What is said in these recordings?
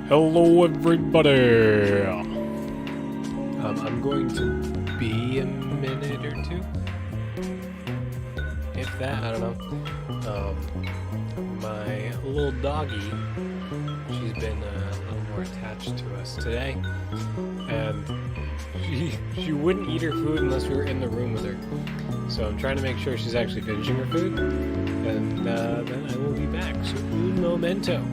Hello, everybody. I'm going to be a minute or two, if that. I don't know. My little doggy, she's been a little more attached to us today, and she wouldn't eat her food unless we were in the room with her. So I'm trying to make sure she's actually finishing her food, and then I will be back. So un momento.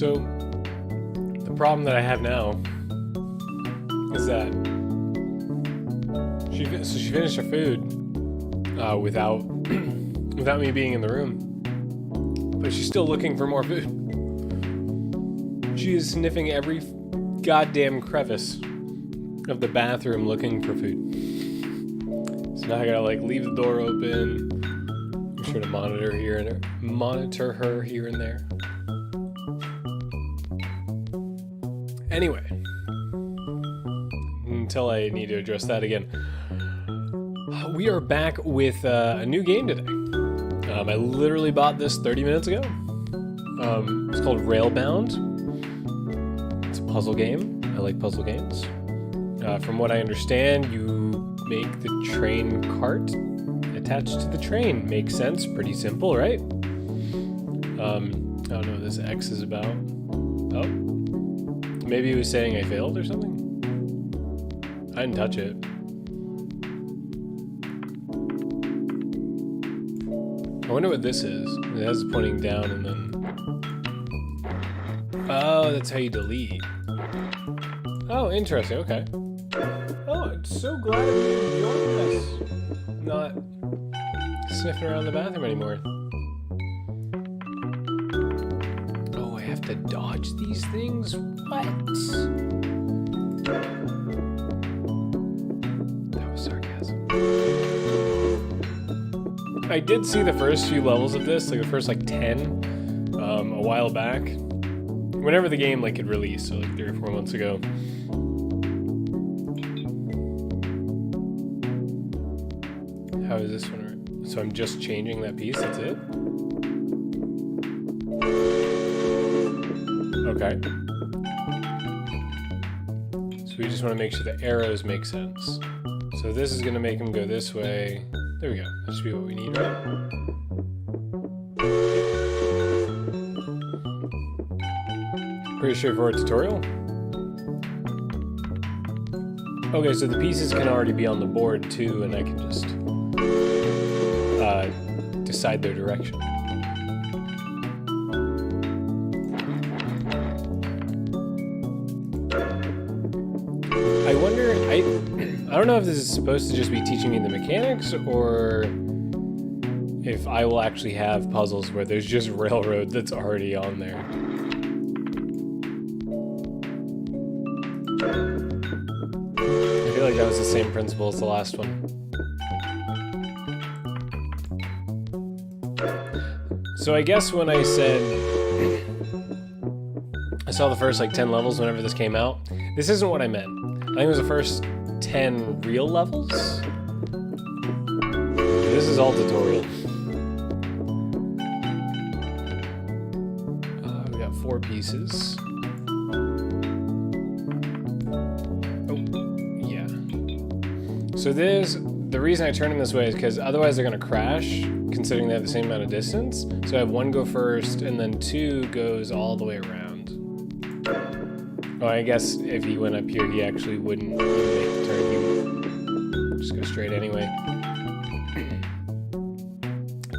So, the problem that I have now is that she finished her food without without me being in the room, but she's still looking for more food. She is sniffing every goddamn crevice of the bathroom looking for food. So now I gotta like leave the door open. I'm sure to monitor her here and there. Anyway, until I need to address that again, we are back with a new game today. I literally bought this 30 minutes ago. It's called Railbound. It's a puzzle game. I like puzzle games. From what I understand, you make the train cart attached to the train. Makes sense. Pretty simple, right? I don't know what this X is about. Oh. Maybe he was saying I failed or something? I didn't touch it. I wonder what this is. It has pointing down and then... Oh, that's how you delete. Oh, interesting. Okay. Oh, I'm so glad you joined us. I'm not sniffing around the bathroom anymore. Oh, I have to dodge these things? What? That was sarcasm. I did see the first few levels of this, like the first like 10, a while back. Whenever the game like had released, so like 3 or 4 months ago. How is this one? So I'm just changing that piece, that's it? Okay. So we just want to make sure the arrows make sense. So this is going to make them go this way. There we go. That should be what we need, right? Pretty straightforward tutorial. Okay, so the pieces can already be on the board too, and I can just decide their direction. I wonder, I don't know if this is supposed to just be teaching me the mechanics or if I will actually have puzzles where there's just railroad that's already on there. I feel like that was the same principle as the last one. So I guess when I said I saw the first like 10 levels whenever this came out, this isn't what I meant. I think it was the first 10 real levels. This is all tutorial. We got 4 pieces. Oh, yeah. So the reason I turn them this way is because otherwise they're gonna crash, considering they have the same amount of distance. So I have 1 go first, and then 2 goes all the way around. Oh, I guess if he went up here, he actually wouldn't make the turn. He would just go straight anyway.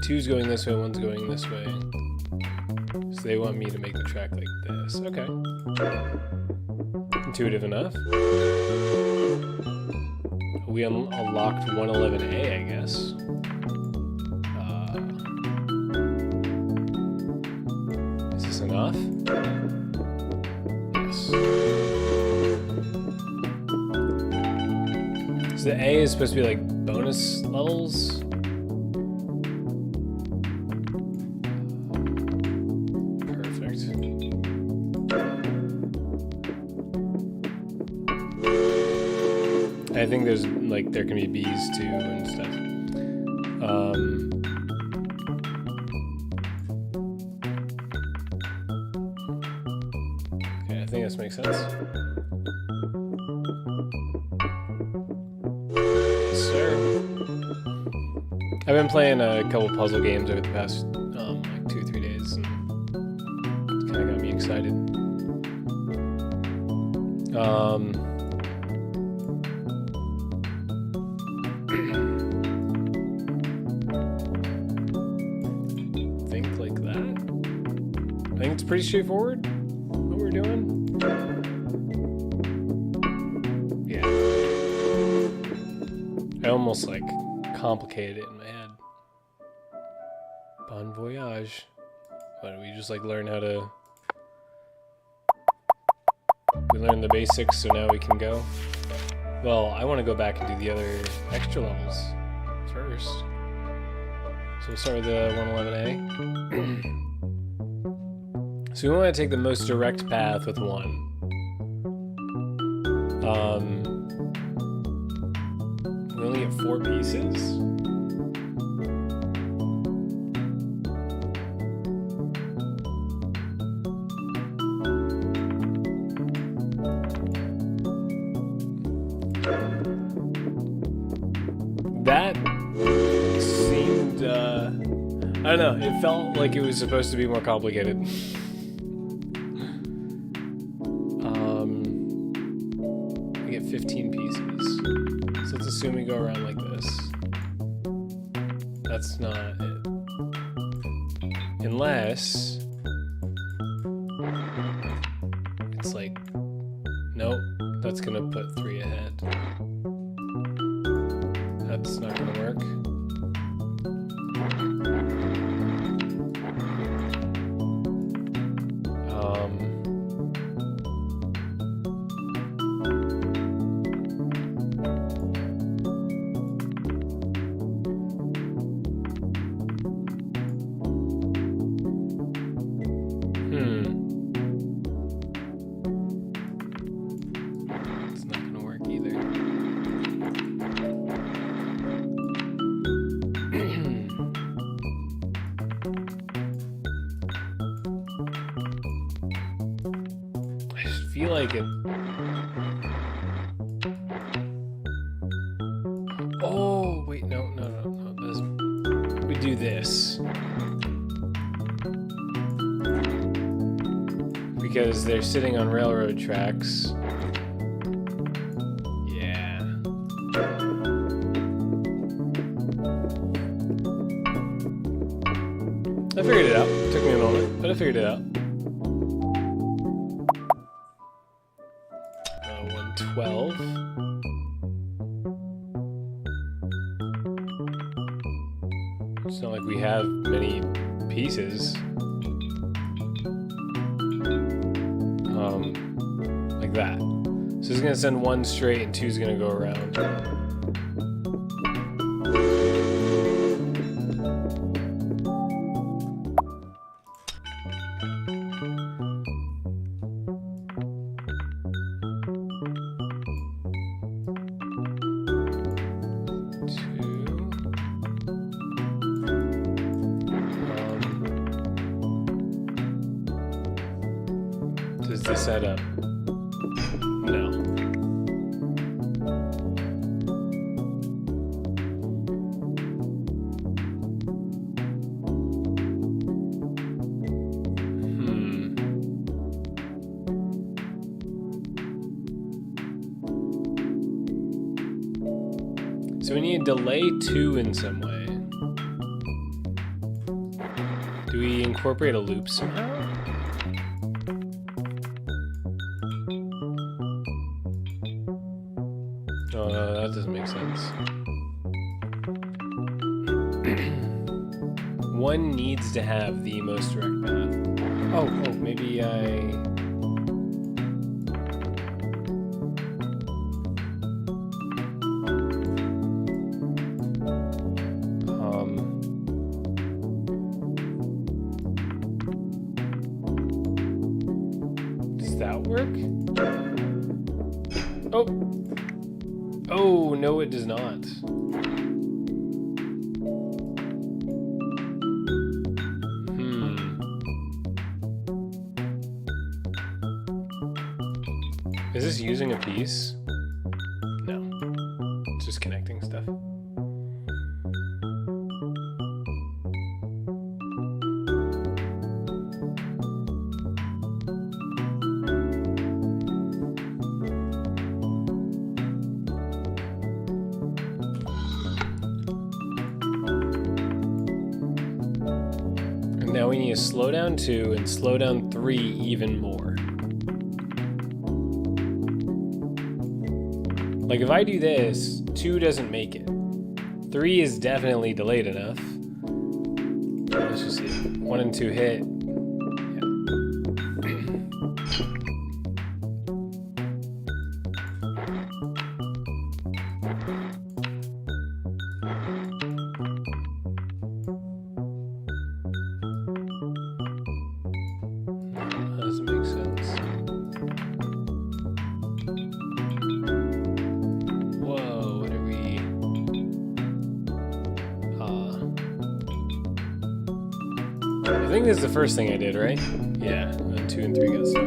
2's going this way, 1's going this way. So they want me to make the track like this. Okay. Intuitive enough. We unlocked 111A, I guess. Is this enough? So the A is supposed to be like bonus levels. Perfect. I think there's like there can be B's too and stuff. Okay, I think this makes sense. I've been playing a couple puzzle games over the past like 2 or 3 days, and it's kind of got me excited. Think like that. I think it's pretty straightforward. doing? Yeah. I almost like complicated it in my head. Bon voyage. But we just like learn how to... We learned the basics, so now we can go. Well, I want to go back and do the other extra levels first. So we'll start with the 111A. So we want to take the most direct path with 1. We only get 4 pieces? That seemed, I don't know, it felt like it was supposed to be more complicated. We get 15 pieces. So let's assume we go around like this. That's not it. Unless... it's like... nope, that's gonna put 3 ahead. That's not gonna work. It's not gonna work either. I just feel like it. Oh, wait, no. We do this. Because they're sitting on railroad tracks. Yeah. I figured it out. It took me a moment, but I figured it out. 112. It's not like we have many pieces. Like that. So it's gonna send 1 straight and 2's gonna go around. Does this add up? No. So we need to delay 2 in some way. Do we incorporate a loop somehow? Oh, no, that doesn't make sense. 1 needs to have the most direct path. Oh, maybe I... Does that work? Oh! Oh, no, it does not. Is this using a piece? No. It's just connecting stuff. Now we need to slow down 2 and slow down 3 even more. Like if I do this, 2 doesn't make it. 3 is definitely delayed enough. Let's just see. 1 and 2 hit. I think this is the first thing I did, right? Yeah, and 2 and 3 got stuck.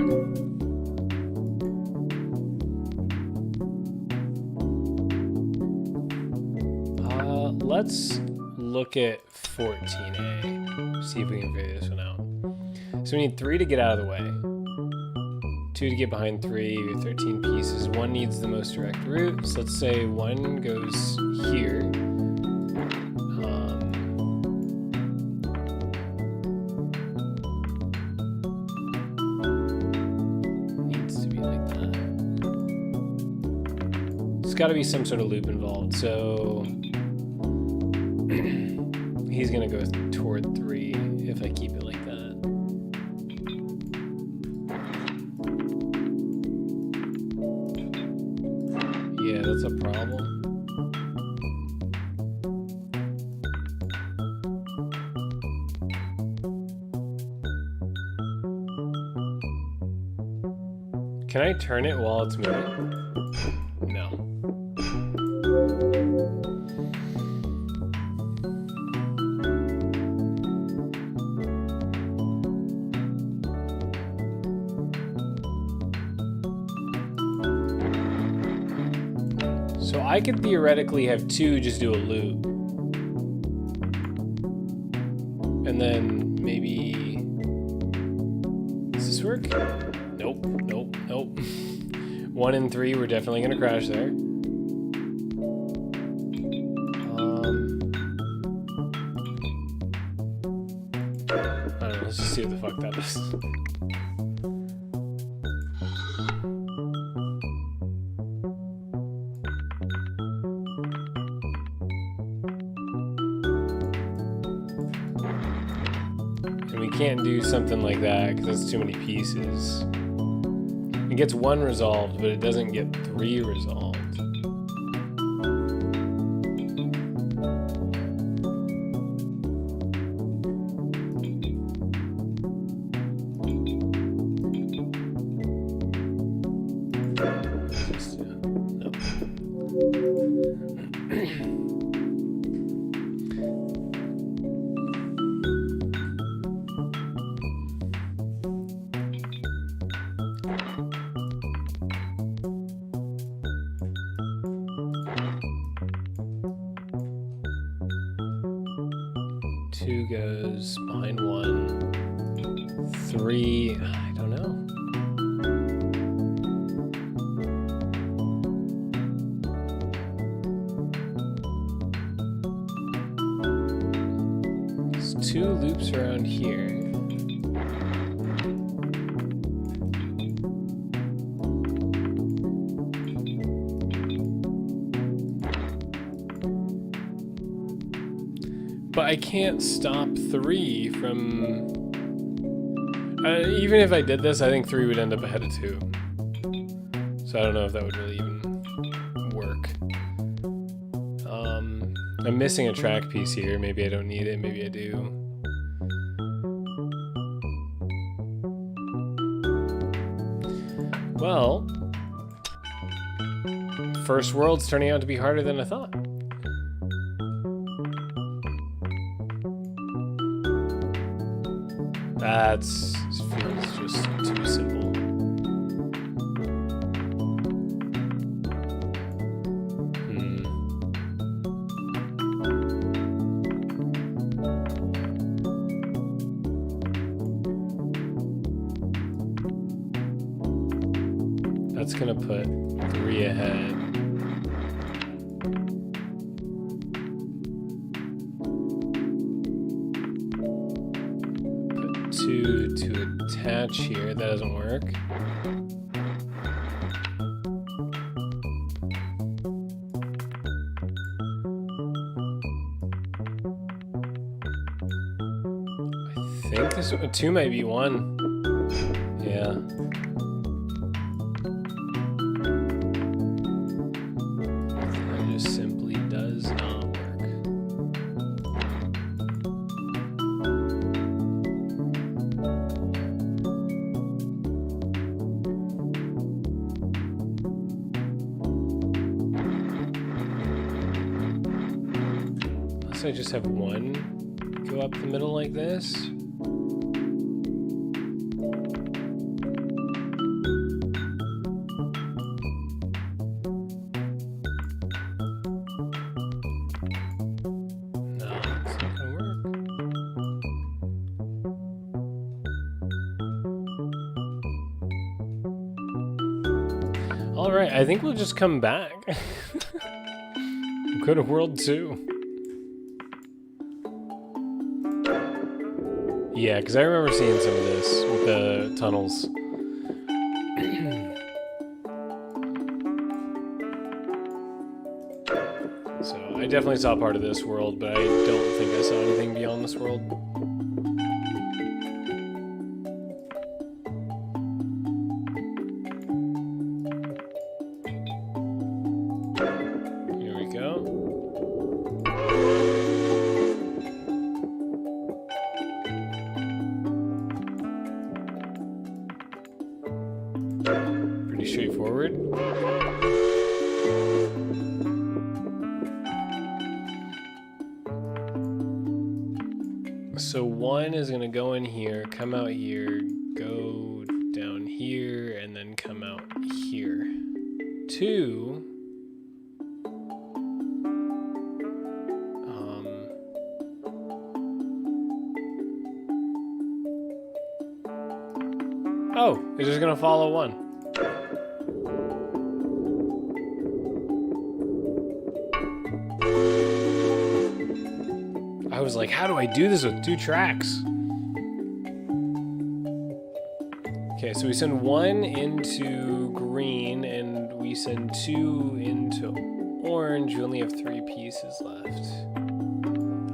Let's look at 14A. See if we can figure this one out. So we need 3 to get out of the way. 2 to get behind 3, 13 pieces. 1 needs the most direct route. So let's say 1 goes here. Got to be some sort of loop involved, so he's gonna go toward 3 if I keep it like that. Yeah, that's a problem. Can I turn it while it's moving? No. So I could theoretically have 2 just do a loop. And then maybe... Does this work? Nope, nope, nope. 1 and 3, we're definitely gonna crash there. I don't know, let's just see what the fuck that does. And we can't do something like that because that's too many pieces. It gets 1 resolved, but it doesn't get 3 resolved. Two goes behind 1. 3, I don't know. There's 2 loops around here. But I can't stop 3 from... even if I did this, I think 3 would end up ahead of 2. So I don't know if that would really even work. I'm missing a track piece here. Maybe I don't need it. Maybe I do. Well, First World's turning out to be harder than I thought. That feels just too simple. That's gonna put 3 ahead. To attach here, that doesn't work. think this 2 might be 1. Yeah. It just simply does not work. Unless I just have 1 go up the middle like this. Alright, I think we'll just come back. Go to World 2. Yeah, because I remember seeing some of this with the tunnels. So, I definitely saw part of this world, but I don't think I saw anything beyond this world. Pretty straightforward. So 1 is going to go in here, come out here, go down here, and then come out here. 2... Oh, it's just gonna follow 1. I was like, how do I do this with 2 tracks? Okay, so we send 1 into green, and we send 2 into orange. We only have 3 pieces left.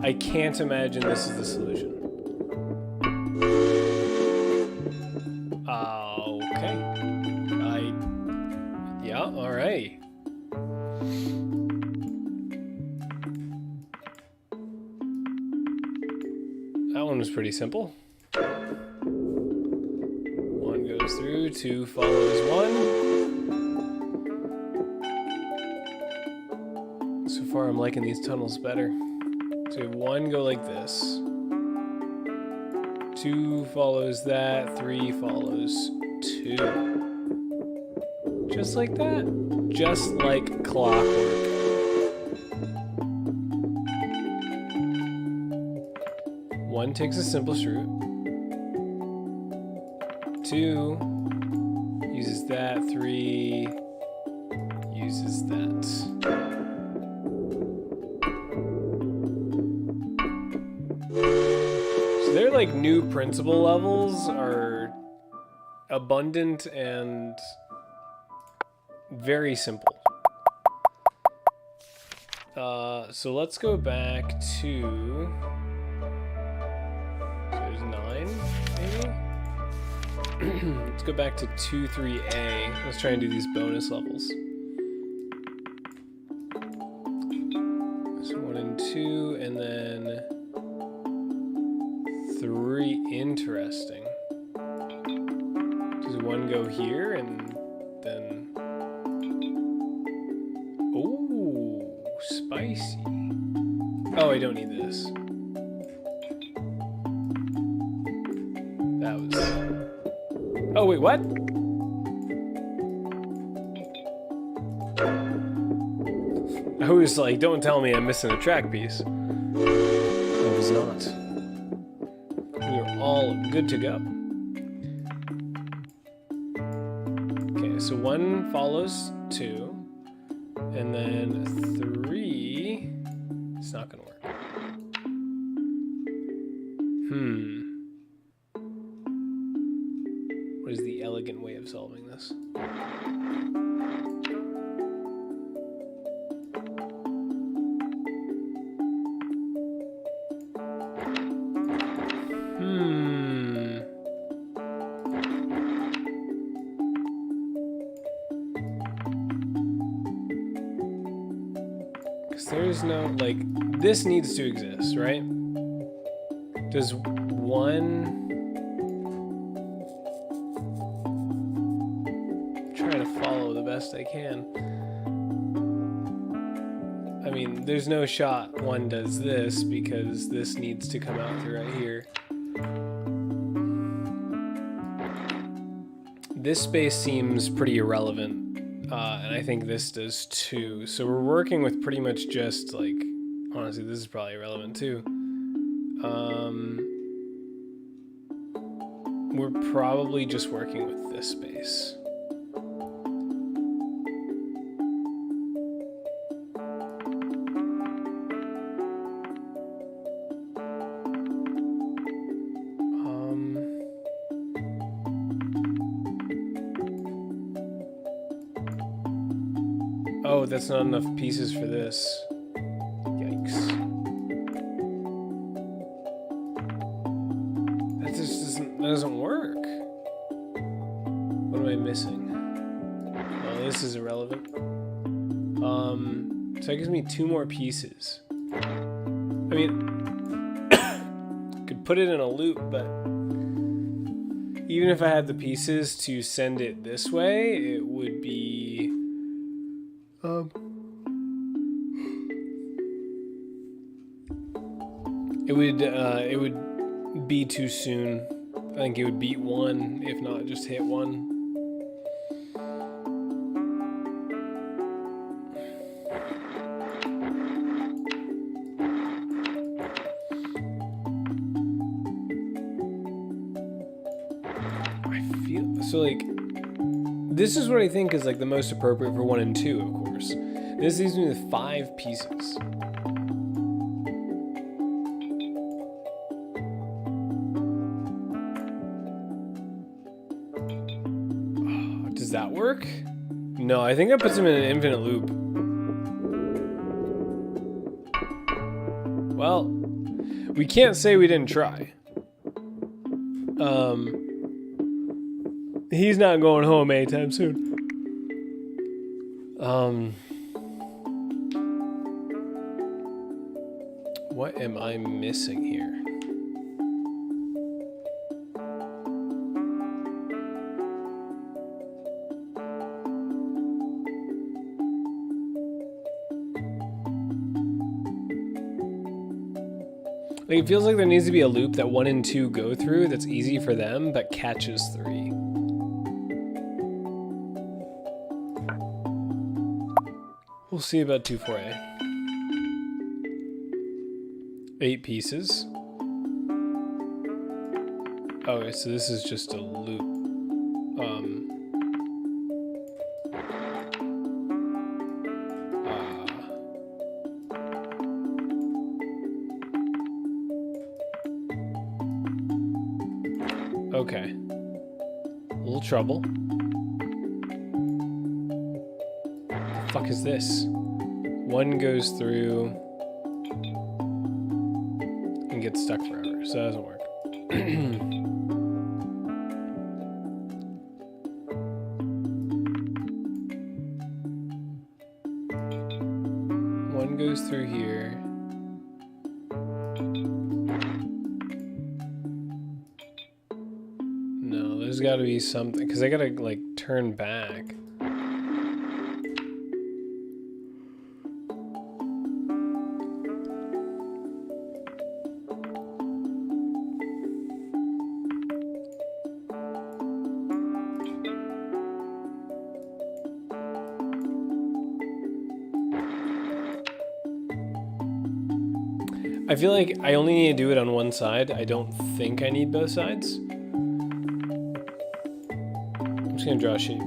I can't imagine this is the solution. Okay. Yeah, alright. That one was pretty simple. 1 goes through, 2 follows 1. So far I'm liking these tunnels better. So we have 1 go like this. 2 follows that, 3 follows 2. Just like that. Just like clockwork. One takes the simplest route. 2 uses that. 3 uses that. So their like new principal levels are abundant and very simple. So let's go back to... There's 9, maybe? Let's go back to 2, 3A. Let's try and do these bonus levels. So 1 and 2, and then 3. Interesting. Does 1 go here, and then... Ooh, spicy. Oh, I don't need this. That was... Oh, wait, what? I was like, don't tell me I'm missing a track piece. I was not. We are all good to go. Okay, so 1 follows 2, and then 3... It's not gonna work. What is the elegant way of solving this? 'Cause there's no, like, this needs to exist, right? Does one... I'm trying to follow the best I can. I mean, there's no shot one does this because this needs to come out through right here. This space seems pretty irrelevant, and I think this does too. So we're working with pretty much just, like, honestly, this is probably irrelevant too. We're probably just working with this space. Oh, that's not enough pieces for this. Yikes. That just doesn't work. What am I missing? Oh, this is irrelevant. So that gives me 2 more pieces. I mean, could put it in a loop, but even if I had the pieces to send it this way, it would be... it would be too soon. I think it would beat 1, if not just hit 1. I feel so, like, this is what I think is, like, the most appropriate for 1 and 2, of course. This leaves me with 5 pieces. Does that work? No, I think that puts him in an infinite loop. Well, we can't say we didn't try. He's not going home anytime soon. What am I missing here? Like, it feels like there needs to be a loop that 1 and 2 go through that's easy for them, but catches 3. We'll see about 2, 4A. 8 pieces. Okay, so this is just a loop. Okay. A little trouble. The fuck is this? 1 goes through and gets stuck forever, so that doesn't work. One goes through here. No, there's got to be something, because I gotta, like, turn back. I feel like I only need to do it on one side. I don't think I need both sides. I'm just gonna draw a shape. I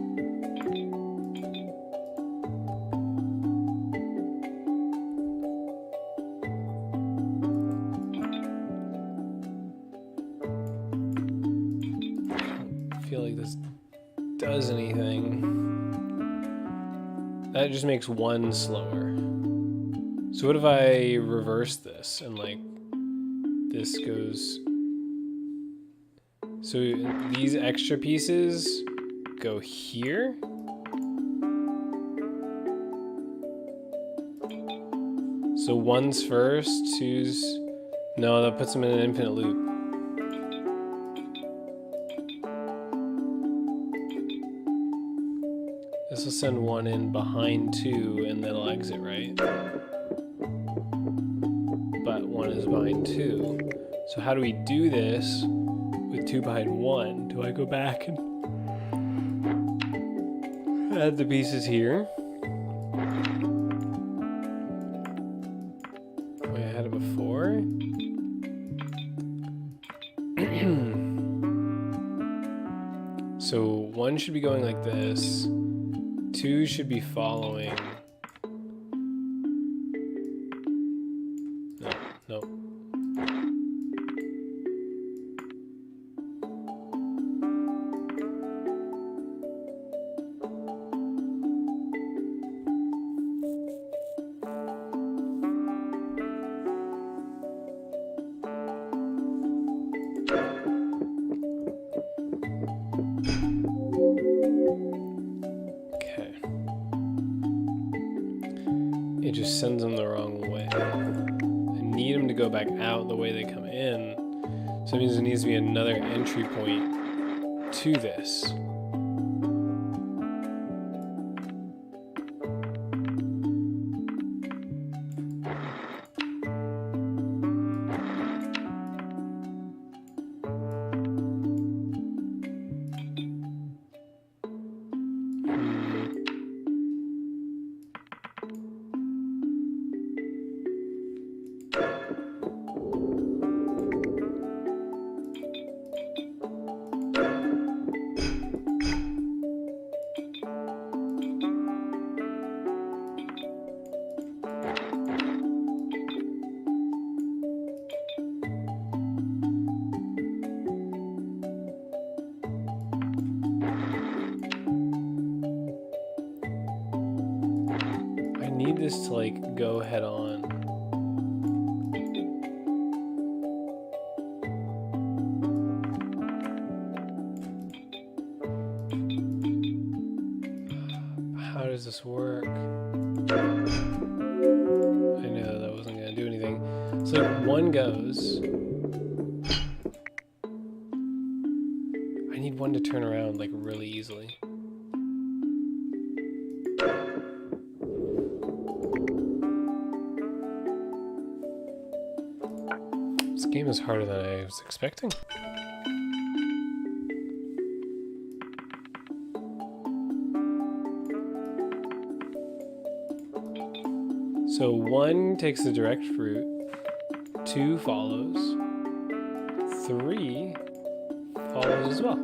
don't feel like this does anything. That just makes 1 slower. So what if I reverse this and, like, this goes... So these extra pieces go here? So 1's first, 2's... No, that puts them in an infinite loop. This will send 1 in behind 2, and that'll exit, right? But 1 is behind 2. So how do we do this with 2 behind 1? Do I go back and add the pieces here? Way I had it before? So 1 should be going like this. 2 should be following. No. It just sends them the wrong way. I need them to go back out the way they come in. So it means there needs to be another entry point to this. I need this to like go head on. How does this work? I knew that wasn't gonna do anything. So like 1 goes. I need 1 to turn around like really easily. This game is harder than I was expecting. So 1 takes the direct route, 2 follows, 3 follows as well.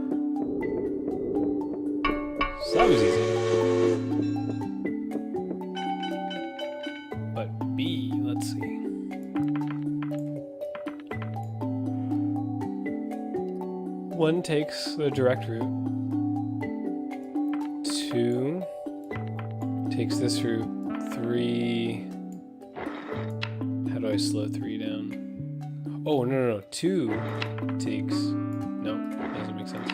So that was easy. But B, let's see. 1 takes the direct route, 2 takes this route, 3... How do I slow 3 down? Oh, no. 2 takes... No, doesn't make sense.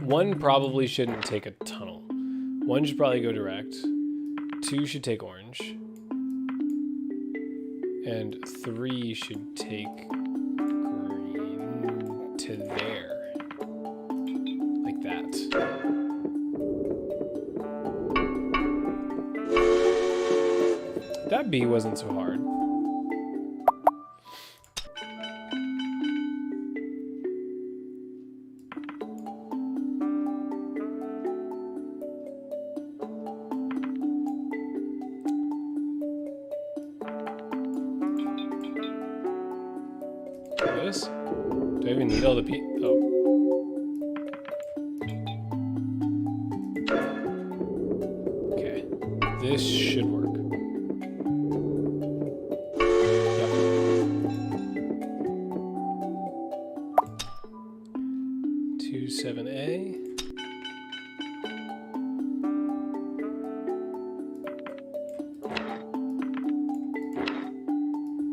1 probably shouldn't take a tunnel. 1 should probably go direct. 2 should take orange. And 3 should take green to there. Like that. That B wasn't so hard. This? Do I even need all the P? Oh. Okay. This should work. 7A.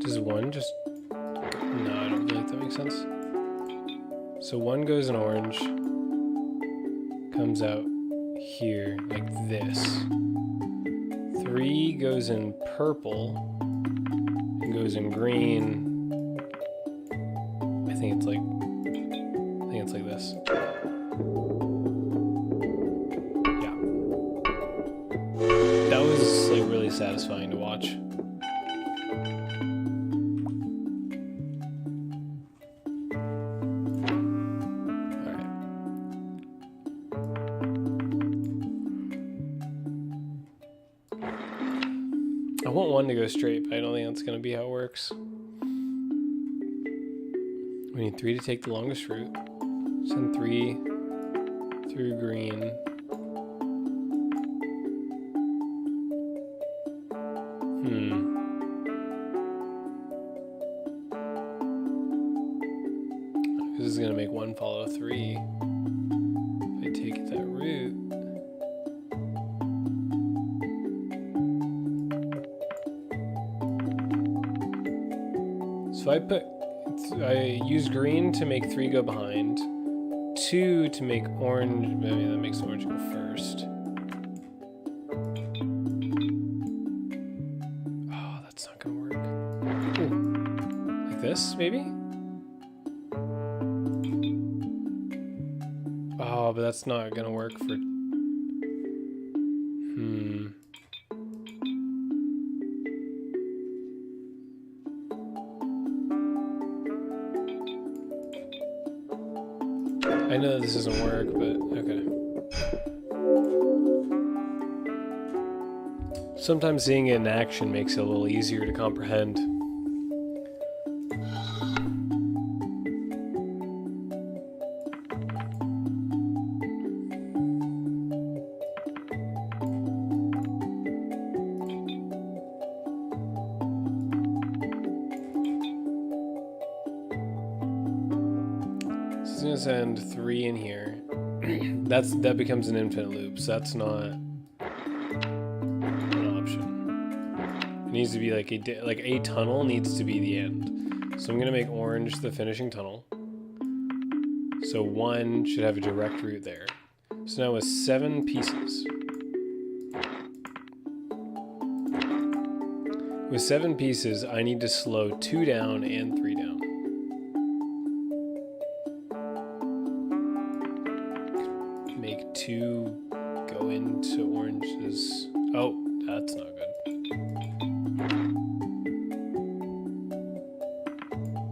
Does 1 just... No, I don't feel like that makes sense. So 1 goes in orange, comes out here like this. 3 3 goes in purple and goes in green. I think it's like this. Yeah. That was like really satisfying to watch. Alright. I want one to go straight, but I don't think that's going to be how it works. We need 3 to take the longest route. Send 3 through green. This is gonna make 1 follow 3. If I take that route. So I use green to make 3 go behind, 2 to make orange. Maybe that makes orange go first. Oh, that's not gonna work. Ooh. Like this, maybe? Oh, but that's not gonna work for. I know this doesn't work, but okay. Sometimes seeing it in action makes it a little easier to comprehend. Send 3 in here. That becomes an infinite loop, so that's not an option. It needs to be like a tunnel needs to be the end. So I'm gonna make orange the finishing tunnel. So 1 should have a direct route there. So now with 7 pieces. With 7 pieces, I need to slow 2 down and 3 down. Make 2 go into oranges. Oh, that's not good.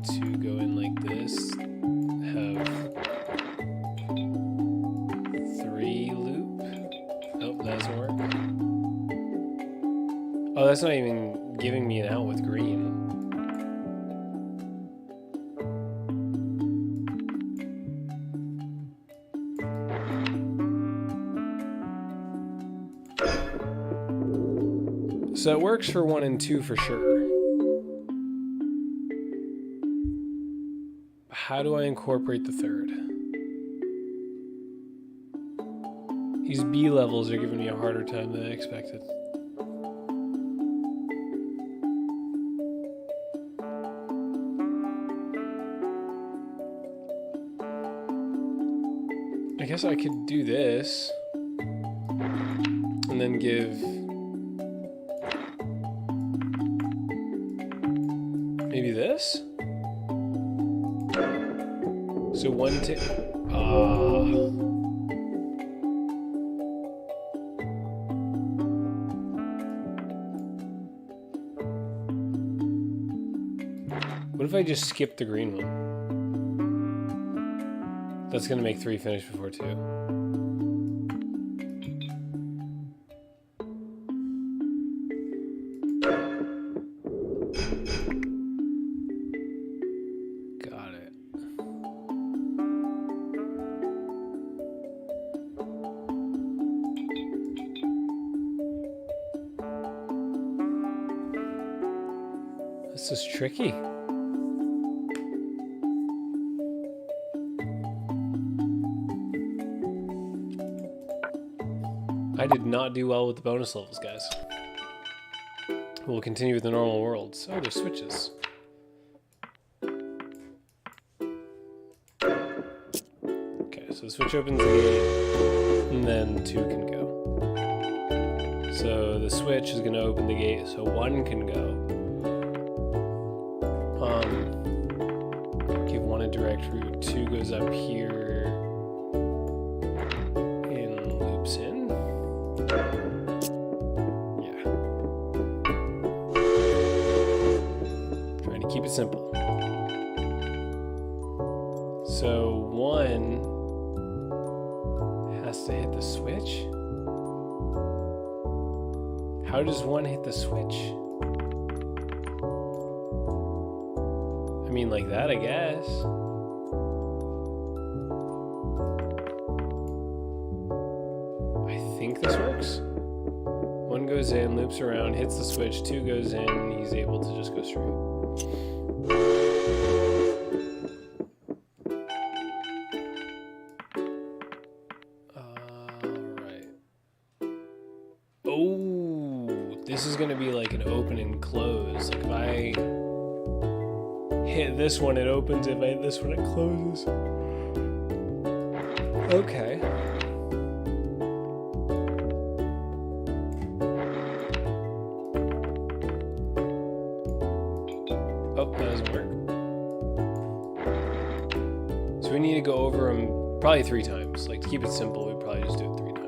2 go in like this. Have 3 loop. Oh, that doesn't work. Oh, that's not even giving me an out with green. So it works for 1 and 2 for sure. How do I incorporate the 3rd? These B levels are giving me a harder time than I expected. I guess I could do this and then give maybe this? So 1 to what if I just skip the green one? That's gonna make 3 finish before 2. Got it. This is tricky. I did not do well with the bonus levels, guys. We'll continue with the normal worlds. Oh, there's switches. Okay, so the switch opens the gate, and then 2 can go. So the switch is going to open the gate so 1 can go. Give 1 a direct route. 2 goes up here and loops in. Yeah. Trying to keep it simple. So 1 has to hit the switch. How does 1 hit the switch? I mean, like that, I guess. I think this works. 1 goes in, loops around, hits the switch, 2 goes in, and he's able to just go straight. This is gonna be like an open and close. Like if I hit this one, it opens. If I hit this one, it closes. Okay. Oh, that doesn't work. So we need to go over them probably 3 times. Like to keep it simple, we probably just do it 3 times.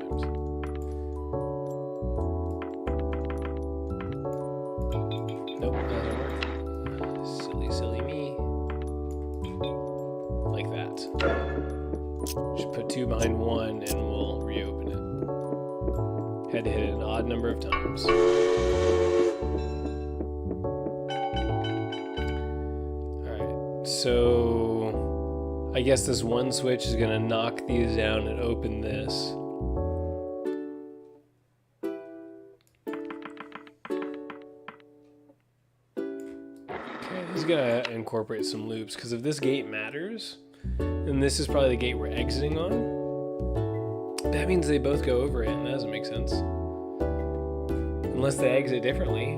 Nope, doesn't work. Silly me. Like that. Should put 2 behind 1 and we'll reopen it. Had to hit it an odd number of times. Alright, so I guess this 1 switch is gonna knock these down and open this. He's gonna incorporate some loops because if this gate matters, then this is probably the gate we're exiting on. That means they both go over it, and that doesn't make sense. Unless they exit differently.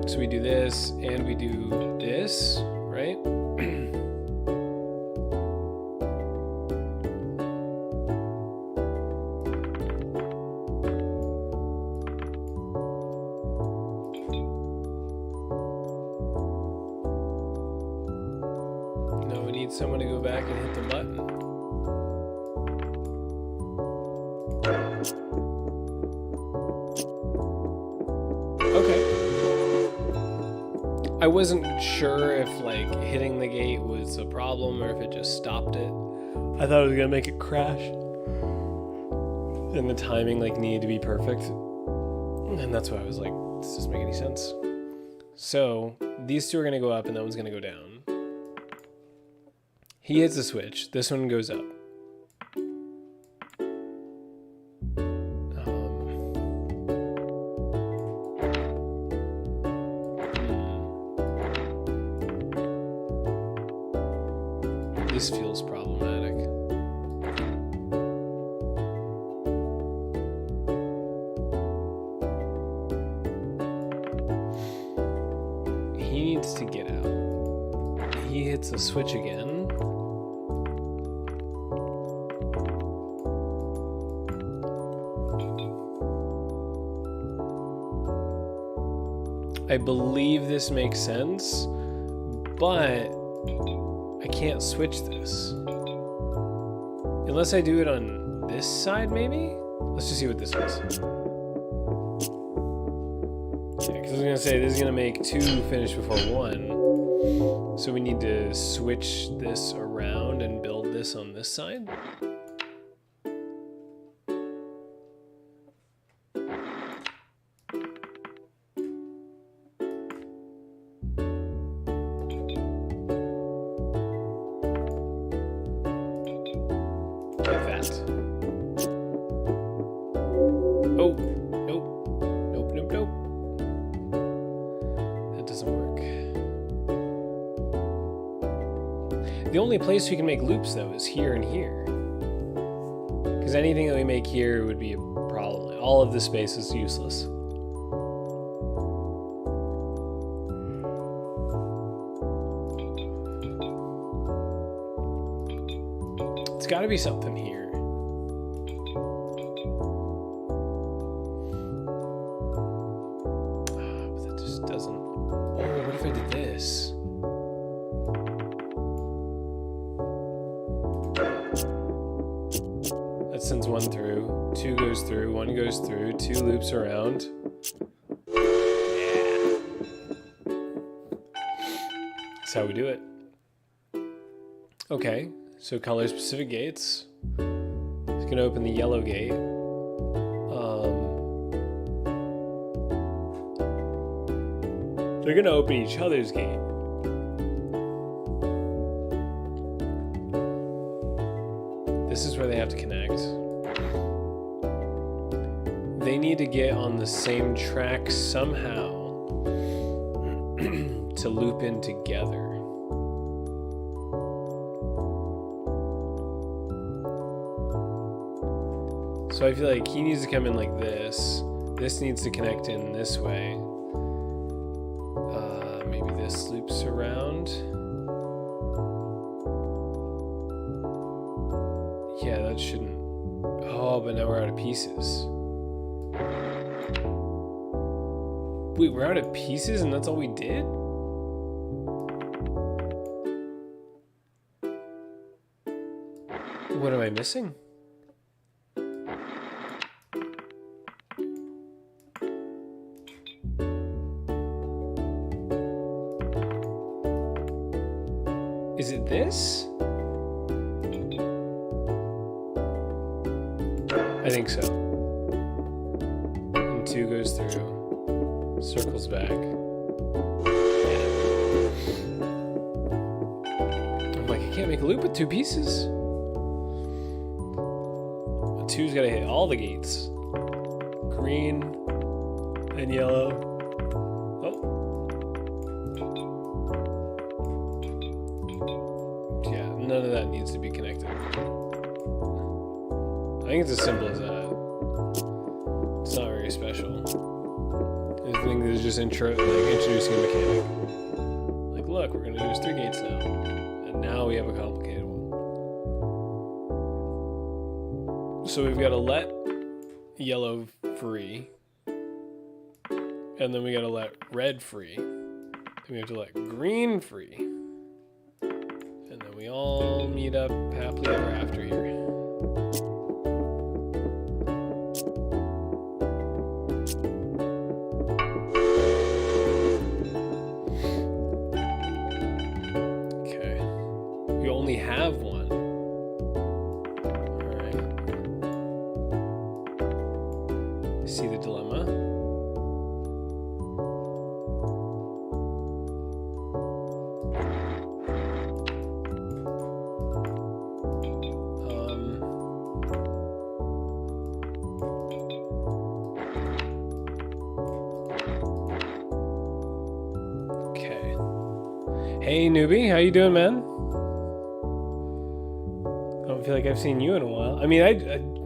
So we do this, and we do this, right? Someone to go back and hit the button. Okay. I wasn't sure if like hitting the gate was a problem or if it just stopped it. I thought it was gonna make it crash. And the timing like needed to be perfect. And that's why I was like, this doesn't make any sense. So these 2 are gonna go up and that one's gonna go down. He hits the switch. This one goes up. This feels problematic. He needs to get out. He hits the switch again. I believe this makes sense, but I can't switch this. Unless I do it on this side, maybe? Let's just see what this is. Yeah, because I was going to say, this is going to make 2 finish before 1. So we need to switch this around and build this on this side. Oh, nope. That doesn't work. The only place we can make loops, though, is here and here. Because anything that we make here would be a problem. All of this space is useless. It's got to be something here. sends one through, 2 goes through, 1 goes through, 2 loops around. Yeah. That's how we do it. Okay, so color specific gates. It's gonna open the yellow gate. They're gonna open each other's gate. This is where they have to connect. They need to get on the same track somehow to loop in together. So I feel like he needs to come in like this. This needs to connect in this way. Maybe this loops around. Yeah, that shouldn't. Oh, but now we're out of pieces. Wait, we're out of pieces and that's all we did? What am I missing? Is it this? I think so. And 2 goes through, circles back. Yeah. I'm like, I can't make a loop with 2 pieces. 2's gotta hit all the gates. Green and yellow. None of that needs to be connected. I think it's as simple as that. It's not very special. I think this is just introducing a mechanic. Like, look, we're gonna use 3 gates now. And now we have a complicated one. So we've gotta let yellow free. And then we gotta let red free. Then we have to let green free. And then we all meet up happily ever after here. Okay. We only have one. Alright. See the dilemma? Hey newbie, how you doing, man? I don't feel like I've seen you in a while. I mean, I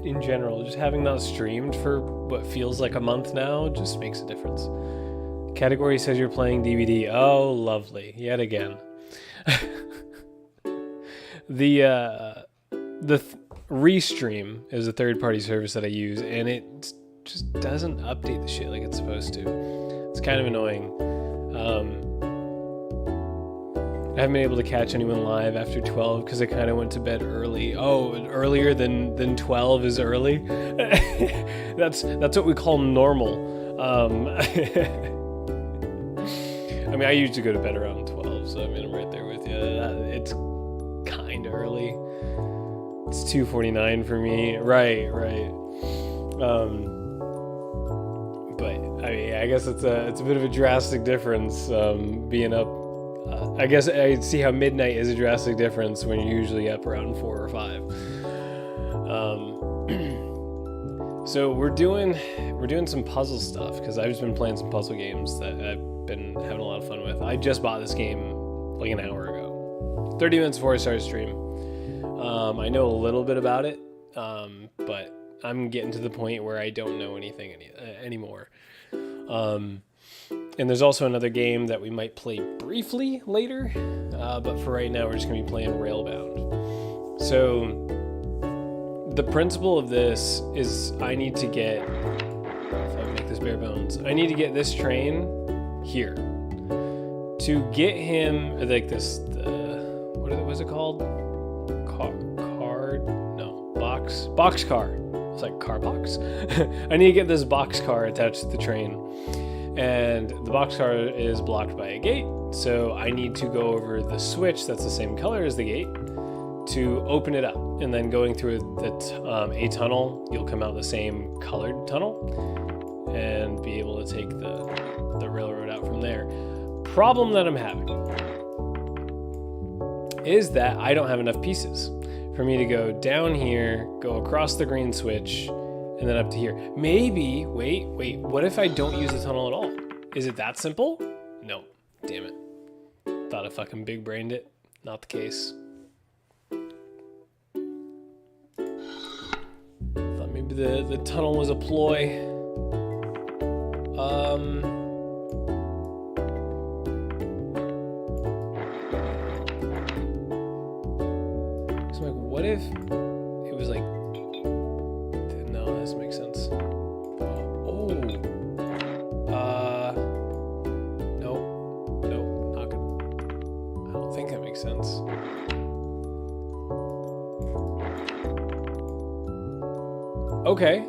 in general, just having not streamed for what feels like a month now just makes a difference. Category says you're playing DVD. Oh, lovely. Yet again. The Restream is a third-party service that I use, and it just doesn't update the shit like it's supposed to. It's kind of annoying. I haven't been able to catch anyone live after 12 because I kind of went to bed early. Oh, earlier than 12 is early? That's what we call normal. I mean, I usually go to bed around 12, so I mean, I'm right there with you. It's kind of early. It's 2:49 for me. Right. But I mean, I guess it's a bit of a drastic difference being up. I guess I see how midnight is a drastic difference when you're usually up around 4 or 5. So we're doing some puzzle stuff because I've just been playing some puzzle games that I've been having a lot of fun with. I just bought this game like an hour ago, 30 minutes before I started stream. I know a little bit about it, but I'm getting to the point where I don't know anything anymore. And there's also another game that we might play briefly later, but for right now we're just going to be playing Railbound. So the principle of this is I need to get, if I make this bare bones, I need to get this train here. To get him, like this, what was it called? Box boxcar. It's like car box. I need to get this boxcar attached to the train, and the boxcar is blocked by a gate. So I need to go over the switch that's the same color as the gate to open it up, and then going through a tunnel, you'll come out the same colored tunnel and be able to take the railroad out from there. Problem that I'm having is that I don't have enough pieces for me to go down here, go across the green switch, and then up to here. Maybe, wait, what if I don't use the tunnel at all? Is it that simple? No, damn it. Thought I fucking big brained it. Not the case. Thought maybe the tunnel was a ploy. So like, what if it was like, no, that doesn't make sense. No, not good. I don't think that makes sense. Okay.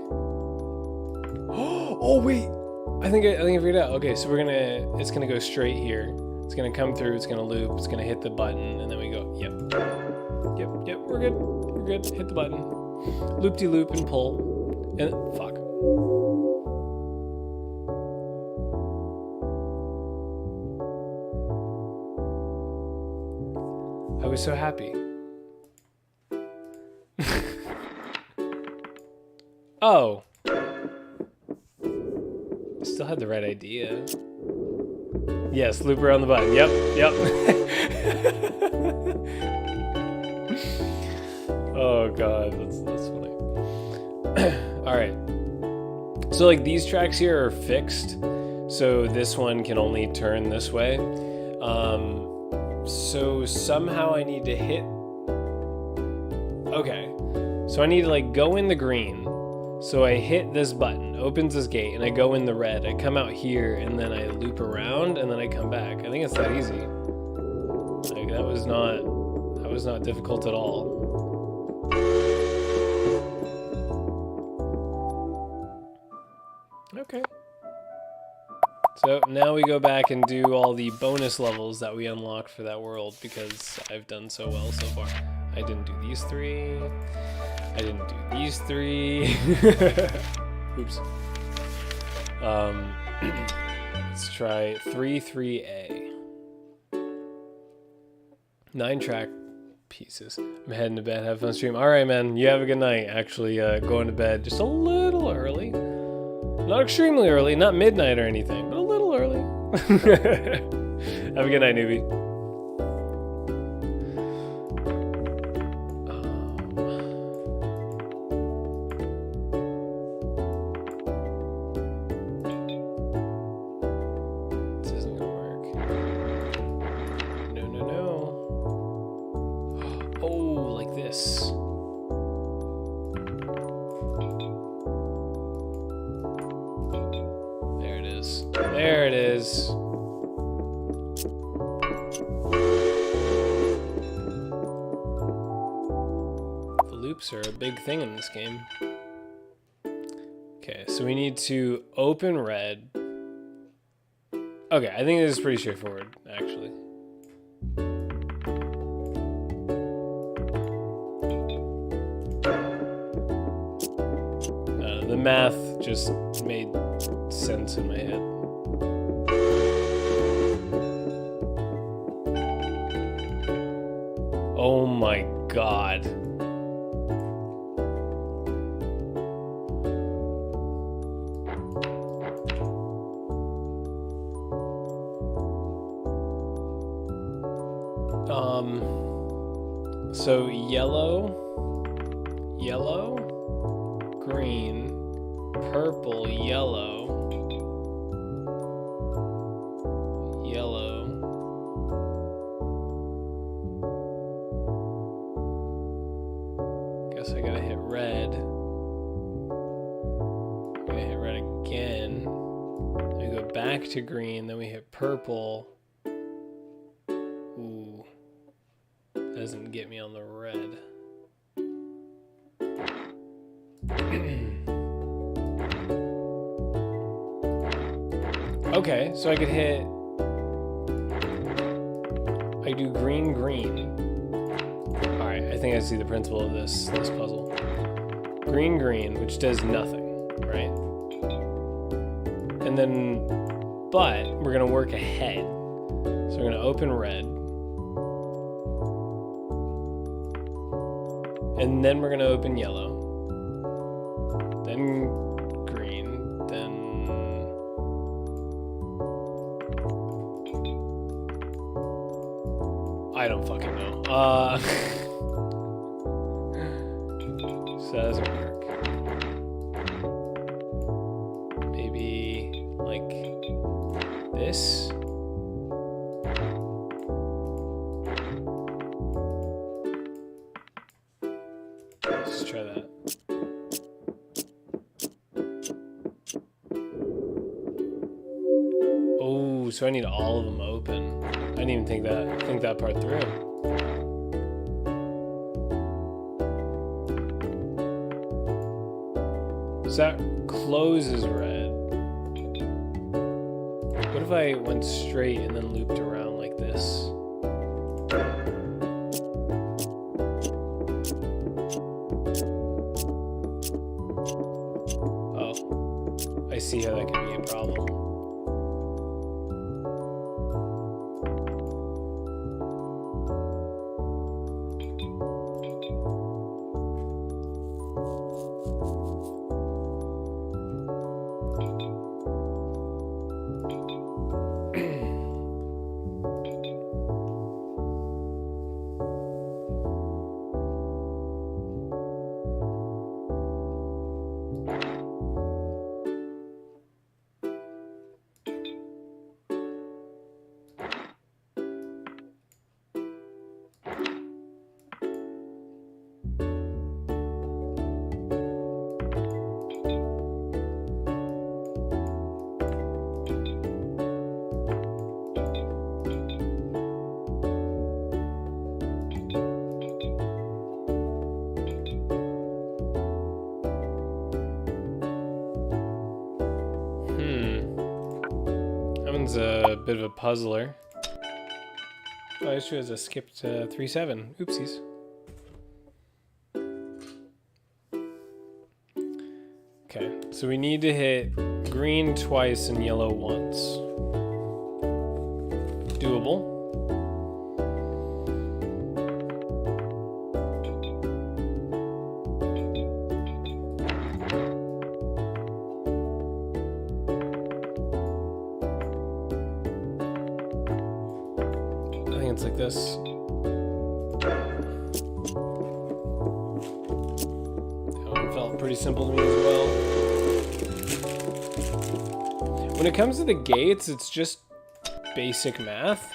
Oh wait, I think I figured it out. Okay, so it's gonna go straight here. It's gonna come through. It's gonna loop. It's gonna hit the button, and then we go. Yep. We're good. We're good. Hit the button. Loop-de-loop and pull. And fuck. I was so happy. Oh. Still had the right idea. Yes, loop around the button. Yep. Oh god, that's funny. All right. So like these tracks here are fixed, so this one can only turn this way. So somehow I need to hit. Okay. So I need to like go in the green. So I hit this button, opens this gate, and I go in the red. I come out here, and then I loop around, and then I come back. I think it's that easy. Like that was not difficult at all. Okay. So now we go back and do all the bonus levels that we unlocked for that world because I've done so well so far. I didn't do these three. I didn't do these three. Oops. Let's try 3-3A. 9 track pieces. I'm heading to bed. Have fun stream. All right, man. You have a good night. Actually, going to bed just a little early. Not extremely early. Not midnight or anything, but a little early. Have a good night, newbie. There it is. The loops are a big thing in this game. Okay, so we need to open red. Okay, I think this is pretty straightforward, actually. The math just made sense in my head. Oh my god. So yellow, green, purple, yellow. Guess I gotta hit red. I'm gonna hit red again. Then we go back to green, then we hit purple. Ooh. That doesn't get me on the red. Okay, so I could hit... I do green, green. Alright, I think I see the principle of this puzzle. Green, green, which does nothing, right? And then, but we're gonna work ahead. So we're gonna open red. And then we're gonna open yellow. Then green, then... I don't fucking know. So that doesn't work. Maybe like this. Let's try that. Oh, so I need all of them open. I didn't even think that part through. So that closes red. What if I went straight and then looped around like this? Oh, I see how that could be a problem. That one's a bit of a puzzler. Oh, I should have skipped 3-7. Oopsies. Okay, so we need to hit green twice and yellow once. Doable. I think it's like this. That one felt pretty simple to me as well. When it comes to the gates, it's just basic math.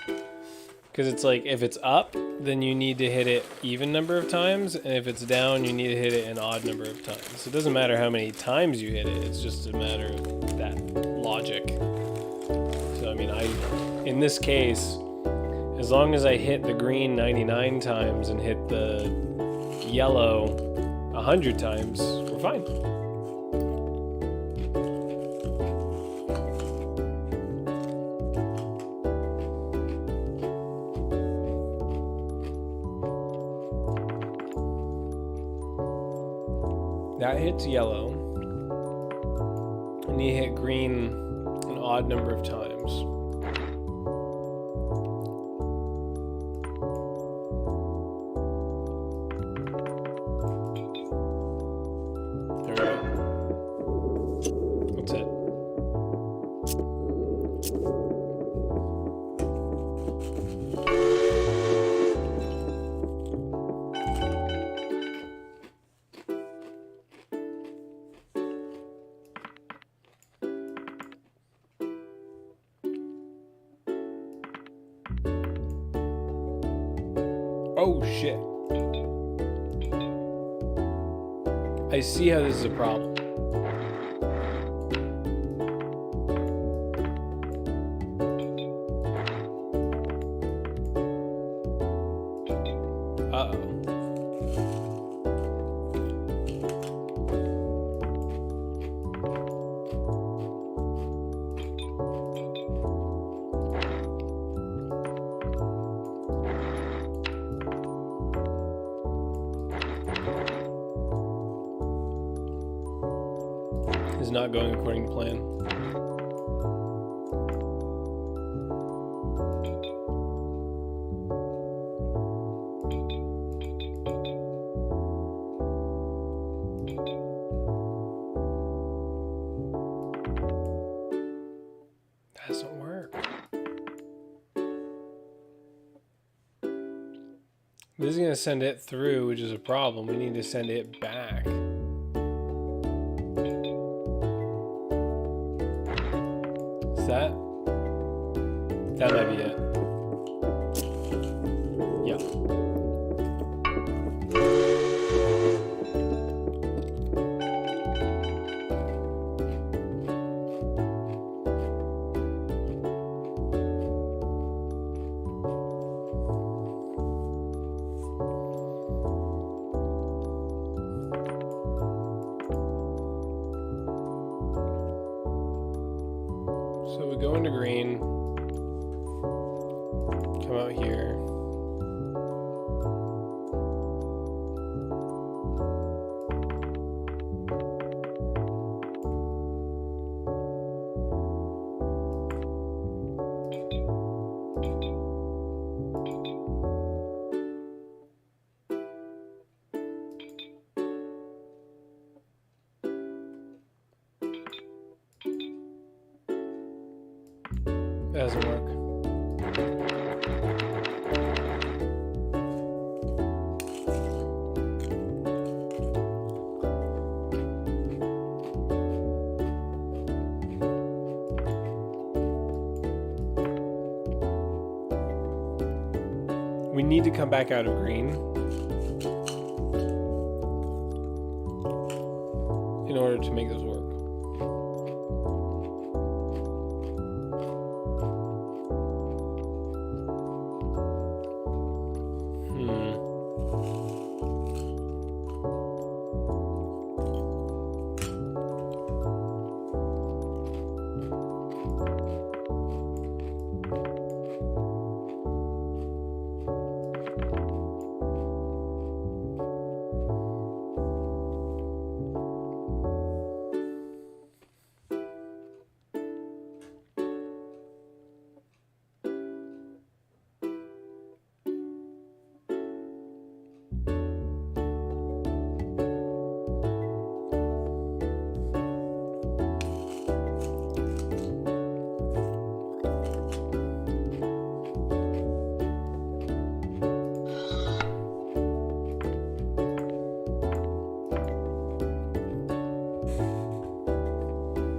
Because it's like, if it's up, then you need to hit it even number of times. And if it's down, you need to hit it an odd number of times. So it doesn't matter how many times you hit it. It's just a matter of that logic. So, I mean, in this case, as long as I hit the green 99 times and hit the yellow 100 times, we're fine. That hits yellow. And you hit green an odd number of times. There we go. That's it. Oh shit. I see how this is a problem. Uh-oh. is not going according to plan. That doesn't work. This is going to send it through, which is a problem. We need to send it back. Is that? That might be it. Yeah. So we go into green, come out here. That doesn't work. We need to come back out of green in order to make this work.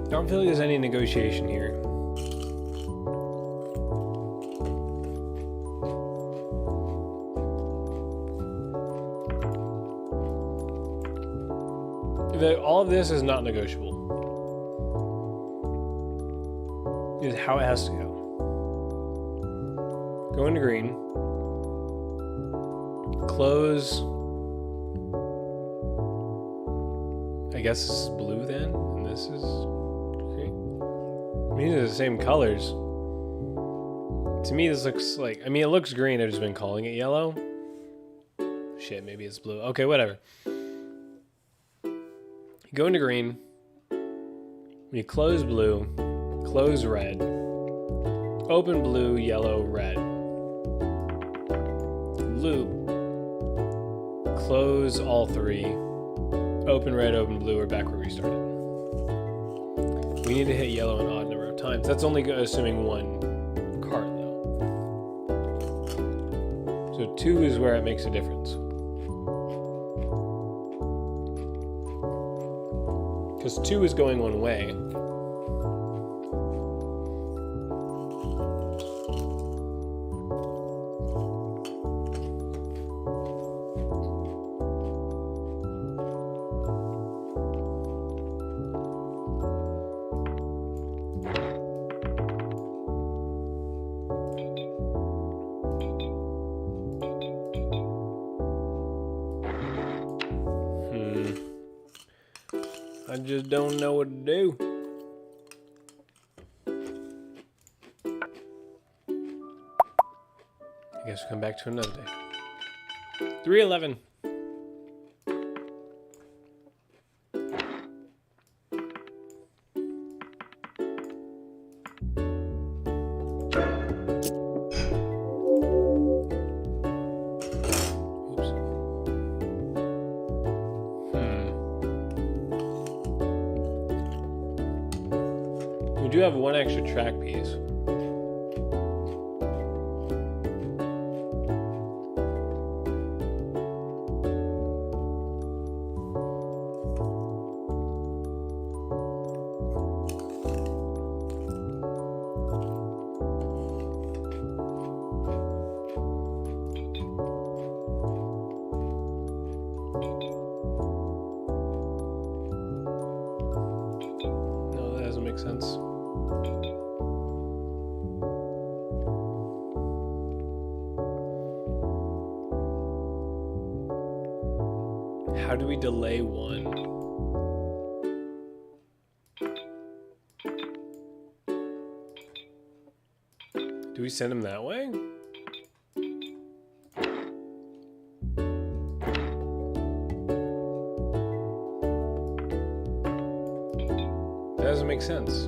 I don't feel like there's any negotiation here. All of this is not negotiable. This is how it has to go. Go into green. Close. I guess this is blue then, and this is green. I mean, these are the same colors. To me, this looks like... I mean, it looks green. I've just been calling it yellow. Shit, maybe it's blue. Okay, whatever. Go into green. When you close blue, close red, open blue, yellow, red. Loop. Close all three. Open red, open blue, or back where we started. We need to hit yellow an odd number of times. That's only assuming one card, though. So 2 is where it makes a difference. Because 2 is going one way. I just don't know what to do. I guess we'll come back to another day. 311. do have one extra track piece. No, that doesn't make sense. How do we delay one? Do we send him that way? That doesn't make sense.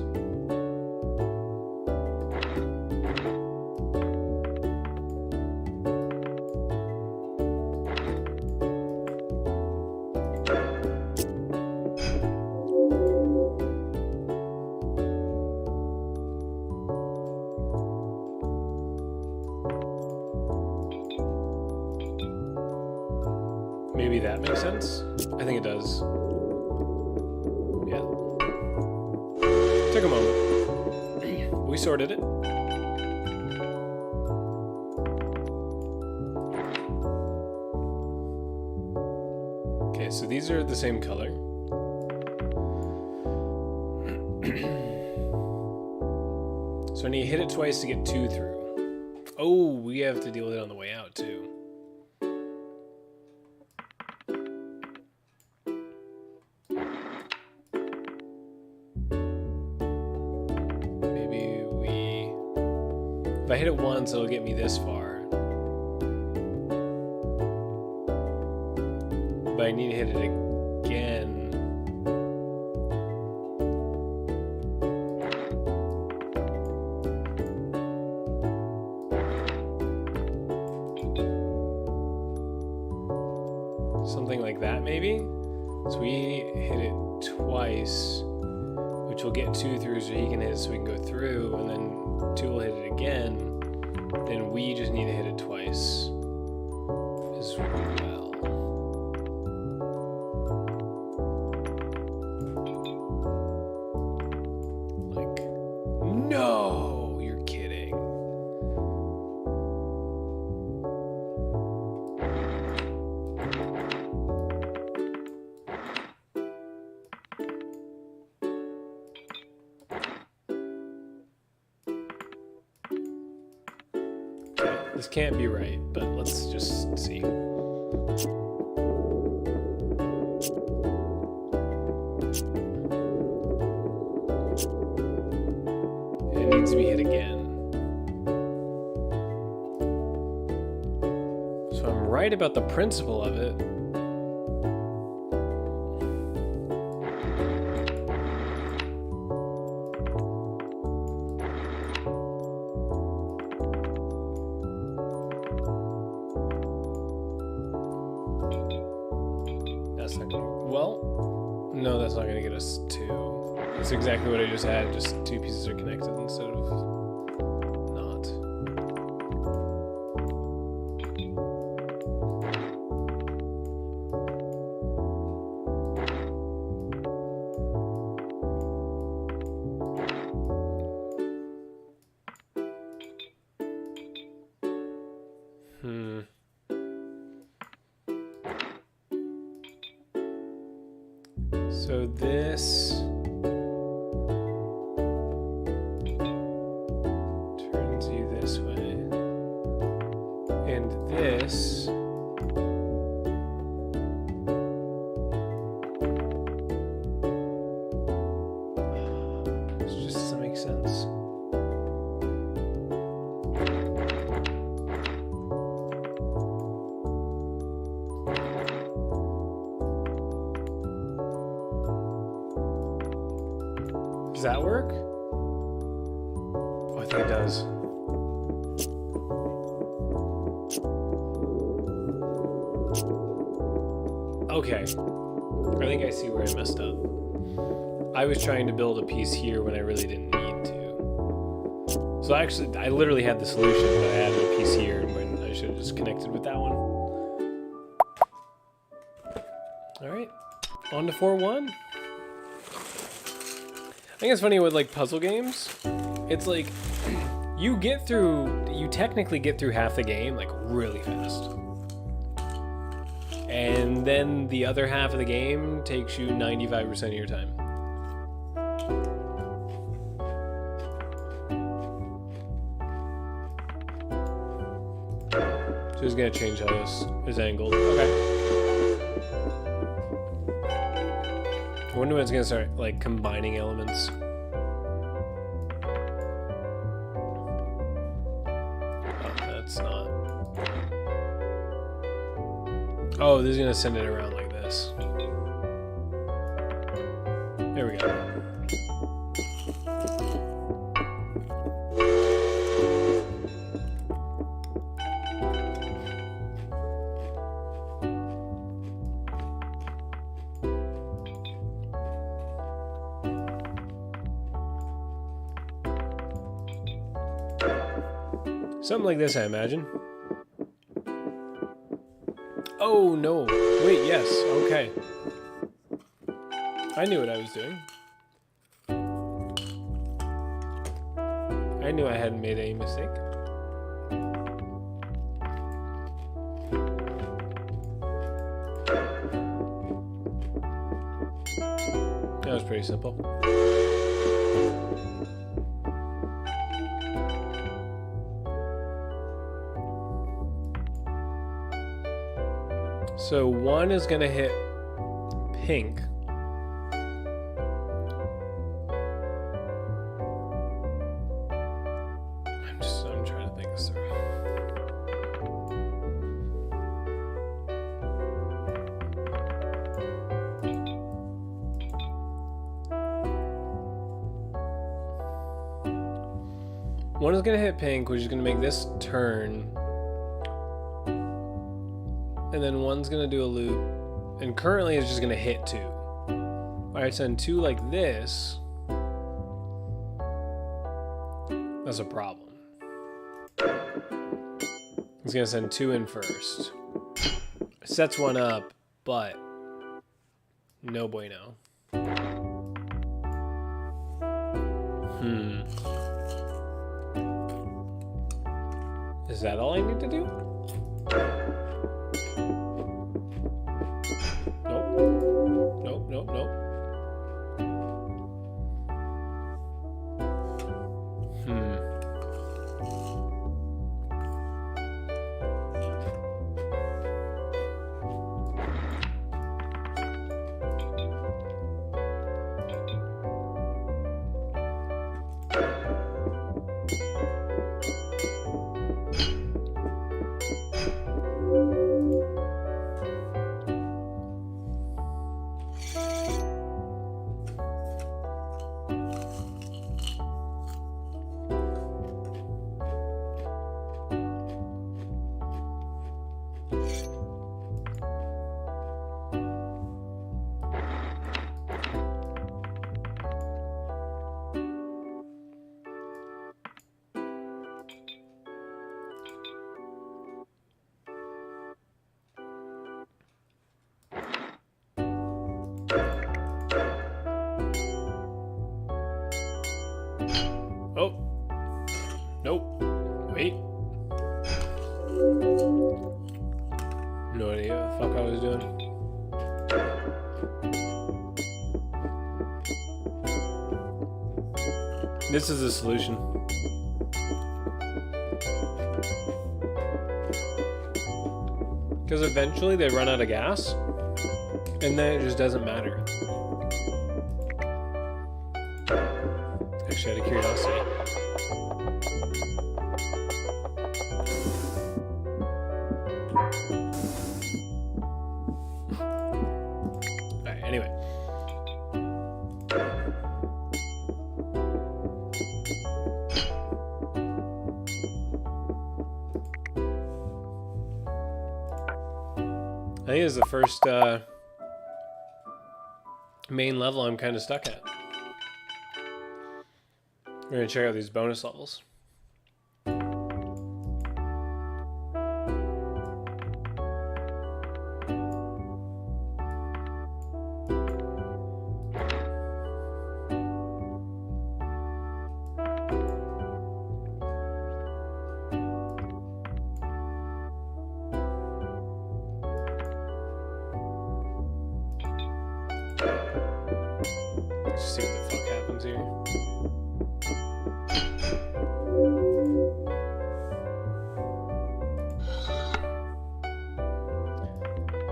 Maybe that makes sense? I think it does. Yeah. Took a moment. We sorted it. Okay, so these are the same color. So I need to hit it twice to get 2 through. Oh, we have to deal with it on the way out too. If I hit it once, it'll get me this far. But I need to hit it again. Something like that, maybe? So we hit it twice, which will get 2 through so he can hit it so we can go through, and then 2 will hit it again. Then we just need to hit it twice as well. Like, no, you're kidding. This can't be right, but let's just see. It needs to be hit again. So I'm right about the principle of it. Well, no, that's not going to get us 2. That's exactly what I just had, just 2 pieces are connected instead of not. So this turns you this way, and this just doesn't make sense. Does that work? Oh, I think it does. Okay. I think I see where I messed up. I was trying to build a piece here when I really didn't need to. So actually, I literally had the solution, but I added a piece here when I should have just connected with that one. Alright, on to 4-1. I think it's funny with like puzzle games. It's like, you technically get through half the game like really fast. And then the other half of the game takes you 95% of your time. So it's gonna change how this is angled. Okay. I wonder when it's gonna start like combining elements. Oh, that's not. Oh, this is gonna send it around like this. There we go. Something like this, I imagine. Oh, no. Wait, yes. Okay. I knew what I was doing. I knew I hadn't made any mistake. That was pretty simple. So one is gonna hit pink. I'm trying to think this through. One is gonna hit pink, which is gonna make this turn. And then one's gonna do a loop, and currently it's just gonna hit 2. Alright, send 2 like this. That's a problem. It's gonna send 2 in first. Sets 1 up, but no bueno. Is that all I need to do? Nope. Oh. Nope. Wait. No idea what the fuck I was doing. This is the solution. Because eventually they run out of gas, and then it just doesn't matter. Actually, out of curiosity. Alright, anyway. I think this is the first main level I'm kind of stuck at. We're gonna check out these bonus levels. Let's see what the fuck happens here.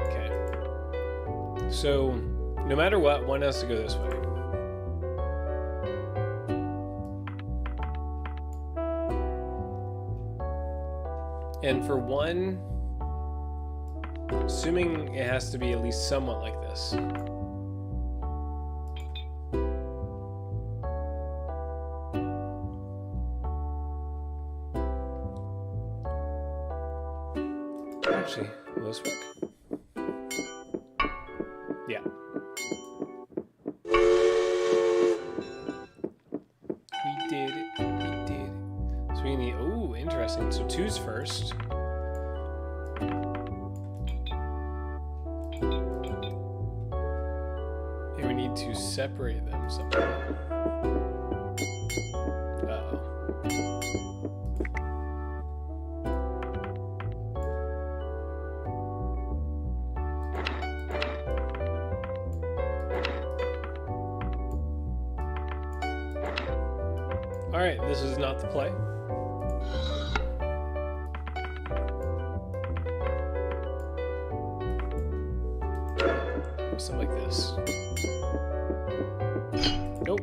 Okay. So, no matter what, one has to go this way. And for one, assuming it has to be at least somewhat like this. Actually, will this work? Yeah. We did it. We did it. So we need... Ooh, interesting. So 2's first. And we need to separate them somehow. Uh-oh. Alright, this is not the play. Something like this. Nope.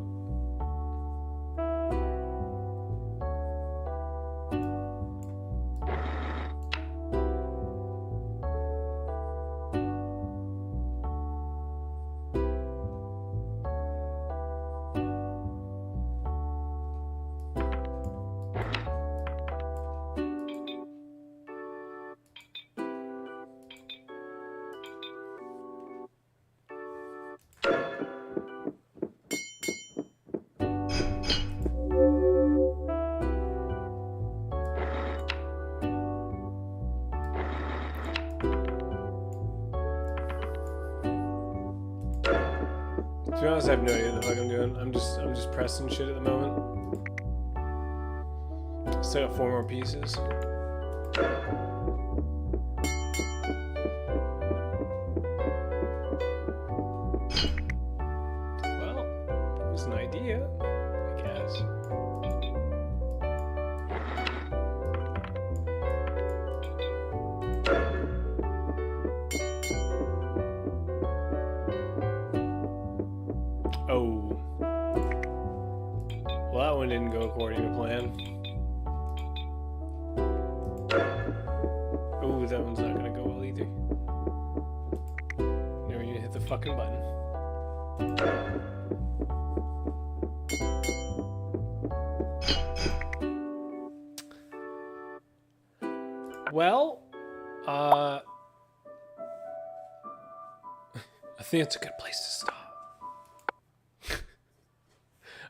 To be honest, I have no idea what the fuck I'm doing. I'm just pressing shit at the moment. Still got 4 more pieces. Well, it was an idea, I guess. Oh. Well, that one didn't go according to plan. Oh, that one's not gonna go well either. Now we're gonna hit the fucking button. Well, I think it's a good place to stop.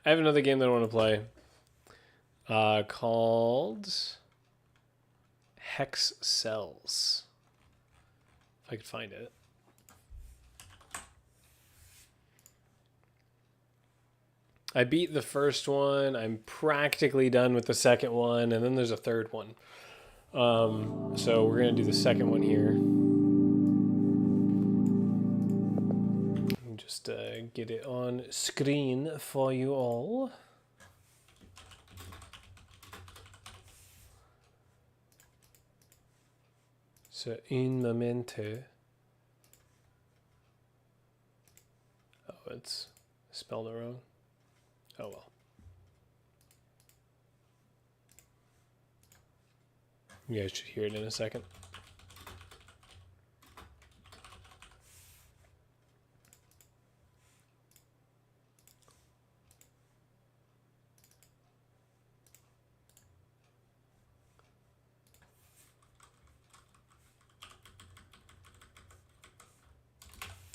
I have another game that I want to play called Hex Cells. If I could find it. I beat the first one. I'm practically done with the second one, and then there's a third one. So we're going to do the second one here. Just get it on screen for you all. So, un momento. Oh, it's spelled it wrong. Oh well. You guys should hear it in a second.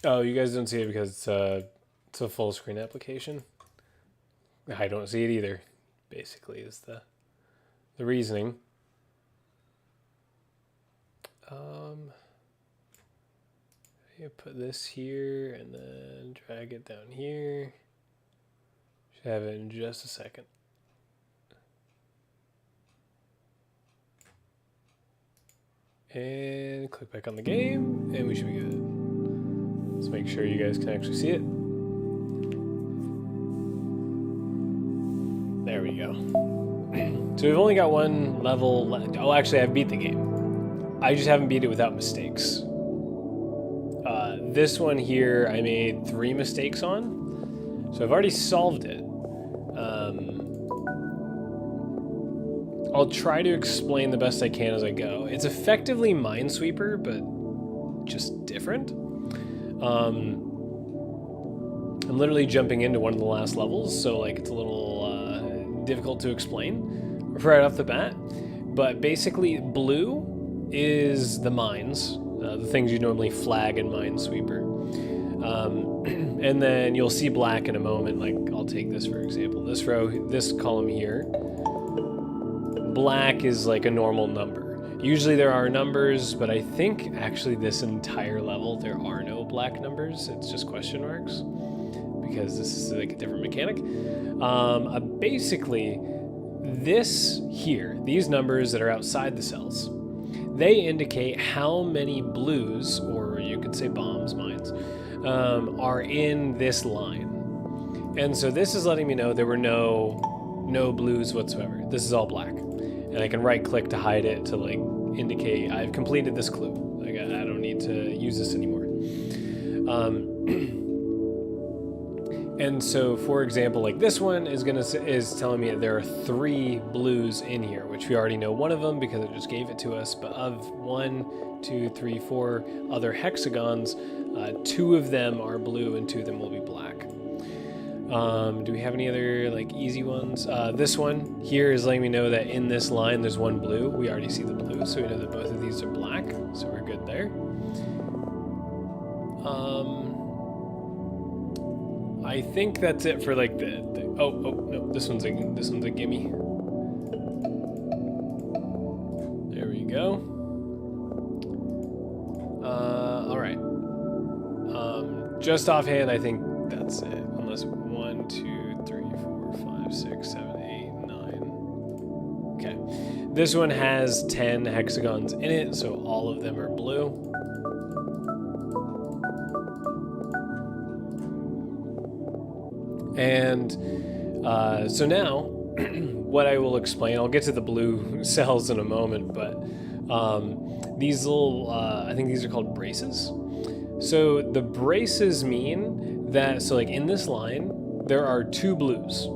Oh, you guys don't see it because it's a full screen application. I don't see it either. basically, is the reasoning. You put this here and then drag it down here. Should have it in just a second. And click back on the game, and we should be good. Let's make sure you guys can actually see it. There we go. So we've only got one level left. Oh, actually, I've beat the game. I just haven't beat it without mistakes. This one here, I made 3 mistakes on. So I've already solved it. I'll try to explain the best I can as I go. It's effectively Minesweeper, but just different. I'm literally jumping into one of the last levels, so like it's a little difficult to explain right off the bat. But basically, blue is the mines, the things you normally flag in Minesweeper. And then you'll see black in a moment. Like I'll take this for example. This row, this column here. Black is like a normal number. Usually there are numbers, but I think actually this entire level there are no black numbers. It's just question marks because this is like a different mechanic. Basically, this here, these numbers that are outside the cells, they indicate how many blues, or you could say bombs, mines, are in this line. And so this is letting me know there were no blues whatsoever. This is all black. And I can right click to hide it to like indicate I've completed this clue. Like I don't need to use this anymore. And so for example, like this one is telling me that there are 3 blues in here, which we already know one of them because it just gave it to us. But of 1, 2, 3, 4 other hexagons, 2 of them are blue and 2 of them will be black. Do we have any other like easy ones? This one here is letting me know that in this line there's 1 blue. We already see the blue, so we know that both of these are black, so we're good there. I think that's it for like the oh no, this one's a gimme. There we go. All right. Just offhand, I think that's it. Unless 1, 2, 3, 4, 5, 6, 7, 8, 9. Okay. This one has 10 hexagons in it, so all of them are blue. And so now, what I will explain, I'll get to the blue cells in a moment, but these little, I think these are called braces. So the braces mean that, so like in this line, there are 2 blues.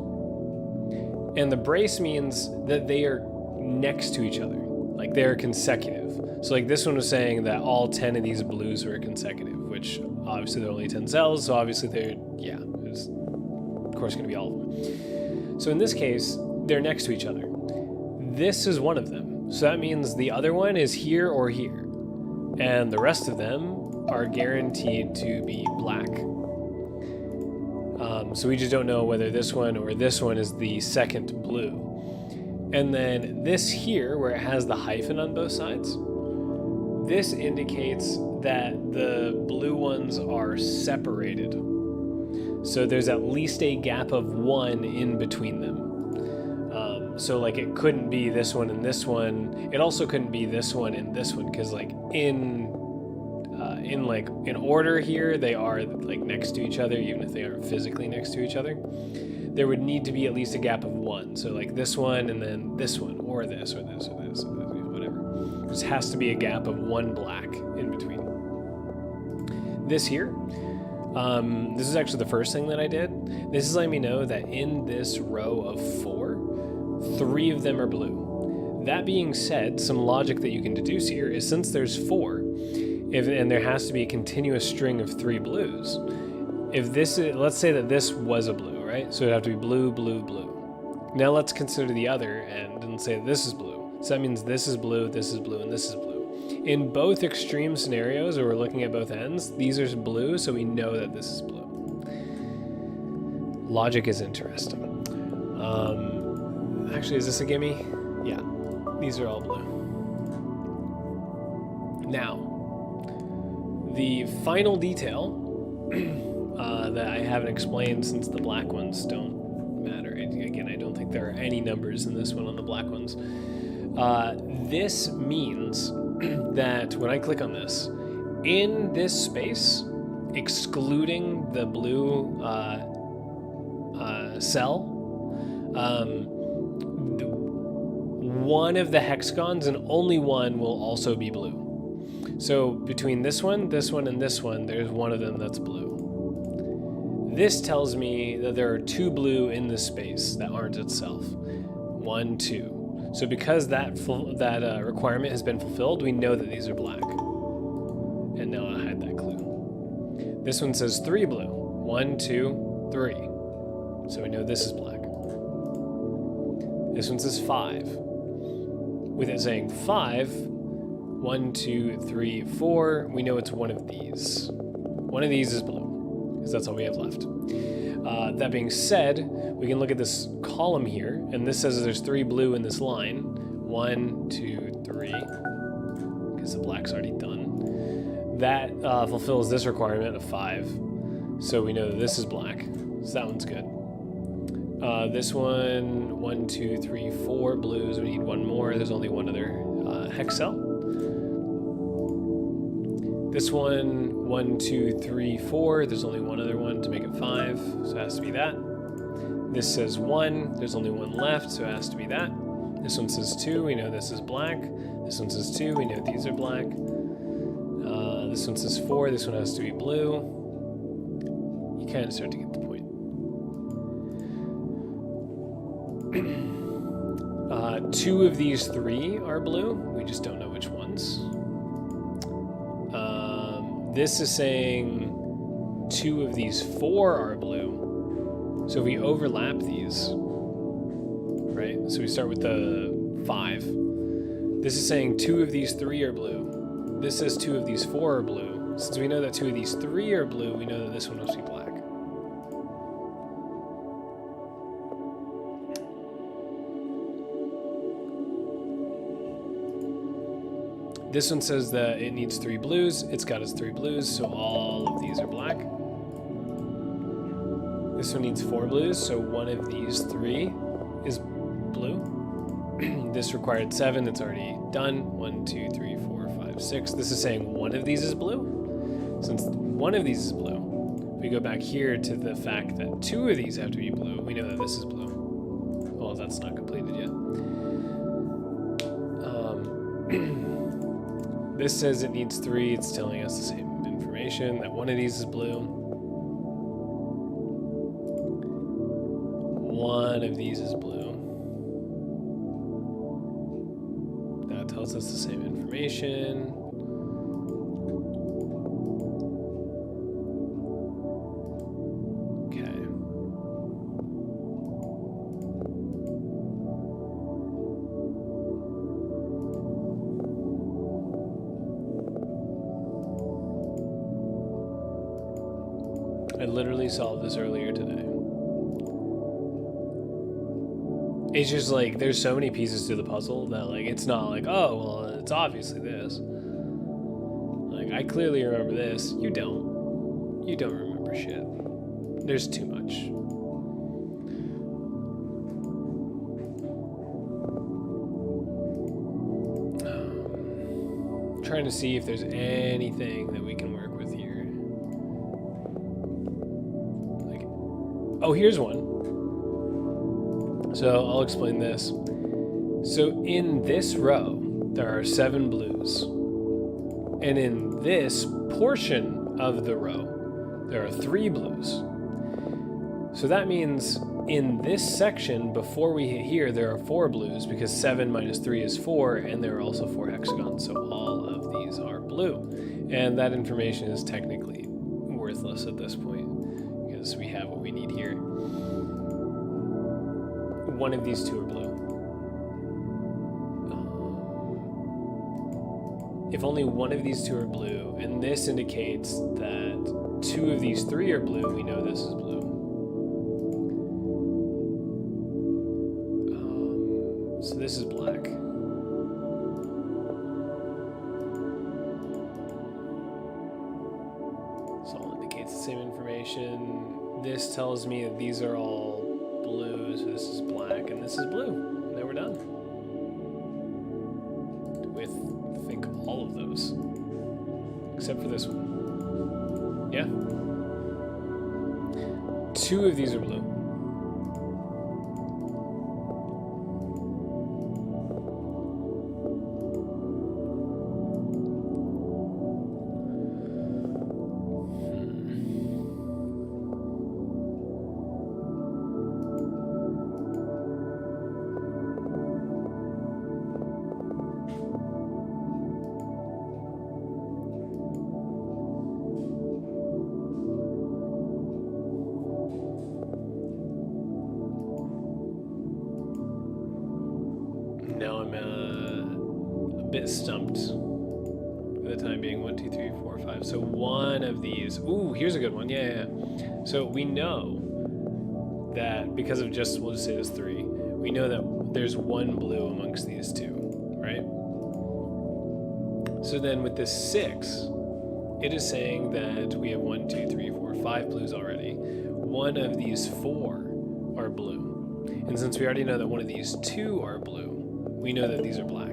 And the brace means that they are next to each other, like they're consecutive. So like this one was saying that all 10 of these blues were consecutive, which obviously there are only 10 cells, so obviously they're, yeah, it's of course going to be all of them. So in this case, they're next to each other. This is one of them. So that means the other one is here or here. And the rest of them are guaranteed to be black. So we just don't know whether this one or this one is the second blue. And then this here, where it has the hyphen on both sides, this indicates that the blue ones are separated. So there's at least a gap of 1 in between them. So like it couldn't be this one and this one. It also couldn't be this one and this one, because like in order here, they are like next to each other, even if they aren't physically next to each other. There would need to be at least a gap of 1. So like this one and then this one, or this, or this, or this, or this, whatever. There has to be a gap of 1 black in between. This here, this is actually the first thing that I did. This is letting me know that in this row of 4, 3 of them are blue. That being said, some logic that you can deduce here is since there's 4, and there has to be a continuous string of 3 blues, if this is, let's say that this was a blue, right? So it'd have to be blue, blue, blue. Now let's consider the other end and say that this is blue. So that means this is blue, and this is blue. In both extreme scenarios where we're looking at both ends, these are blue, so we know that this is blue. Logic is interesting. Actually, is this a gimme? Yeah, these are all blue. Now, the final detail that I haven't explained, since the black ones don't matter. Again, I don't think there are any numbers in this one on the black ones. This means that when I click on this, in this space, excluding the blue cell, one of the hexagons and only one will also be blue. So between this one, and this one, there's one of them that's blue. This tells me that there are 2 blue in this space that aren't itself. 1, 2. So because that requirement has been fulfilled, we know that these are black. And now I'll hide that clue. This one says 3 blue. 1, 2, 3. So we know this is black. This one says 5. With it saying 5, 1, 2, 3, 4, we know it's one of these. One of these is blue, because that's all we have left. That being said, we can look at this column here, and this says there's 3 blue in this line. 1, 2, 3, because the black's already done. That fulfills this requirement of 5, so we know that this is black, so that one's good. This one, 1, 2, 3, 4 blues. We need one more. There's only one other hex cell. This one, 1, 2, 3, 4. There's only one other one to make it 5, so it has to be that. This says 1. There's only one left, so it has to be that. This one says 2. We know this is black. This one says 2. We know these are black. This one says 4. This one has to be blue. You kind of start to get the point. 2 of these 3 are blue. We just don't know which ones. This is saying 2 of these 4 are blue. So if we overlap these, right? So we start with the 5. This is saying 2 of these 3 are blue. This says 2 of these 4 are blue. Since we know that 2 of these 3 are blue, we know that this one must be black. This one says that it needs 3 blues. It's got its 3 blues, so all of these are black. This one needs 4 blues, so one of these 3 is blue. This required 7, that's already done. 1, 2, 3, 4, 5, 6. This is saying one of these is blue. Since one of these is blue, we go back here to the fact that 2 of these have to be blue. We know that this is blue. Well, that's not completed yet. This says it needs 3. It's telling us the same information, that one of these is blue. One of these is blue. That tells us the same information. I literally solved this earlier today. It's just like, there's so many pieces to the puzzle that like, it's not like, oh, well, it's obviously this. Like, I clearly remember this. You don't. You don't remember shit. There's too much. I'm trying to see if there's anything that we can work with here. Oh, here's one. So I'll explain this. So in this row, there are 7 blues. And in this portion of the row, there are 3 blues. So that means in this section, before we hit here, there are 4 blues, because 7 minus 3 is 4, and there are also 4 hexagons. So all of these are blue. And that information is technically worthless at this point, because we have what we need here. One of these 2 are blue. If only one of these 2 are blue, and this indicates that 2 of these 3 are blue, we know this is blue. this is black. This all indicates the same information. This tells me that these are all blue, so this is black, and this is blue. And then we're done. With, I think, all of those. Except for this one. Yeah. 2 of these are blue. Now I'm a bit stumped for the time being. 1, 2, 3, 4, 5. So one of these. Ooh, here's a good one. Yeah. So we know that because of just, we'll just say there's 3. We know that there's 1 blue amongst these 2, right? So then with this 6, it is saying that we have 1, 2, 3, 4, 5 blues already. One of these 4 are blue. And since we already know that one of these 2 are blue, we know that these are black.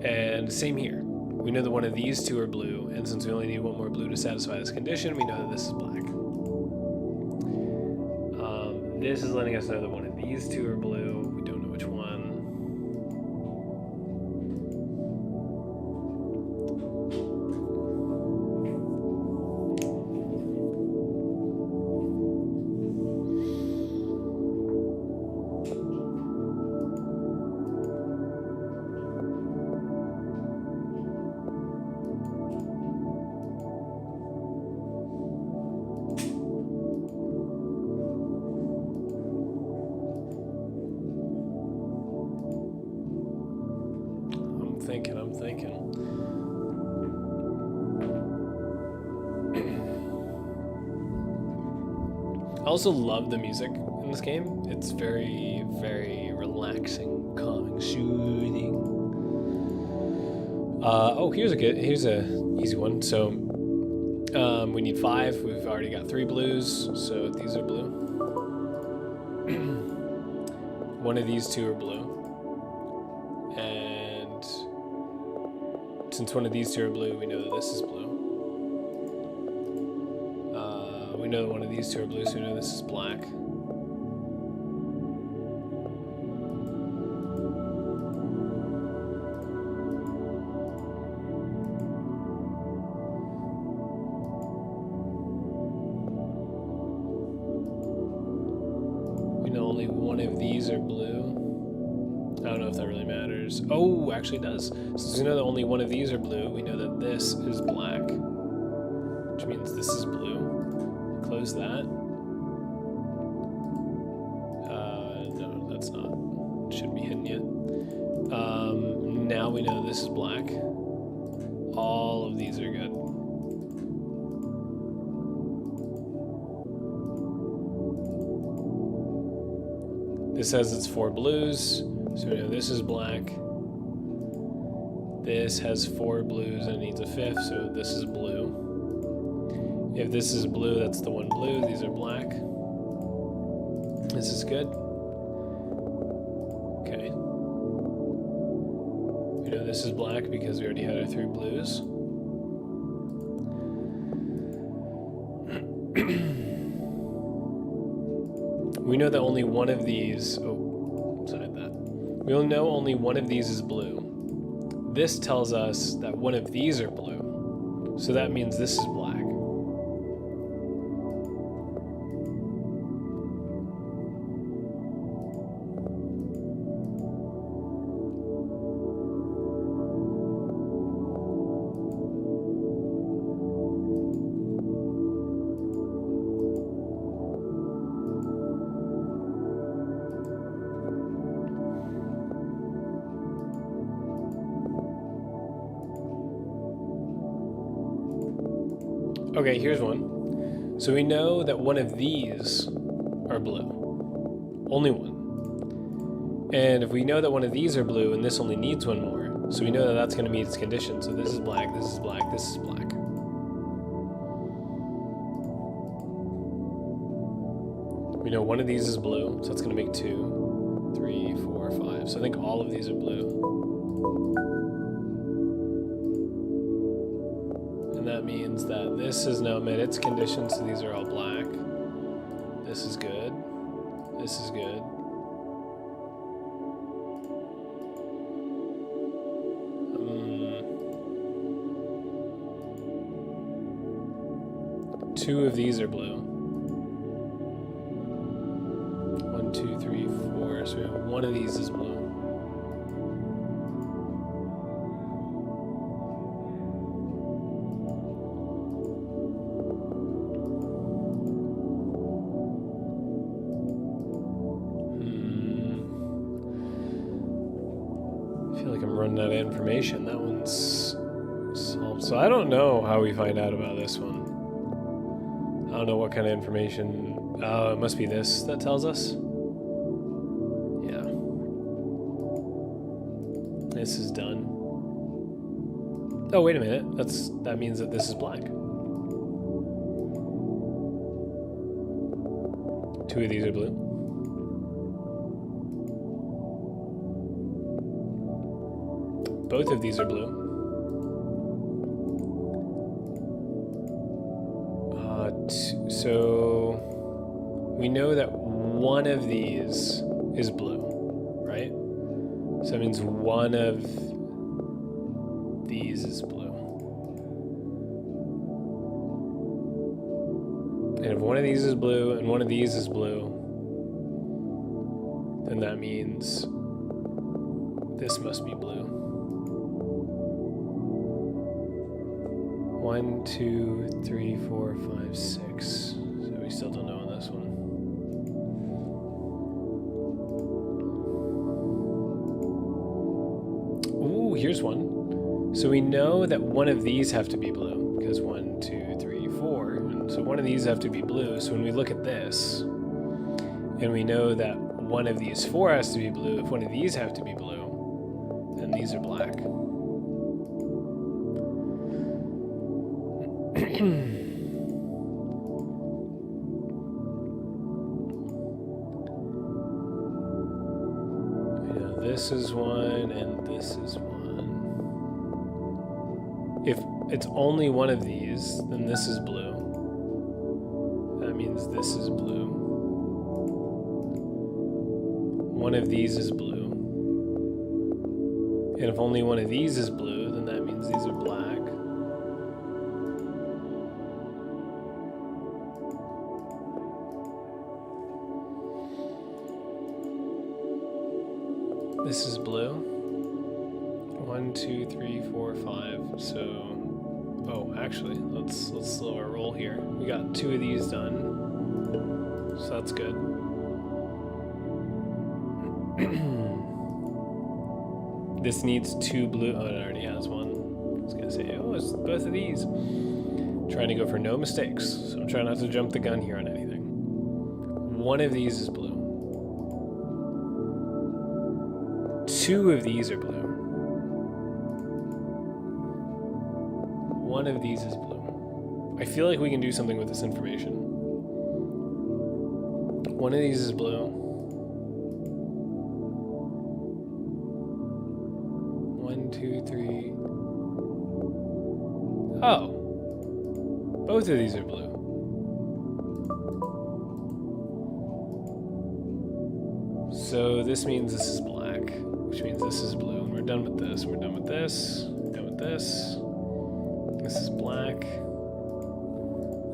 And same here. We know that one of these 2 are blue, and since we only need 1 more blue to satisfy this condition, we know that this is black. This is letting us know that one of these 2 are blue. We don't know which one. I'm thinking. I also love the music in this game. It's very, very relaxing, calming, soothing. Oh, here's a easy one. So we need 5. We've already got 3 blues, so these are blue. One of these 2 are blue. And since one of these 2 are blue, we know that this is blue. We know that one of these 2 are blue, so we know this is black. We know only one of these are blue. I don't know if that really matters. Oh, actually it does. Since we know that only one of these are blue, we know that this is black, which means this is blue. Close that. No, that's not. It shouldn't be hidden yet. Now we know this is black. All of these are good. This says it's 4 blues. So we know this is black. This has 4 blues and it needs a 5th, so this is blue. If this is blue, that's the one blue. These are black. This is good. Okay. We know this is black because we already had our 3 blues. We know that only one of these... Oh, sorry that. We'll know only one of these is blue. This tells us that one of these are blue. So that means this is black. Okay, here's one. So we know that one of these are blue. Only one. And if we know that one of these are blue and this only needs one more, so we know that that's going to meet its condition. So this is black, this is black, this is black. We know one of these is blue, so that's going to make 2, 3, 4, 5. So I think all of these are blue. And that means that this has now met its condition, so these are all black. This is good. This is good. Two of these are blue. 1, 2, 3, 4. So we have one of these is blue. I feel like I'm running out of information. That one's solved. So I don't know how we find out about this one. I don't know what kind of information. Oh, it must be this that tells us. Yeah. This is done. Oh, wait a minute. That means that this is black. 2 of these are blue. Both of these are blue. So we know that one of these is blue, right? So that means one of these is blue. And if one of these is blue and one of these is blue, then that means this must be blue. 1, 2, 3, 4, 5, 6. So we still don't know on this one. Ooh, here's one. So we know that one of these have to be blue, because 1, 2, 3, 4. And so one of these have to be blue. So when we look at this, and we know that one of these 4 has to be blue, if one of these have to be blue, then these are black. This is one, and this is one. If it's only one of these, then this is blue. That means this is blue. One of these is blue. And if only one of these is blue, then that means these are black. This is blue. 1, 2, 3, 4, 5. So, oh, actually, let's slow our roll here. We got 2 of these done, so that's good. This needs 2 blue. Oh, it already has one. I was gonna say, oh, it's both of these. Trying to go for no mistakes, so I'm trying not to jump the gun here on anything. One of these is blue. 2 of these are blue. One of these is blue. I feel like we can do something with this information. One of these is blue. 1, 2, 3. Oh. Both of these are blue. So this means this is black, which means this is blue. And we're done with this. We're done with this. We're done with this. This is black.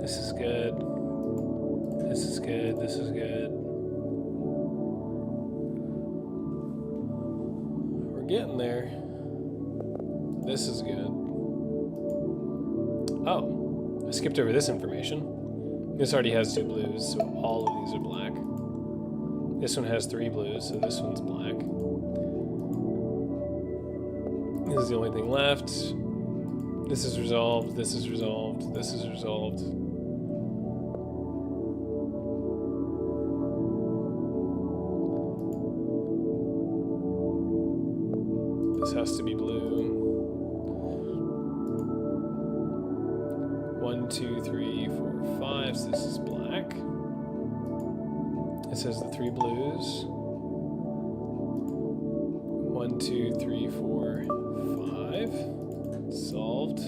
This is good. This is good. This is good. We're getting there. This is good. Oh, I skipped over this information. This already has 2 blues, so all of these are black. This one has 3 blues, so this one's black. This is the only thing left. This is resolved, this is resolved, this is resolved. has to be blue. 1, 2, 3, 4, 5. So this is black. It says the 3 blues. 1, 2, 3, 4, 5. Solved.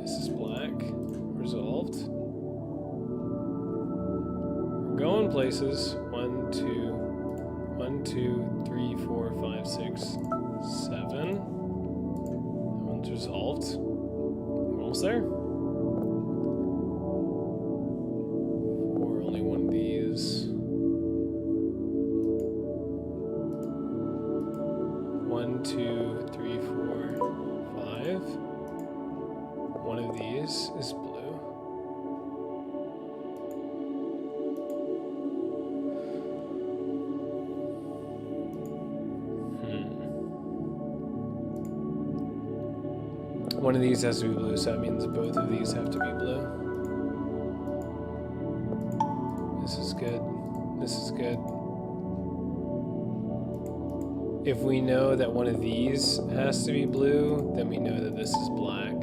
This is black. Resolved. We're going places. 1, 2, 3, 4, 5, 6, 7. That one's resolved. We're almost there. Or only one of these. 1, 2, 3, 4, 5. One of these is blue. One of these has to be blue, so that means both of these have to be blue. This is good. This is good. If we know that one of these has to be blue, then we know that this is black.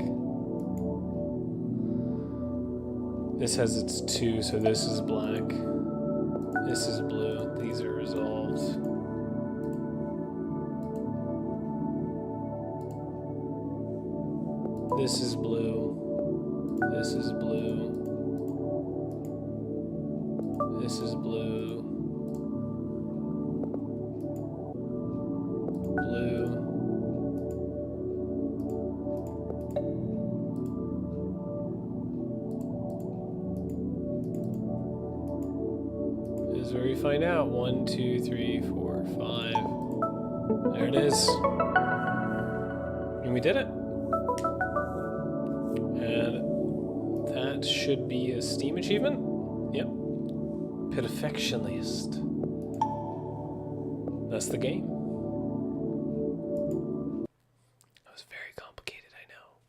This has its 2, so this is black. This is blue. These are resolved. This is blue. This is blue. This is blue. Blue. This is where we find out. 1, 2, 3, 4, 5. There it is. And we did it. And that should be a Steam achievement. Yep. Perfectionist. That's the game. That was very complicated, I know.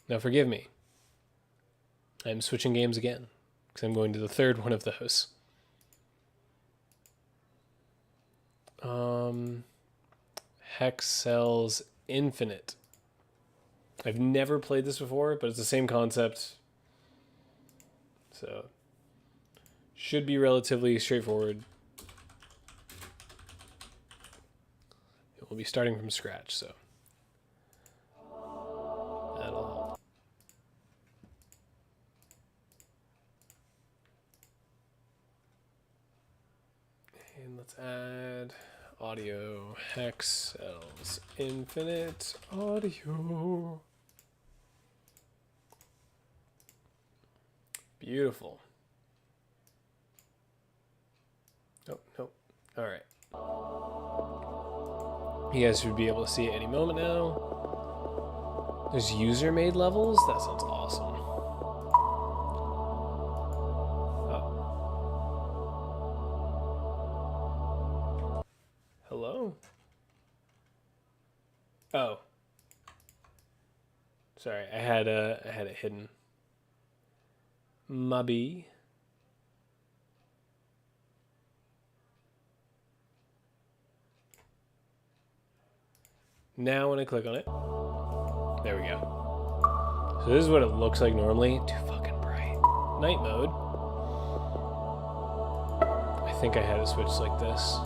Now forgive me. I'm switching games again, because I'm going to the third one of those. Hex Cells Infinite. I've never played this before, but it's the same concept. So, should be relatively straightforward. We'll be starting from scratch, so that'll help. And let's add audio. Hex Cells Infinite audio. Beautiful. Nope, nope. All right. You guys should be able to see it any moment now. There's user-made levels? That sounds awesome. Oh. Hello? Oh. Sorry, I had it hidden. Mubby. Now when I click on it, there we go. So this is what it looks like normally. Too fucking bright. Night mode. I think I had it switched like this.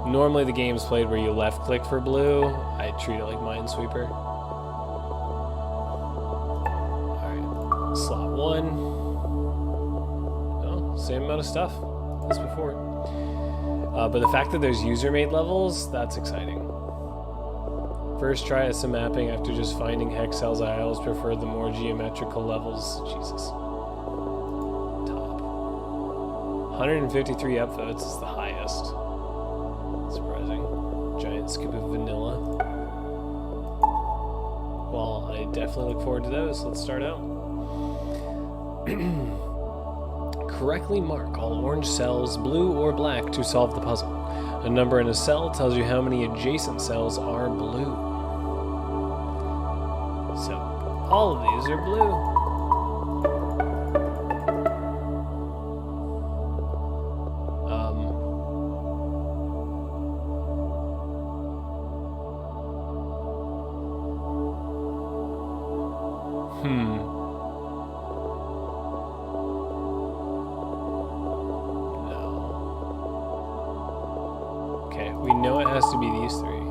Normally the game's played where you left click for blue. I treat it like Minesweeper. Alright, slot 1. Oh, same amount of stuff as before. But the fact that there's user-made levels, that's exciting. First try at some mapping after just finding hex cells. I always prefer the more geometrical levels. Jesus. Top. 153 upvotes is the highest. Surprising. Giant scoop of vanilla. Well, I definitely look forward to those. Let's start out. Correctly mark all orange cells, blue or black, to solve the puzzle. A number in a cell tells you how many adjacent cells are blue. So, all of these are blue. has to be these three.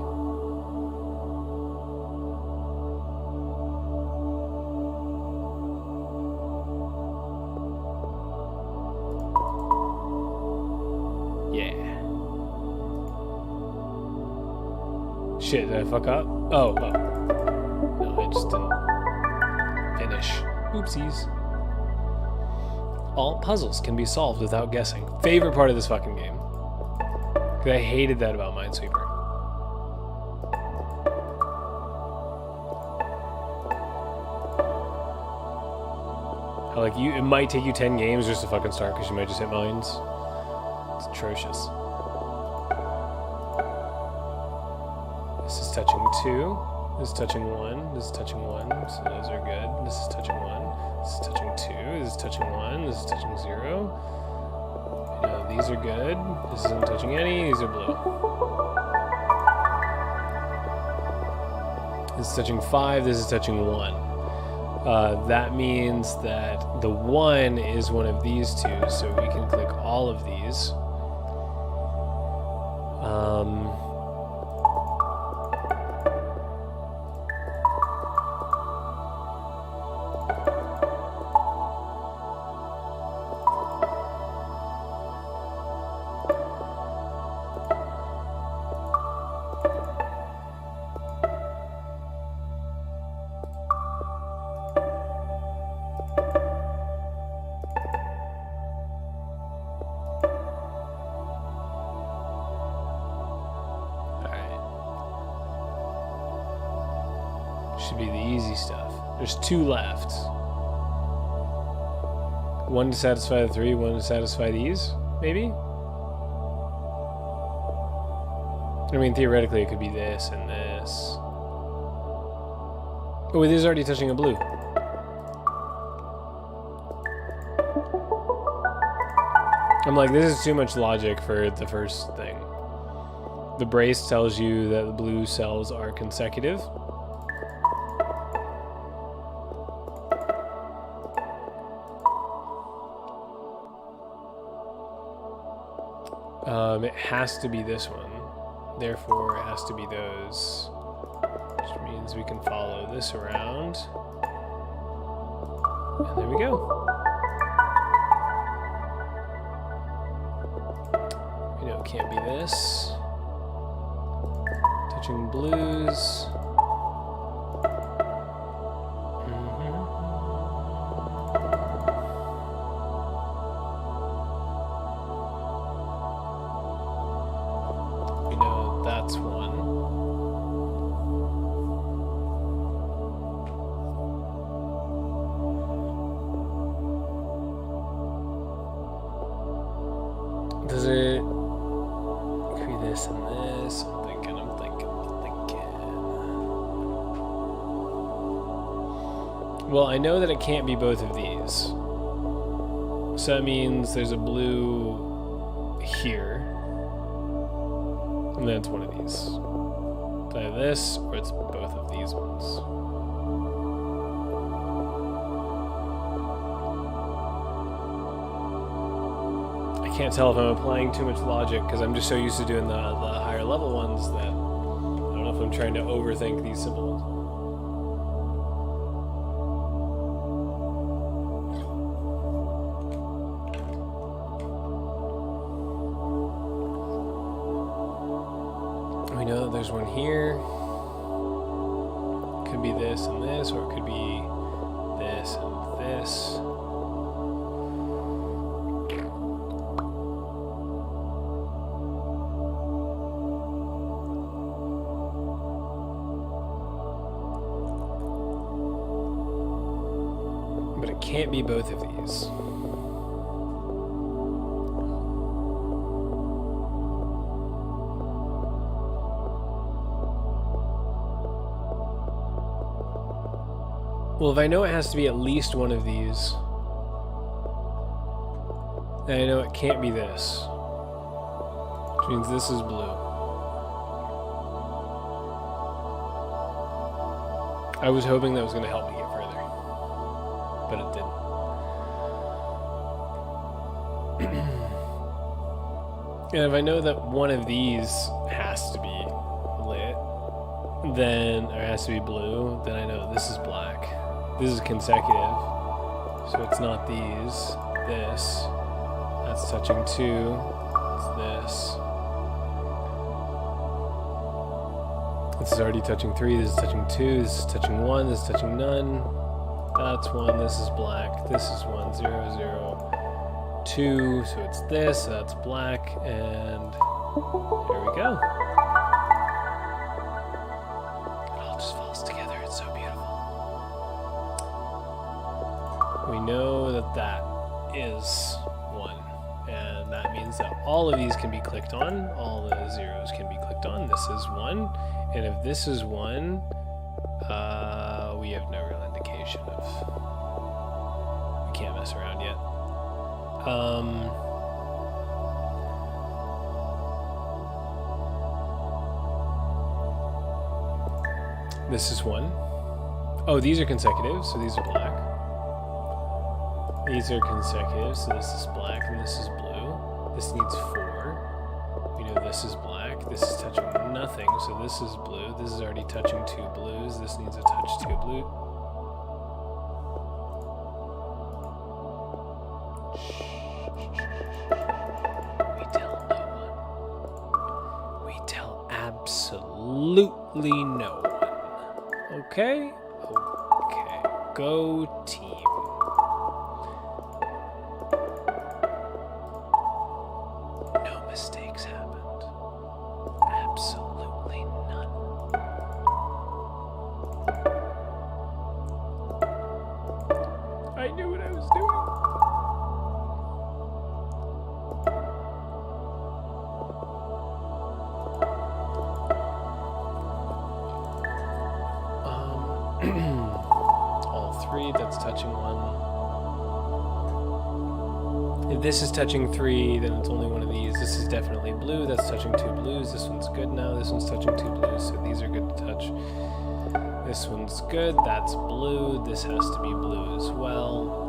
Yeah. Shit, did I fuck up? Oh. No, I just didn't finish. Oopsies. All puzzles can be solved without guessing. Favorite part of this fucking game. Because I hated that about Minesweeper. How, like, it might take you 10 games just to fucking start because you might just hit mines. It's atrocious. This is touching 2. This is touching 1. This is touching 1. So those are good. This is touching 1. This is touching 2. This is touching 1. This is touching 0. You know, these are good. This isn't touching any. These are blue. This is touching 5. This is touching 1. That means that the 1 is one of these two, so we can click all of these. Should be the easy stuff. There's 2 left. 1 to satisfy the 3, 1 to satisfy these, maybe? I mean, theoretically, it could be this and this. Oh, wait, this is already touching a blue. I'm like, this is too much logic for the first thing. The brace tells you that the blue cells are consecutive. It has to be this one. Therefore, it has to be those. Which means we can follow this around. And there we go. We know it can't be this. Touching blues. That's one. Does it could be this and this? I'm thinking. Well, I know that it can't be both of these. So that means there's a blue here. And then it's one of these. It's either this, or it's both of these ones. I can't tell if I'm applying too much logic, because I'm just so used to doing the higher level ones that I don't know if I'm trying to overthink these simple ones. We know that there's one here. Could be this and this, or it could be this and this. But it can't be both of these. Well, if I know it has to be at least one of these, then I know it can't be this. Which means this is blue. I was hoping that was going to help me get further. But it didn't. And if I know that one of these has to be lit, then, or has to be blue, then I know this is black. This is consecutive. So it's not these. This. That's touching 2. It's this. This is already touching 3. This is touching 2. This is touching 1. This is touching none. That's 1. This is black. This is 1, 0, 0, 2. So it's this. So that's black. And there we go. It all just falls together. It's so beautiful. We know that that is 1. And that means that all of these can be clicked on. All the zeros can be clicked on. This is 1. And if this is 1, we have no real indication of... We can't mess around yet. This is 1. Oh, these are consecutive, so these are black. These are consecutive, so this is black and this is blue. This needs 4. We know this is black. This is touching nothing, so this is blue. This is already touching 2 blues. This needs to touch 2 blue. We tell no one. We tell absolutely no one. Okay? Okay. Go team. No mistakes happened. Absolutely none. I knew what I was doing. All 3, that's touching 1. If this is touching 3, then it's only one of these. This is definitely blue. That's touching 2 blues. This one's good now. This one's touching 2 blues, so these are good to touch. This one's good. That's blue. This has to be blue as well.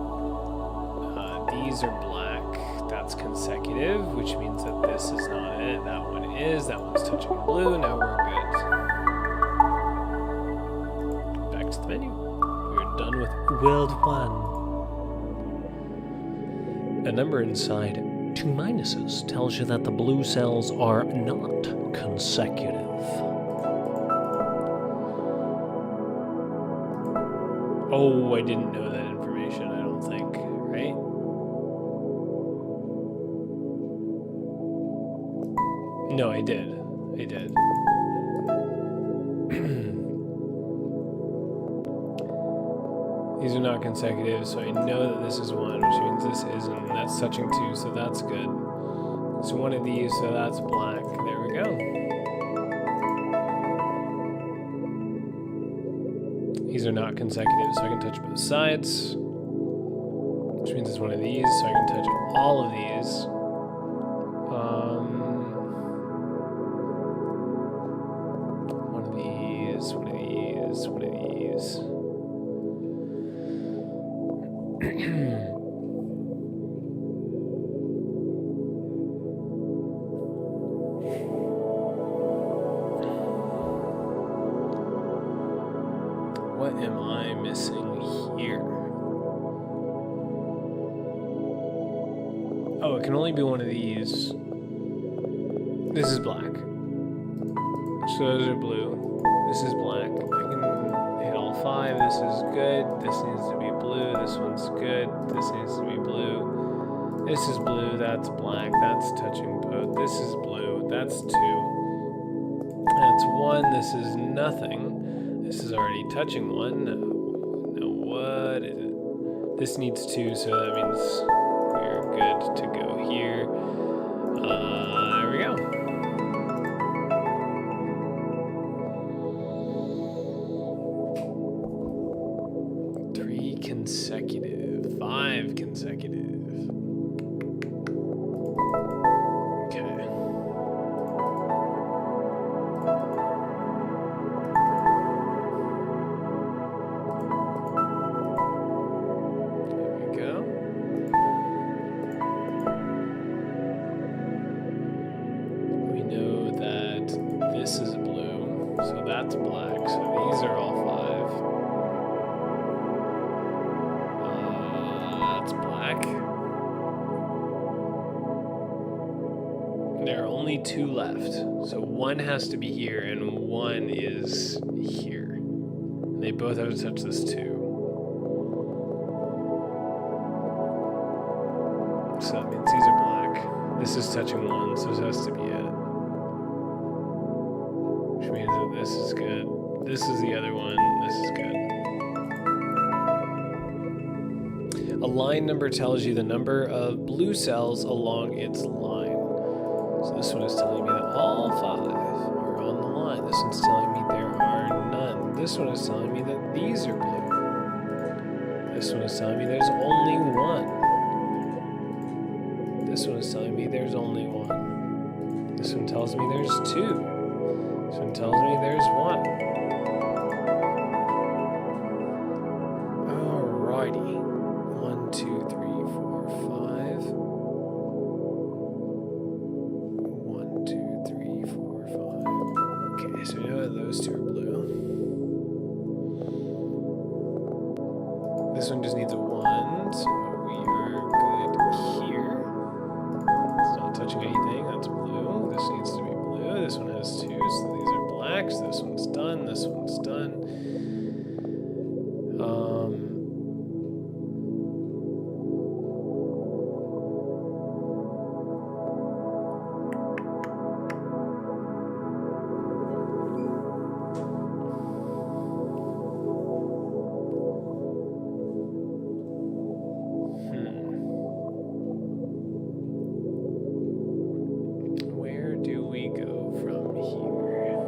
These are black. That's consecutive, which means that this is not it. That one is. That one's touching blue. Now we're good. Back to the menu. We're done with World 1. A number inside 2 minuses tells you that the blue cells are not consecutive. Oh, I didn't know that information, I don't think, right? No, I did. I did. These are not consecutive, so I know that this is 1, which means this isn't. That's touching 2, so that's good. So one of these, so that's black. There we go. These are not consecutive, so I can touch both sides. Which means it's one of these, so I can touch all of these. One of these, one of these, one of these. What am I missing here? Oh, it can only be one of these. This is black. So those are blue. This is black. I can hit all 5. This is good. This needs to be blue. This one's good. This needs to be blue. This is blue. That's black. That's touching both. This is blue. That's 2. That's 1. This is nothing. This is already touching 1. No, what is it? This needs 2, so that means we're good to go here. There we go. Consecutive. 5 consecutive. Okay. There we go. that's black. So these are all 5. That's black. There are only 2 left. So one has to be here and one is here. And they both have to touch this 2. So that means these are black. This is touching 1, so this has to be it. Which means that this is good. This is the other one. This is good. A line number tells you the number of blue cells along its line. So this one is telling me that all 5 are on the line. This one's telling me there are none. This one is telling me that these are blue. This one is telling me there's only 1. This one is telling me there's only 1. This one tells me there's 2. This one tells me there's 1. Alrighty. 1, 2, 3, 4, 5. 1, 2, 3, 4, 5. Okay, so we know that those 2 are blue. This one just needs a 1, so we are good here. It's not touching anything, that's blue. This needs to be blue. This one has 2, so these are blacks. This one's done. This one's done. Where do we go from here?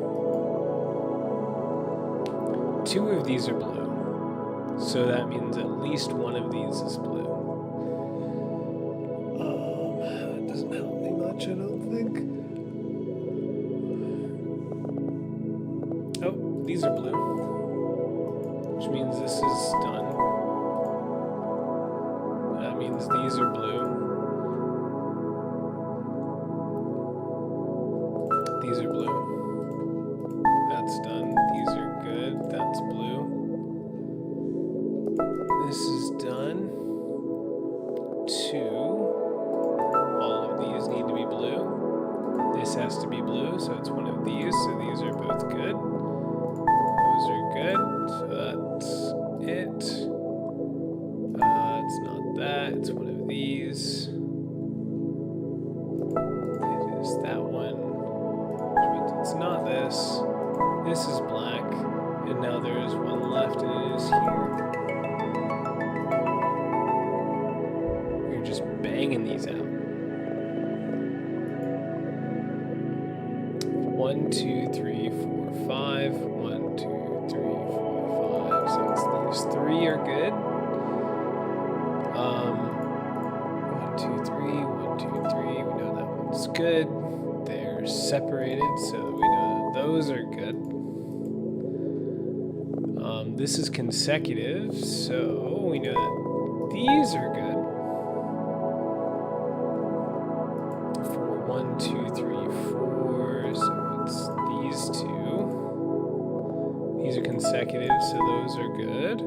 2 of these are blue, so that means at least one of these is blue. That doesn't help me much, I don't think. Oh, these are blue, which means this is done. That means these are blue. These are blue. That's done. These are good. That's blue. This is done. 2. All of these need to be blue. This has to be blue, so it's one of these. So these are both good. Those are good. So that's it. It's not that. It's one of these. It is that one. Which means it's not this. This is black. And now there is one left, and it is here. We're just banging these out. 1, 2, 3, 4, 5. 1, 2, 3, 4, 5. So it's these 3 are good. 1, 2, 3. 1, 2, 3. We know that one's good. They're separated, so we know that those are good. This is consecutive, so we know that these are good. For 1, 2, 3, 4, so it's these 2. These are consecutive, so those are good.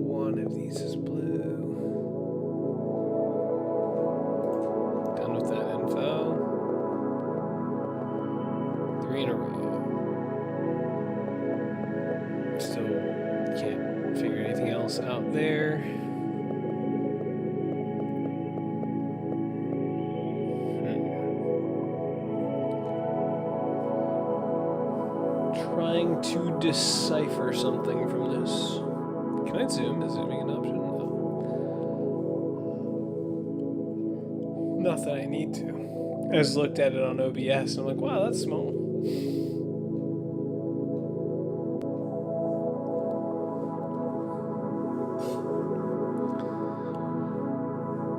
One of these is blue. Done with that info. 3 in a row. Still can't figure anything else out there. Trying to decipher something from this. Can I zoom? Is zooming an option? No. Not that I need to. I just looked at it on OBS and I'm like, wow, that's small.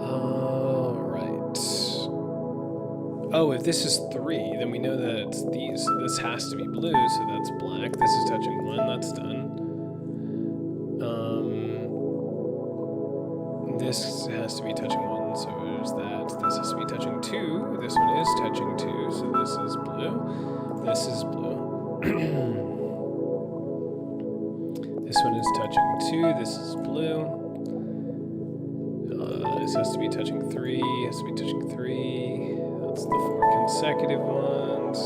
Alright. Oh, if this is 3, then we know that it's these. So this has to be blue, so that's black. This is touching 1, that's done. this has to be touching 1, so there's that. This has to be touching 2. This one is touching 2, so this is blue. This is blue. This one is touching 2. This is blue. This has to be touching 3. Has to be touching 3. That's the 4 consecutive ones.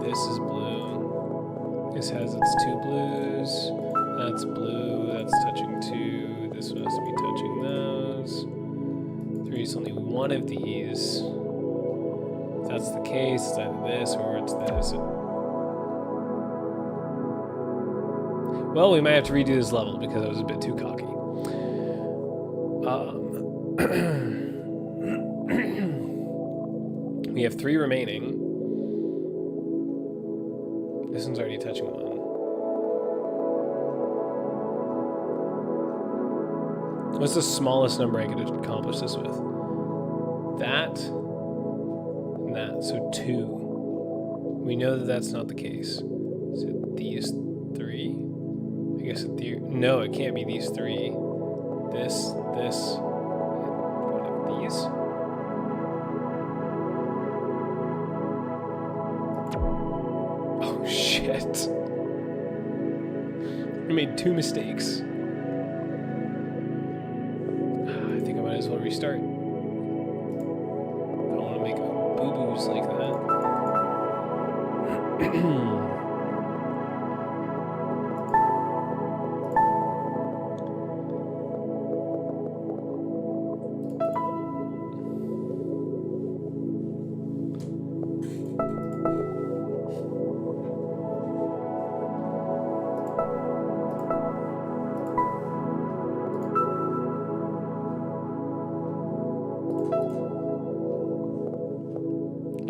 This is blue. This has its 2 blues. That's blue. That's touching 2. This one has to be touching those. 3 is only one of these. If that's the case, it's either this or it's this. Well, we might have to redo this level because I was a bit too cocky. We have 3 remaining. This one's already touching 1. What's the smallest number I could accomplish this with? That and that, so 2. We know that that's not the case. So these 3. I guess no, it can't be these 3. This, one of these. Oh shit! I made 2 mistakes. I think I might as well restart. I don't want to make boo-boos like that.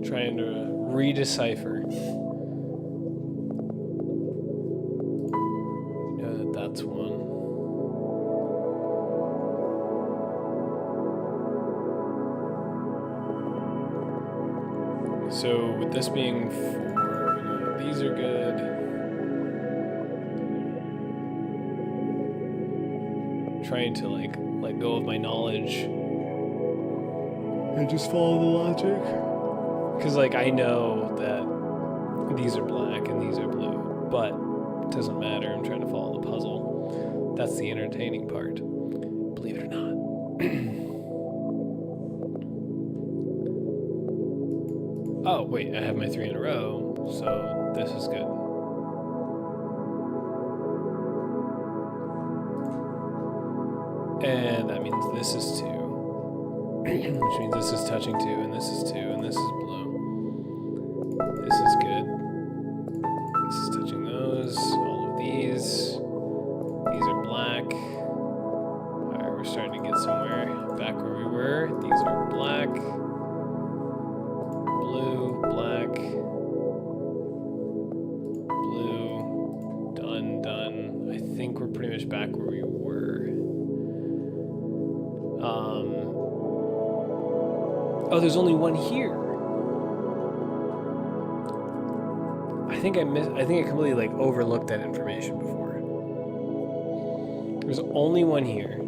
Trying to redecipher. Know that that's 1. So with this being 4, these are good. Trying to like let go of my knowledge and just follow the logic. Because, like, I know that these are black and these are blue, but it doesn't matter. I'm trying to follow the puzzle. That's the entertaining part. Believe it or not. Oh, wait, I have my 3 in a row, so this is good. And that means this is 2. Which means this is touching 2, and this is 2, and this is blue. This is good. This is touching those. All of these. These are black. Alright, we're starting to get somewhere. Back where we were. These are black. Blue, black. Blue. Done, done. I think we're pretty much back where we were. Oh, there's only 1 here. I think I completely like overlooked that information before. There's only 1 here.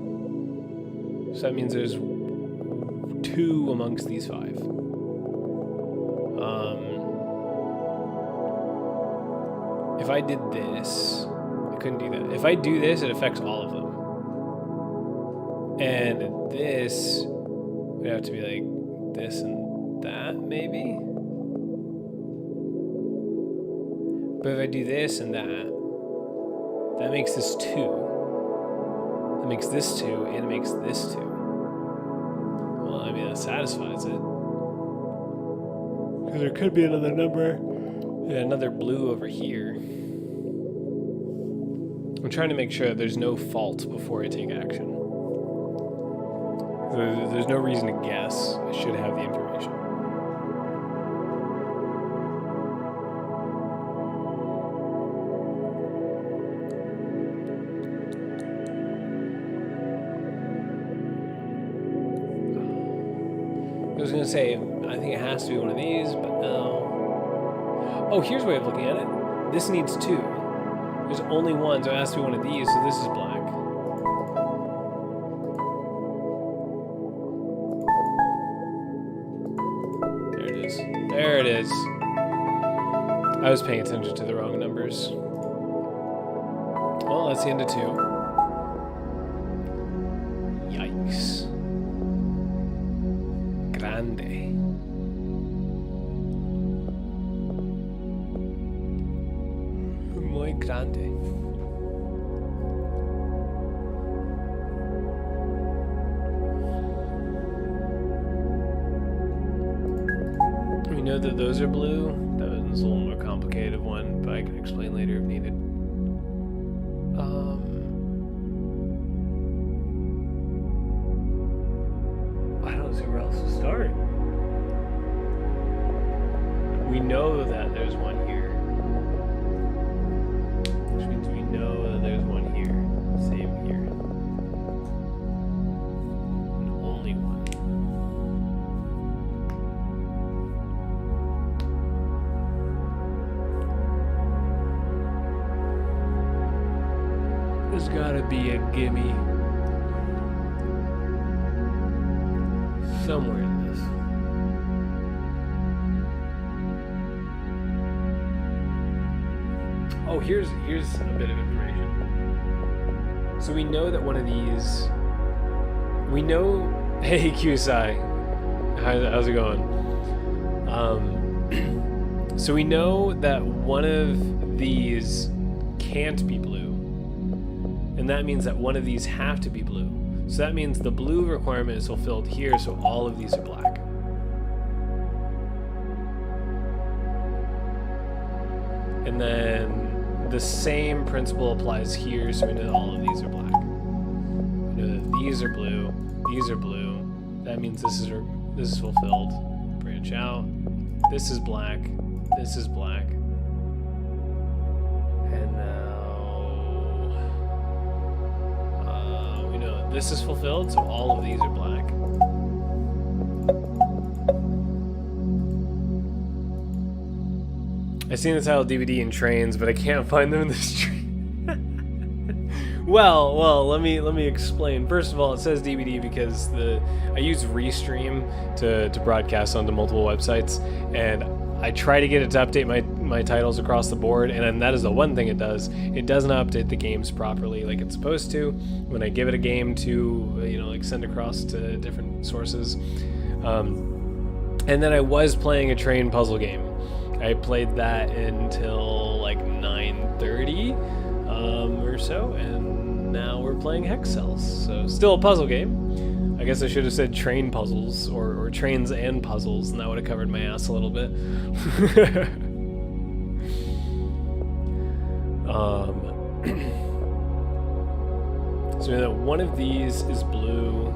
So that means there's 2 amongst these 5. If I did this, I couldn't do that. If I do this, it affects all of them. And this would have to be like this and that, maybe? But if I do this and that makes this 2. That makes this 2, and it makes this 2. Well, I mean, that satisfies it. Because there could be another number. Yeah, another blue over here. I'm trying to make sure that there's no fault before I take action. There's no reason to guess. I should have the information. I was going to say, I think it has to be one of these, but no. Oh, here's a way of looking at it. This needs 2. There's only one, so it has to be one of these, so this is black. There it is. There it is. I was paying attention to the wrong numbers. Well, that's the end of 2. Yikes. Grande. Muy grande. We know that those are blue. That one's a little more complicated one, but I can explain later if needed. I don't see where else to start. We know that there's one here. Which means we know that there's one here. Same here. And only one. There's gotta be a gimme somewhere in this. Oh, here's a bit of information. So we know that one of these. We know. Hey, Kusai, how's it going? So we know that one of these can't be blue, and that means that one of these have to be blue. So that means the blue requirement is fulfilled here, so all of these are black. And then the same principle applies here, so we know that all of these are black. We know that these are blue, these are blue. That means this is fulfilled. Branch out. This is black. This is black. And now we know this is fulfilled, so all of these are black. I've seen the title DVD in trains, but I can't find them in the street. Well, let me explain. First of all, it says DVD because I use Restream to broadcast onto multiple websites, and I try to get it to update my titles across the board, and then that is the one thing it does. It doesn't update the games properly like it's supposed to. When I give it a game to, like send across to different sources. And then I was playing a train puzzle game. I played that until like 9:30 or so, and now we're playing Hex Cells. So still a puzzle game. I guess I should have said train puzzles or trains and puzzles, and that would have covered my ass a little bit. So that one of these is blue.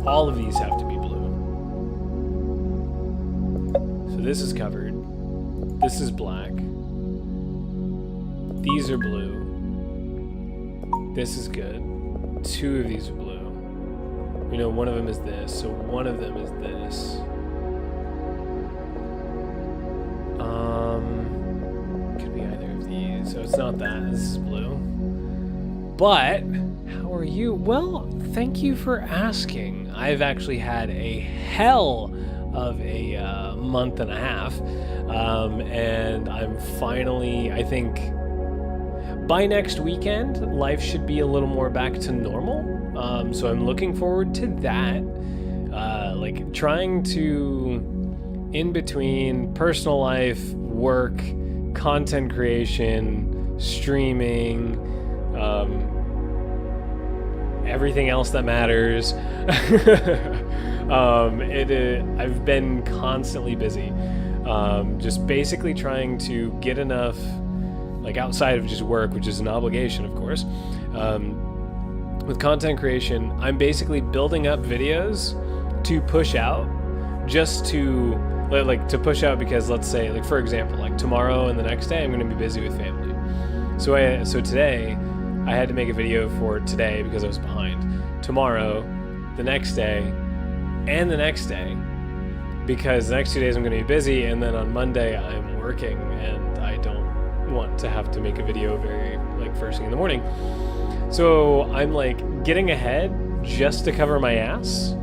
All of these have to be blue. So this is covered. This is black. These are blue. This is good. 2 of these are blue. We know one of them is this, so one of them is this. Could be either of these. So it's not that. This is blue. But how are you? Well, thank you for asking. I've actually had a hell of a month and a half, and I'm finally, I think, by next weekend, life should be a little more back to normal. So I'm looking forward to that. Like trying to, in between personal life, work, content creation, streaming, everything else that matters. I've been constantly busy, just basically trying to get enough, like outside of just work, which is an obligation, of course. With content creation, I'm basically building up videos to push out, just to to push out because, let's say, like for example, like tomorrow and the next day I'm going to be busy with family. So today I had to make a video for today because I was behind. Tomorrow, the next day, and the next day, because the next 2 days I'm going to be busy, and then on Monday I'm working, and I don't want to have to make a video very like first thing in the morning. So I'm like getting ahead just to cover my ass,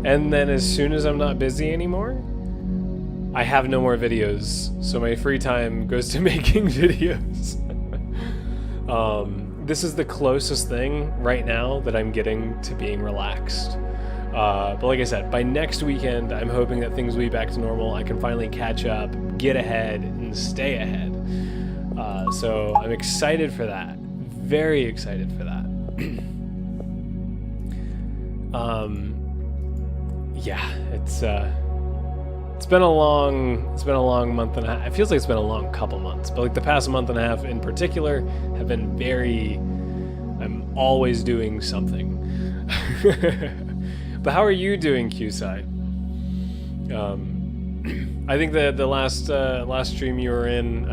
and then as soon as I'm not busy anymore, I have no more videos. So my free time goes to making videos. This is the closest thing right now that I'm getting to being relaxed. But like I said, by next weekend, I'm hoping that things will be back to normal. I can finally catch up, get ahead, and stay ahead. So I'm excited for that. Very excited for that. Yeah, it's been a long month and a half. It feels like it's been a long couple months, but like the past month and a half in particular have been I'm always doing something. But how are you doing, Q-Side? I think the last stream you were in,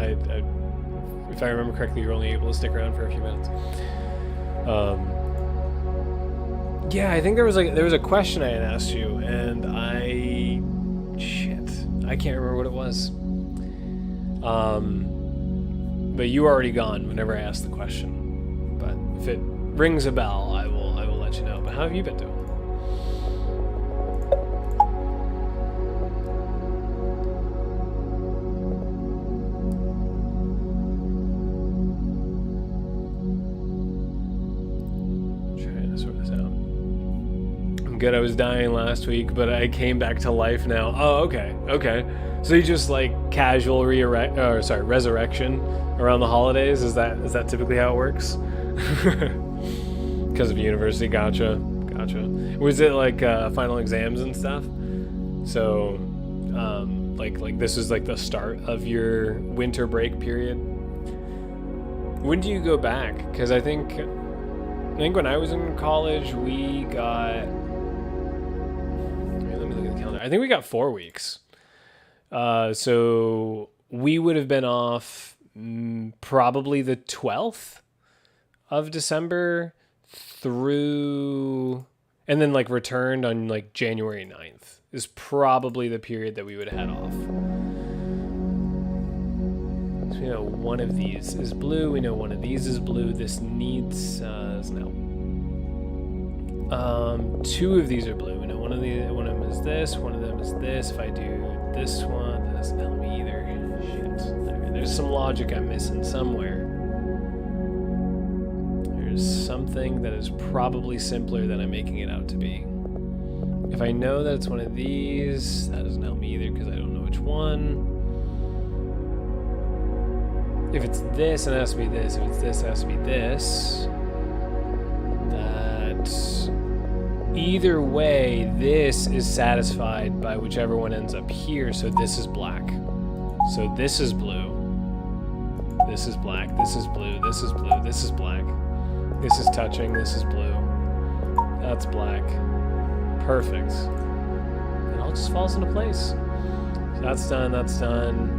if I remember correctly, you were only able to stick around for a few minutes. Yeah, I think there was a question I had asked you, and I can't remember what it was. But you were already gone whenever I asked the question. But if it rings a bell, I will let you know. But how have you been doing? Good. I was dying last week, but I came back to life now. Oh, okay. So you just like casual resurrection around the holidays? Is that typically how it works? Because of university, gotcha. Was it like final exams and stuff? So, like this is like the start of your winter break period. When do you go back? Because I think when I was in college, we got. I think we got 4 weeks. So we would have been off probably the 12th of December through, and then like returned on like January 9th is probably the period that we would have had off. So we know one of these is blue. We know one of these is blue. This needs no. 2 of these are blue. We know one of them is this, one of them is this. If I do this one, that doesn't help me either. Shit. There's some logic I'm missing somewhere. There's something that is probably simpler than I'm making it out to be. If I know that it's one of these, that doesn't help me either because I don't know which one. If it's this, it has to be this. If it's this, it has to be this. Either way, this is satisfied by whichever one ends up here, so this is black. So this is blue. This is black. This is blue. This is blue. This is black. This is touching. This is blue. That's black. Perfect. It all just falls into place. So that's done. That's done.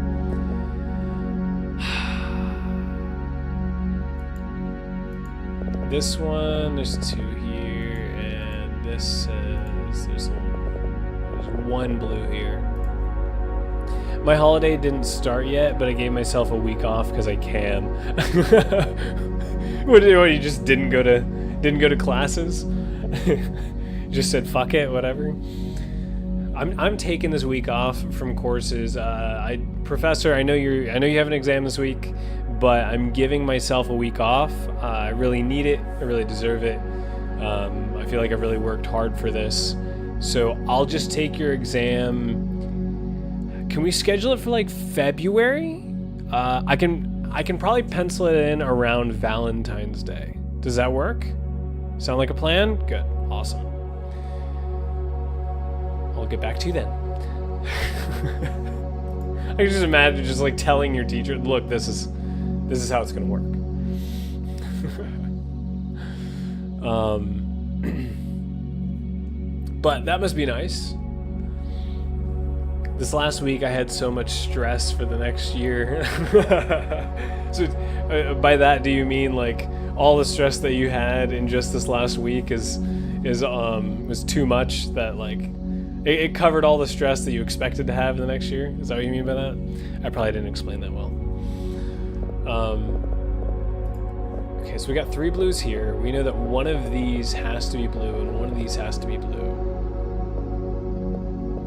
This one, there's 2 here. This says there's one blue here. My holiday didn't start yet, but I gave myself a week off because I can. What you just didn't go to classes? You just said fuck it, whatever. I'm taking this week off from courses. Professor, I know you have an exam this week, but I'm giving myself a week off. I really need it. I really deserve it. I feel like I've really worked hard for this. So I'll just take your exam. Can we schedule it for like February? I can probably pencil it in around Valentine's Day. Does that work? Sound like a plan? Good. Awesome. I'll get back to you then. I can just imagine just like telling your teacher, look, this is how it's gonna work. But that must be nice. This last week I had so much stress for the next year. So by that, do you mean like all the stress that you had in just this last week was too much, that like it covered all the stress that you expected to have in the next year? Is that what you mean by that? I probably didn't explain that well. Okay, so we got 3 blues here. We know that one of these has to be blue and one of these has to be blue.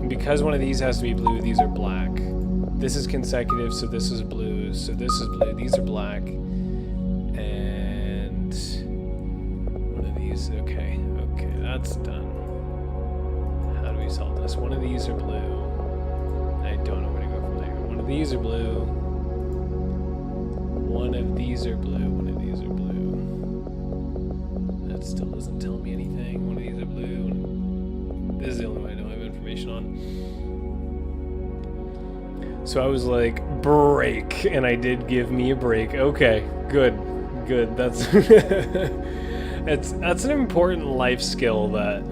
And because one of these has to be blue, these are black. This is consecutive, so this is blue, so this is blue. These are black. And one of these, okay, that's done. How do we solve this? One of these are blue. I don't know where to go from there. One of these are blue. One of these are blue. One of these are blue. That still doesn't tell me anything. One of these are blue. This is the only one I don't have information on. So I was like, break, and I did give me a break. Okay, good. That's that's an important life skill that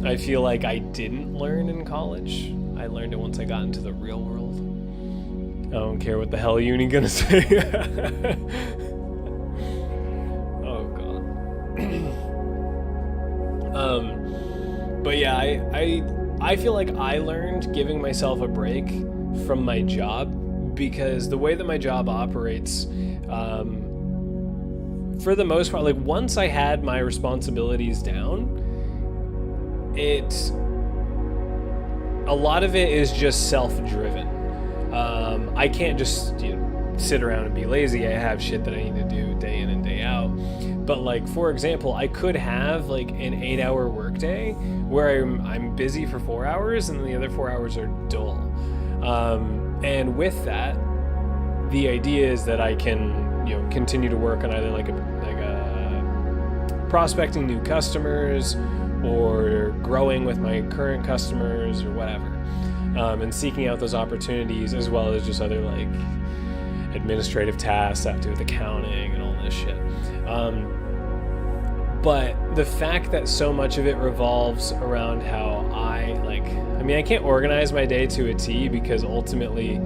I feel like I didn't learn in college. I learned it once I got into the real world. I don't care what the hell uni gonna say. Oh god. But yeah, I feel like I learned giving myself a break from my job, because the way that my job operates, for the most part, like once I had my responsibilities down, a lot of it is just self-driven. I can't just sit around and be lazy. I have shit that I need to do day in and day out. But like, for example, I could have like an 8-hour workday where I'm busy for 4 hours and the other 4 hours are dull. And with that, the idea is that I can continue to work on either like a prospecting new customers or growing with my current customers or whatever, and seeking out those opportunities, as well as just other like administrative tasks that have to do with accounting and all this shit. But the fact that so much of it revolves around how I can't organize my day to a T, because ultimately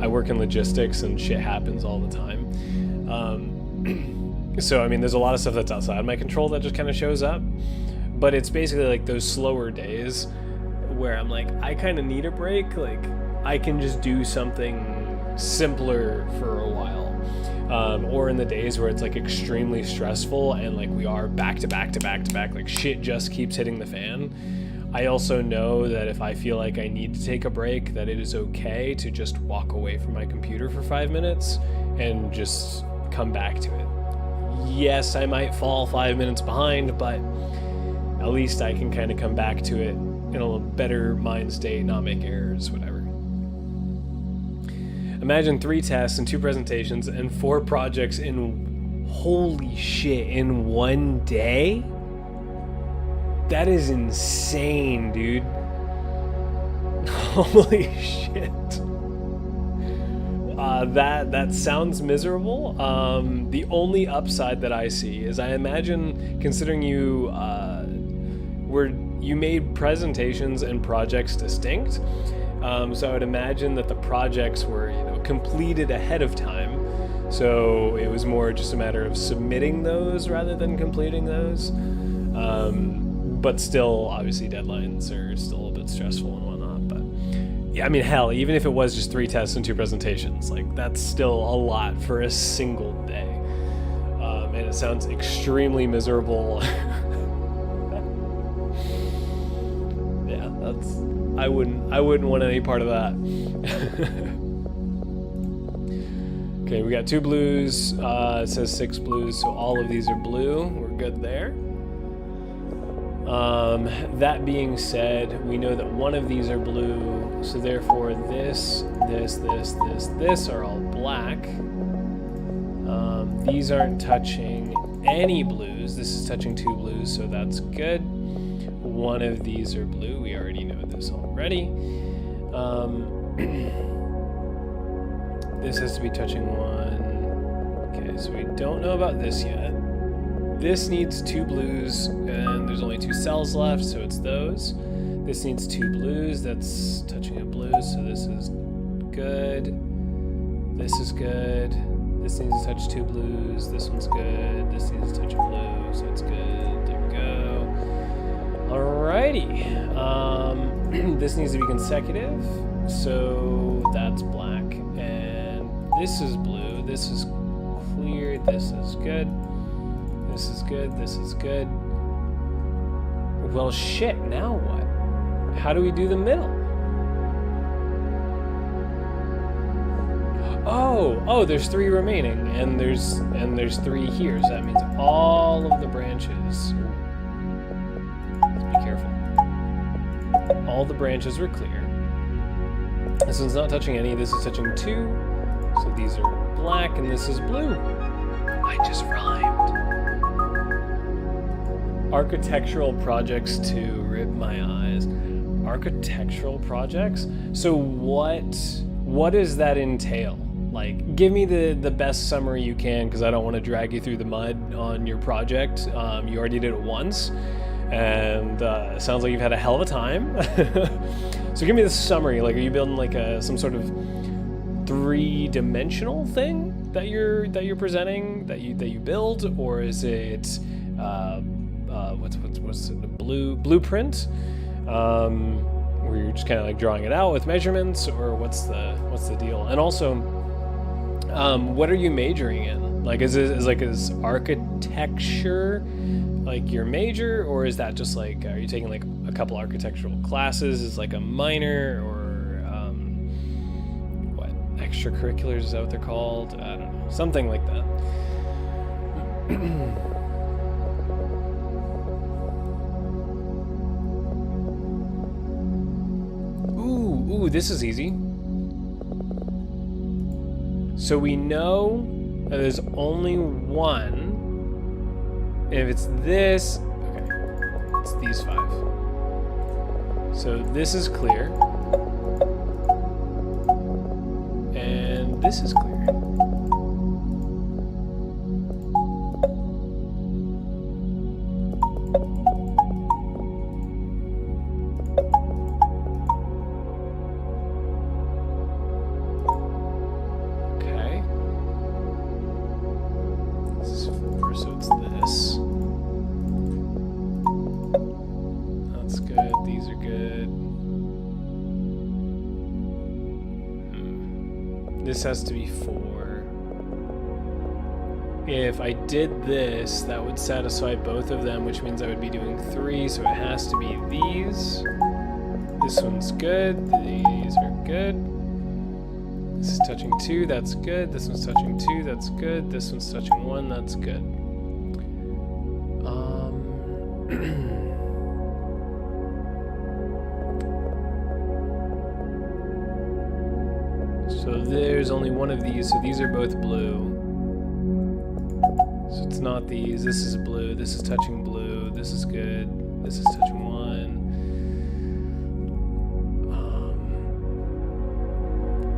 I work in logistics and shit happens all the time. So I mean, there's a lot of stuff that's outside my control that just kind of shows up. But it's basically like those slower days where I'm like, I kind of need a break. Like, I can just do something simpler for a while. Or in the days where it's like extremely stressful and like we are back to back, like shit just keeps hitting the fan. I also know that if I feel like I need to take a break, that it is okay to just walk away from my computer for 5 minutes and just come back to it. Yes, I might fall 5 minutes behind, but at least I can kind of come back to it in a little better mind state, not make errors, whatever. Imagine 3 tests and 2 presentations and 4 projects in, holy shit, in one day? That is insane, dude. Holy shit. That sounds miserable. The only upside that I see is, I imagine, considering you made presentations and projects distinct, so I would imagine that the projects were completed ahead of time, so it was more just a matter of submitting those rather than completing those. But still, obviously deadlines are still a bit stressful and whatnot. But yeah, I mean, hell, even if it was just 3 tests and 2 presentations, like that's still a lot for a single day. And it sounds extremely miserable. Yeah, I wouldn't want any part of that. Okay, we got 2 blues. It says 6 blues, so all of these are blue. We're good there. That being said, we know that one of these are blue, so therefore this are all black. These aren't touching any blues. This is touching 2 blues, so that's good. One of these are blue. We already know this already. This has to be touching 1. Okay, so we don't know about this yet. This needs 2 blues, and there's only 2 cells left, so it's those. This needs 2 blues, that's touching a blue, so this is good. This is good. This needs to touch 2 blues, this one's good. This needs to touch a blue, so it's good. There we go. Alrighty. This needs to be consecutive, so that's black, and this is blue, this is clear, this is good, this is good, this is good. Well, shit, now what? How do we do the middle? Oh, there's 3 remaining, and there's 3 here, so that means all of the branches. Let's be careful. All the branches are clear. This one's not touching any, this is touching 2. So these are black, and this is blue. I just rhymed. Architectural projects to rip my eyes. Architectural projects? So what does that entail? Like, give me the best summary you can, because I don't want to drag you through the mud on your project. You already did it once, and it sounds like you've had a hell of a time. So give me the summary. Like, are you building like some sort of 3-dimensional thing that you're presenting that you build, or is it what's it, a blueprint? Where you're just kind of like drawing it out with measurements, or what's the deal? And also, what are you majoring in? Like, is architecture like your major, or is that just like, are you taking like a couple architectural classes as like a minor, or what, extracurriculars, is that what they're called? I don't know, something like that. Ooh, this is easy. So we know that there's only one. If it's this, okay, it's these 5. So this is clear. And this is clear. This has to be 4. If I did this, that would satisfy both of them, which means I would be doing 3, so it has to be these. This one's good, these are good. This is touching 2, that's good. This one's touching 2, that's good. This one's touching 1, that's good. So there's only one of these, so these are both blue. So it's not these. This is blue, this is touching blue, this is good, this is touching 1.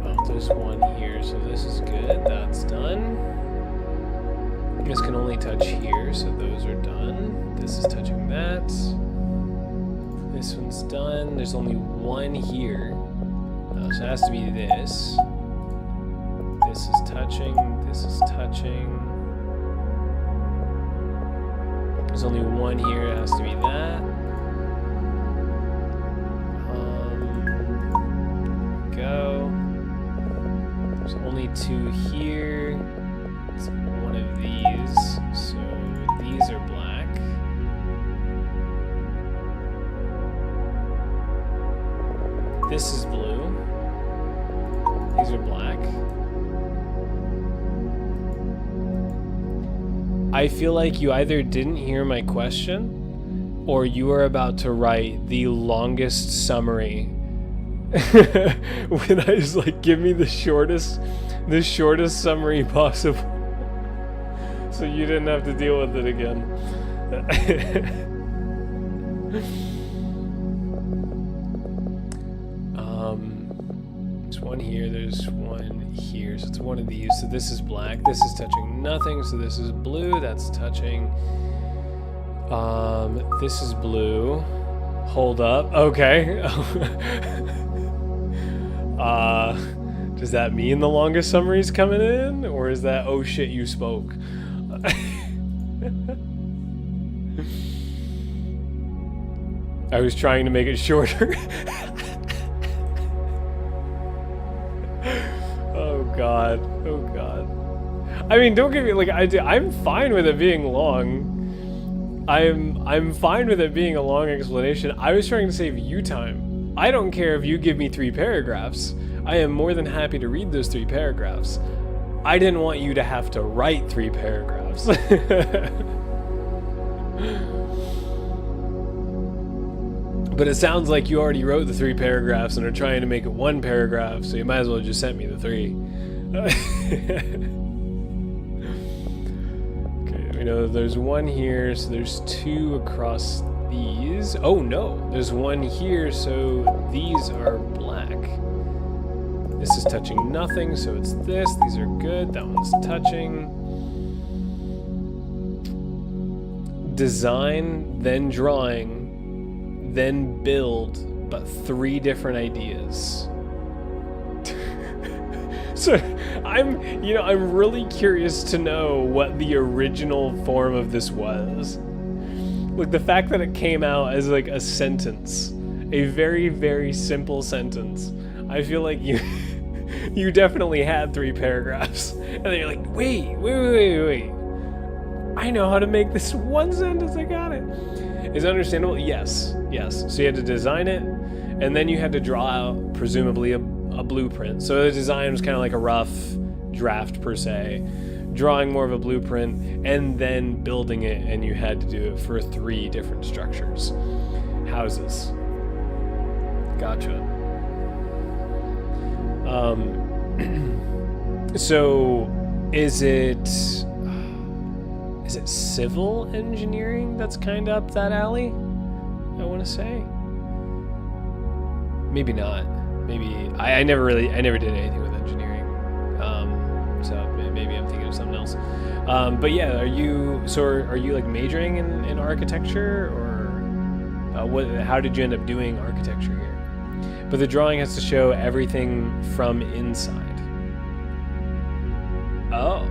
Oh, there's 1 here, so this is good, that's done. This can only touch here, so those are done. This is touching that. This one's done. There's only 1 here. So it has to be this. This is touching. This is touching. There's only 1 here. It has to be that. Go. There's only 2 here. It's one of these. So these are black. This is blue. These are black. I feel like you either didn't hear my question, or you are about to write the longest summary. When I was like, give me the shortest summary possible, so you didn't have to deal with it again. There's 1 here, there's 1 here, so it's one of these. So this is black, this is touching nothing, so this is blue, that's touching. This is blue. Hold up, okay. Does that mean the longest summary's coming in? Or is that, oh shit, you spoke? I was trying to make it shorter. Oh god. god. Oh god. I mean, don't get me like I'm fine with it being long. I'm fine with it being a long explanation. I was trying to save you time. I don't care if you give me 3 paragraphs. I am more than happy to read those 3 paragraphs. I didn't want you to have to write 3 paragraphs. But it sounds like you already wrote the 3 paragraphs and are trying to make it 1 paragraph, so you might as well just send me the 3. Okay, we know there's 1 here, so there's 2 across these. Oh no, there's 1 here, so these are black. This is touching nothing, so it's this. These are good. That one's touching. Design, then drawing, then build, but 3 different ideas. So I'm really curious to know what the original form of this was. Like the fact that it came out as like a sentence, a very, very simple sentence. I feel like you definitely had 3 paragraphs, and then you're like, wait. I know how to make this 1 sentence. I got it. Is it understandable? Yes. So you had to design it, and then you had to draw out presumably a blueprint. So the design was kind of like a rough draft per se, drawing more of a blueprint, and then building it, and you had to do it for 3 different structures, houses. Gotcha. So is it civil engineering that's kind of up that alley? I want to say. Maybe not. Maybe I never did anything with engineering. So maybe I'm thinking of something else. But yeah, are you like majoring in architecture, or how did you end up doing architecture here? But the drawing has to show everything from inside. Oh.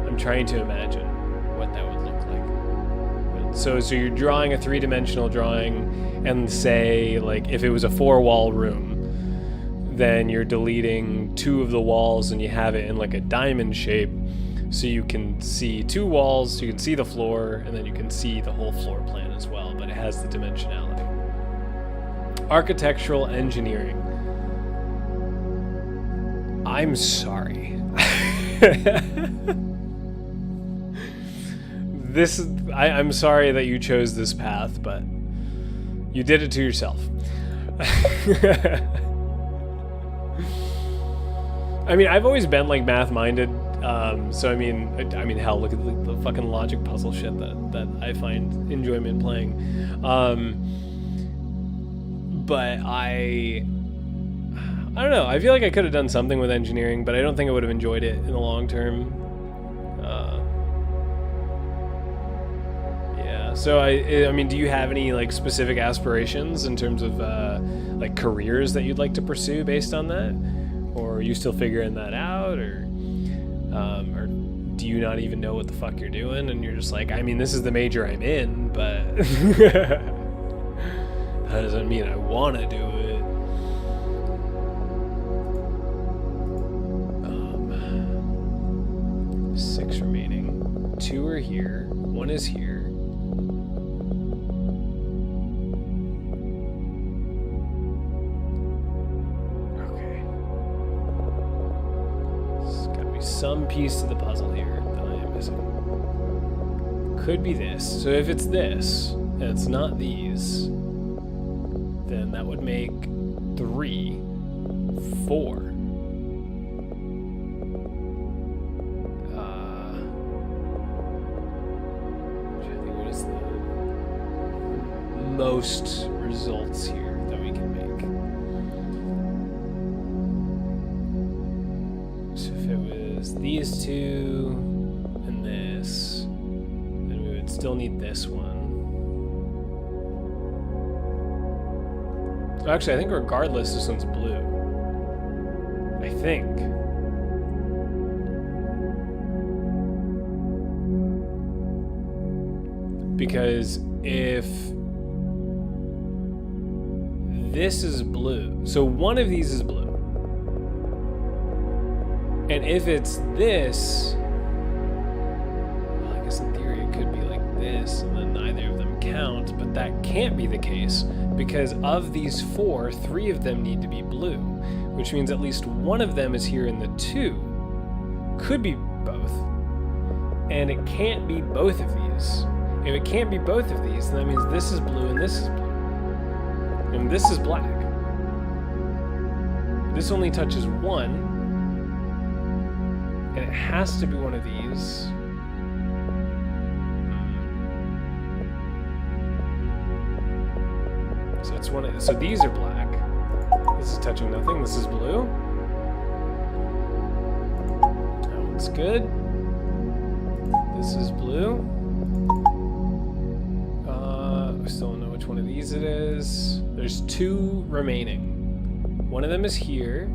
I'm trying to imagine what that would look like. So you're drawing a 3-dimensional drawing, and say, like, if it was a 4-wall room, then you're deleting 2 of the walls and you have it in like a diamond shape, so you can see 2 walls, so you can see the floor, and then you can see the whole floor plan as well, but it has the dimensionality. Architectural engineering. I'm sorry. I'm sorry that you chose this path, but you did it to yourself. I mean, I've always been like math-minded, so I mean, hell, look at the fucking logic puzzle shit that I find enjoyment playing. But I don't know. I feel like I could have done something with engineering, but I don't think I would have enjoyed it in the long term. Yeah. So I mean, do you have any like specific aspirations in terms of like careers that you'd like to pursue based on that, or are you still figuring that out, or do you not even know what the fuck you're doing, and you're just like, I mean, this is the major I'm in, but that doesn't mean I want to do it. 6 remaining. 2 are here. 1 is here. Okay. There's gotta be some piece to the puzzle here that I am missing. Could be this. So if it's this, and it's not these, then that would make 3, 4. Most results here that we can make. So if it was these 2 and this, then we would still need this one. Actually, I think regardless, this one's blue. I think. Because if this is blue. So one of these is blue. And if it's this, well, I guess in theory it could be like this, and then neither of them count, but that can't be the case, because of these 4, 3 of them need to be blue, which means at least one of them is here in the 2. Could be both. And it can't be both of these. If it can't be both of these, then that means this is blue and this is blue. And this is black. This only touches 1. And it has to be one of these. So it's one of, so these are black. This is touching nothing. This is blue. That one's good. This is blue. I still don't know which one of these it is. There's 2 remaining. One of them is here.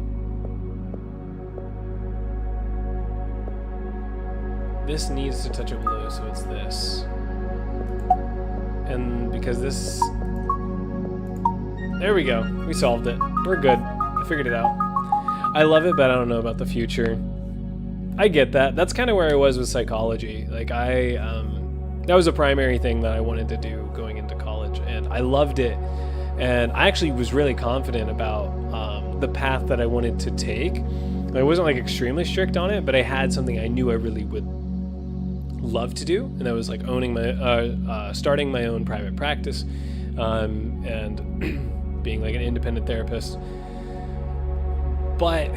This needs to touch a blue, so it's this. And because this... There we go. We solved it. We're good. I figured it out. I love it, but I don't know about the future. I get that. That's kind of where I was with psychology. Like, that was a primary thing that I wanted to do going into college, and I loved it. And I actually was really confident about the path that I wanted to take. I wasn't like extremely strict on it, but I had something I knew I really would love to do, and that was like owning my starting my own private practice, and being like an independent therapist. But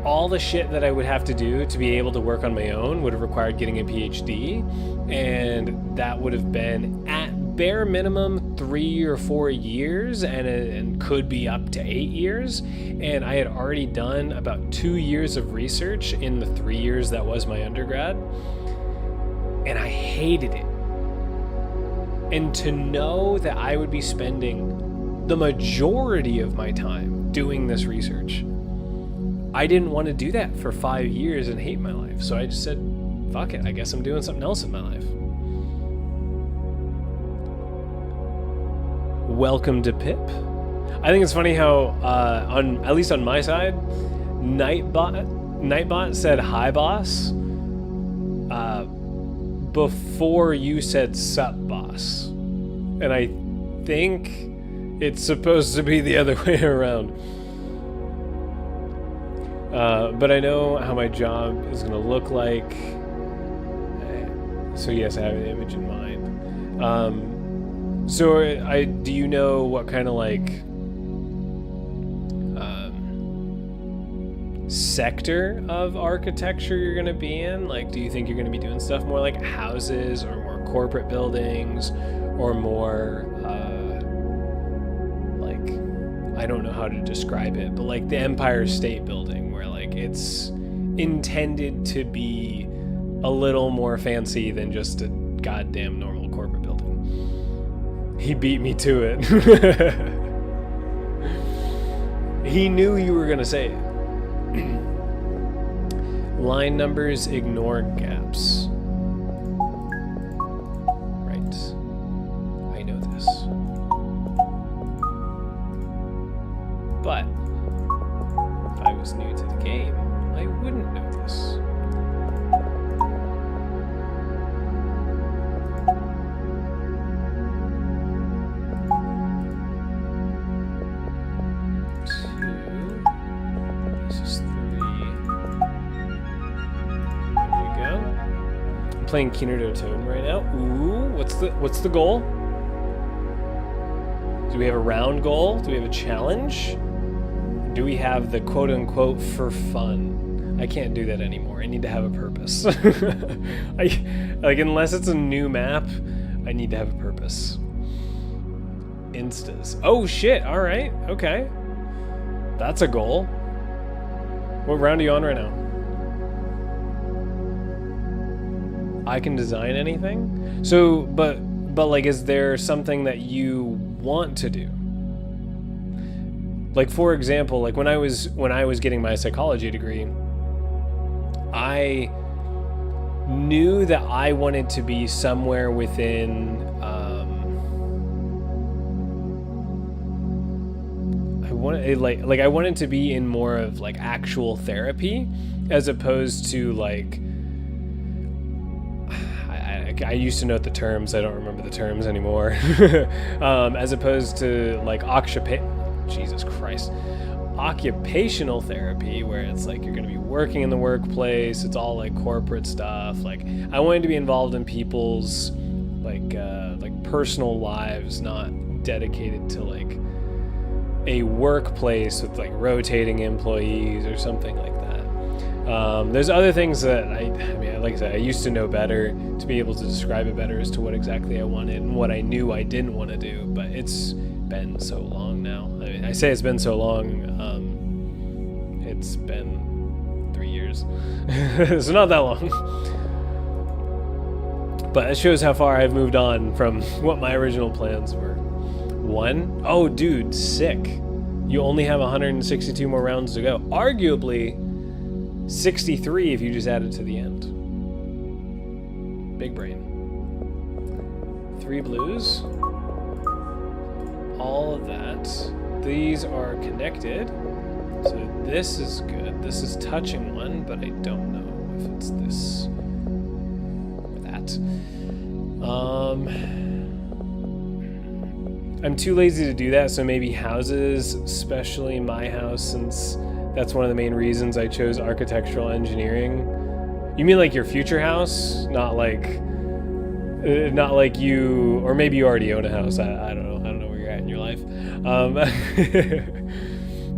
all the shit that I would have to do to be able to work on my own would have required getting a PhD, and that would have been at bare minimum 3 or 4 years, and could be up to 8 years. And I had already done about 2 years of research in the 3 years that was my undergrad, and I hated it. And to know that I would be spending the majority of my time doing this research, I didn't want to do that for 5 years and hate my life. So I just said, fuck it, I guess I'm doing something else in my life. Welcome to PIP. I think it's funny how, at least on my side, Nightbot said hi boss before you said sup boss. And I think it's supposed to be the other way around. But I know how my job is going to look like. So yes, I have an image in mind. So do you know what kind of like sector of architecture you're going to be in? Like, do you think you're going to be doing stuff more like houses or more corporate buildings or more like, I don't know how to describe it, but like the Empire State Building, where like it's intended to be a little more fancy than just a goddamn normal corporate building? He beat me to it. He knew you were gonna say it. Line numbers ignore gaps. Right. I know this. But if I was new to the game, I wouldn't know this. Playing Keener to Toad right now. Ooh, what's the goal? Do we have a round goal? Do we have a challenge? Do we have the quote unquote for fun? I can't do that anymore. I need to have a purpose. Unless it's a new map, I need to have a purpose. Instas. Oh shit, alright, okay. That's a goal. What round are you on right now? I can design anything? So, but like, is there something that you want to do? Like, for example, like when I was getting my psychology degree, I knew that I wanted to be somewhere within want it like I want it to be in more of like actual therapy, as opposed to like I used to know the terms. I don't remember the terms anymore. As opposed to like occupational therapy, where it's like you're going to be working in the workplace. It's all like corporate stuff. Like I wanted to be involved in people's like personal lives, not dedicated to like a workplace with like rotating employees or something like that. There's other things that I mean, like I said, I used to know better to be able to describe it better as to what exactly I wanted and what I knew I didn't want to do, but it's been so long now. I mean, I say it's been so long, it's been 3 years. So not that long. But it shows how far I've moved on from what my original plans were. 1? Oh, dude, sick. You only have 162 more rounds to go. Arguably 63 if you just add it to the end. Big brain. 3 blues. All of that. These are connected. So this is good. This is touching one, but I don't know if it's this or that. I'm too lazy to do that, so maybe houses, especially my house, since that's one of the main reasons I chose architectural engineering. You mean like your future house? Not like you, or maybe you already own a house. I don't know. I don't know where you're at in your life.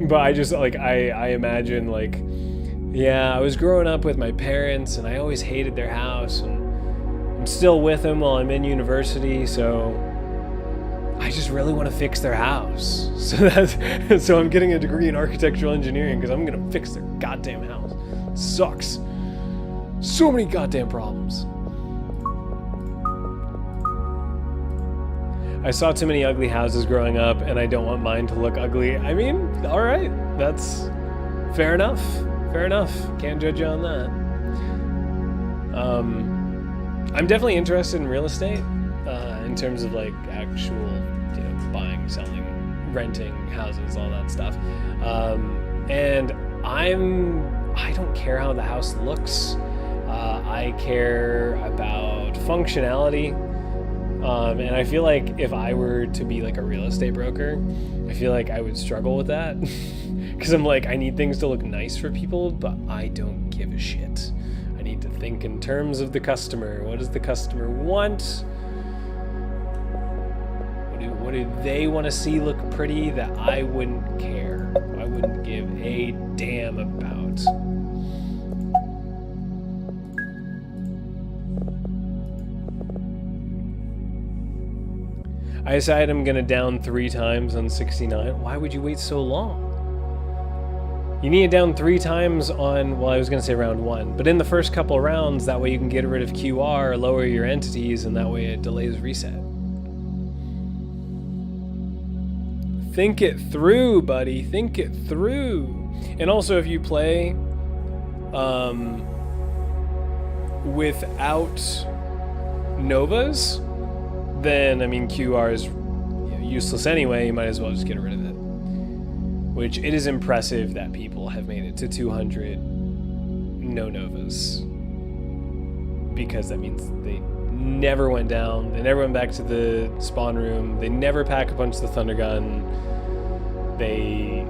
But I just like, I imagine like, yeah, I was growing up with my parents and I always hated their house, and I'm still with them while I'm in university, so I just really want to fix their house. So I'm getting a degree in architectural engineering because I'm going to fix their goddamn house. Sucks. So many goddamn problems. I saw too many ugly houses growing up and I don't want mine to look ugly. I mean, all right. That's fair enough. Fair enough. Can't judge you on that. I'm definitely interested in real estate. In terms of like actual, buying, selling, renting houses, all that stuff. And I don't care how the house looks. I care about functionality. And I feel like if I were to be like a real estate broker, I feel like I would struggle with that. Because I'm like, I need things to look nice for people, but I don't give a shit. I need to think in terms of the customer. What does the customer want? What do they want to see look pretty that I wouldn't care? I wouldn't give a damn about. I decided I'm gonna down 3 times on 69. Why would you wait so long? You need it down 3 times on, well, I was gonna say round 1, but in the first couple rounds, that way you can get rid of QR, lower your entities, and that way it delays reset. Think it through, buddy. Think it through. And also, if you play without Novas, then, I mean, QR is useless anyway. You might as well just get rid of it. Which, it is impressive that people have made it to 200 no Novas. Because that means they never went down. They never went back to the spawn room. They never pack a punch the Thunder Gun. They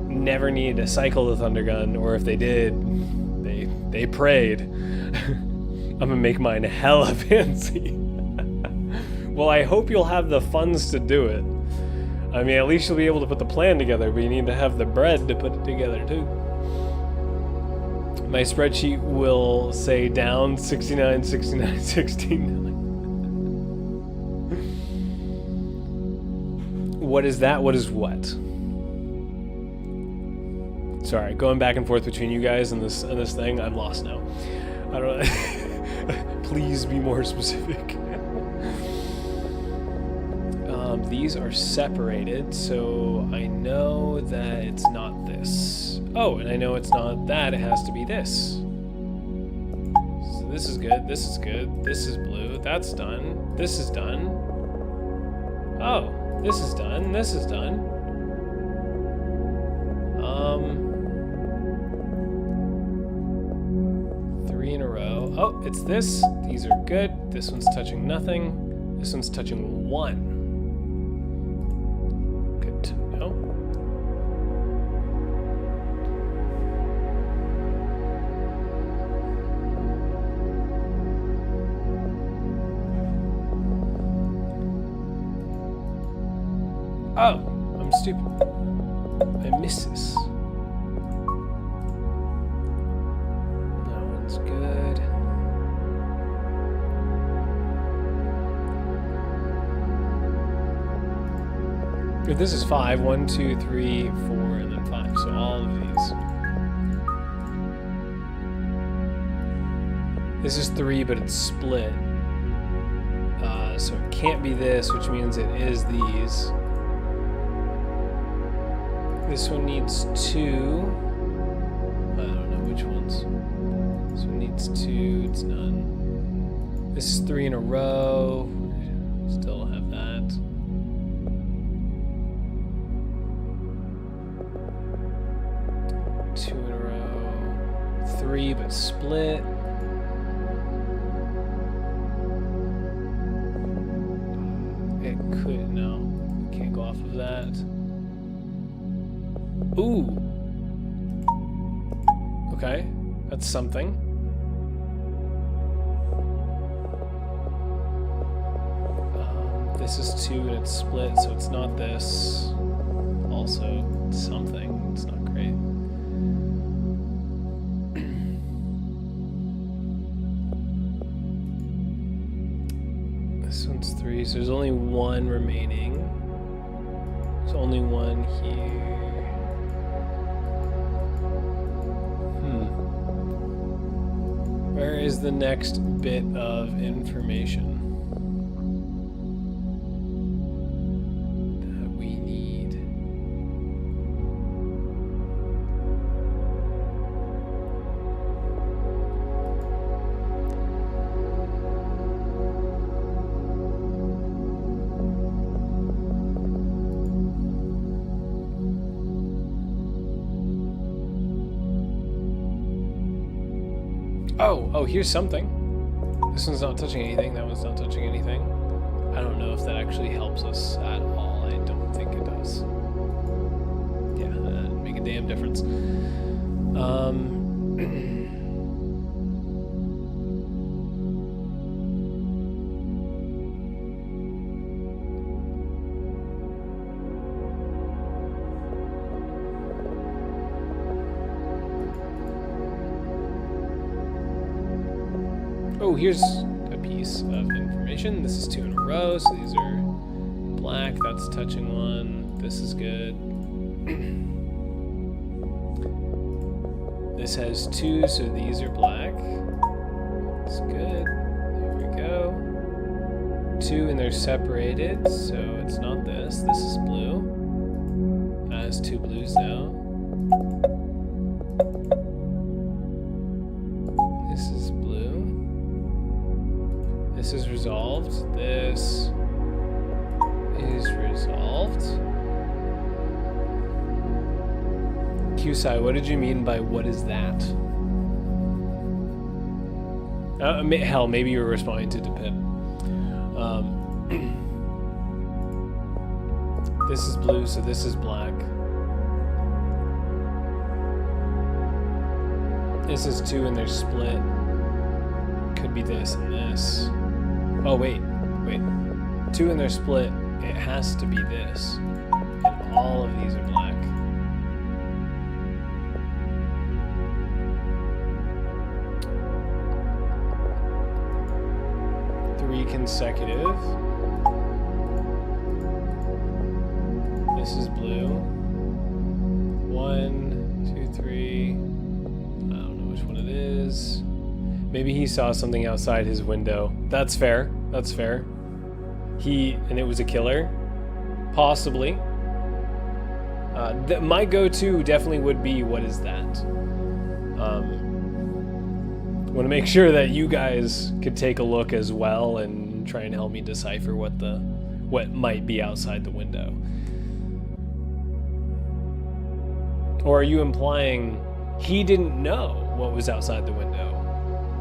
never needed to cycle the Thunder Gun, or if they did, they prayed. I'm gonna make mine hella fancy. Well, I hope you'll have the funds to do it. I mean, at least you'll be able to put the plan together, but you need to have the bread to put it together too. My spreadsheet will say down 69, 69, 69. What is that? What is what? Sorry, going back and forth between you guys and this thing, I'm lost now. I don't know. Please be more specific. These are separated, so I know that it's not this. Oh, and I know it's not that, it has to be this. So this is good, this is good, this is blue, that's done, this is done. Oh, this is done, this is done. Oh, it's this. These are good. This one's touching nothing. This one's touching 1. Good to know. Oh, I'm stupid. I miss this. That one's good. Good, this is 5. 1, 2, 3, 4, and then 5. So all of these. This is 3, but it's split. So it can't be this, which means it is these. This one needs 2. I don't know which ones. This one needs 2. It's none. This is 3 in a row. Still have that. Two in a row. 3, but split. It could, no. Can't go off of that. Ooh. Okay, that's something. This is 2 and it's split, so it's not this. Also, it's something. It's not great. This one's 3, so there's only 1 remaining. There's only 1 here. Where is the next bit of information that we need? Oh, here's something. This one's not touching anything. That one's not touching anything. I don't know if that actually helps us at all. I don't think it does. Yeah, that'd make a damn difference. Oh, here's a piece of information. This is 2 in a row, so these are black. That's touching 1. This is good. This has 2, so these are black. That's good. There we go. 2, and they're separated, so it's not this. This is blue. That has 2 blues now. This is blue. This is resolved. This is resolved. Qsai, what did you mean by what is that? Hell, maybe you were responding to Depip. This is blue, so this is black. This is 2 and they're split. Could be this and this. Oh, wait. 2 and they're split. It has to be this. And all of these are black. Three consecutive. This is blue. 1, 2, 3. I don't know which one it is. Maybe he saw something outside his window. That's fair. That's fair. And it was a killer. Possibly. My go-to definitely would be, what is that? Want to make sure that you guys could take a look as well and try and help me decipher what might be outside the window. Or are you implying he didn't know what was outside the window?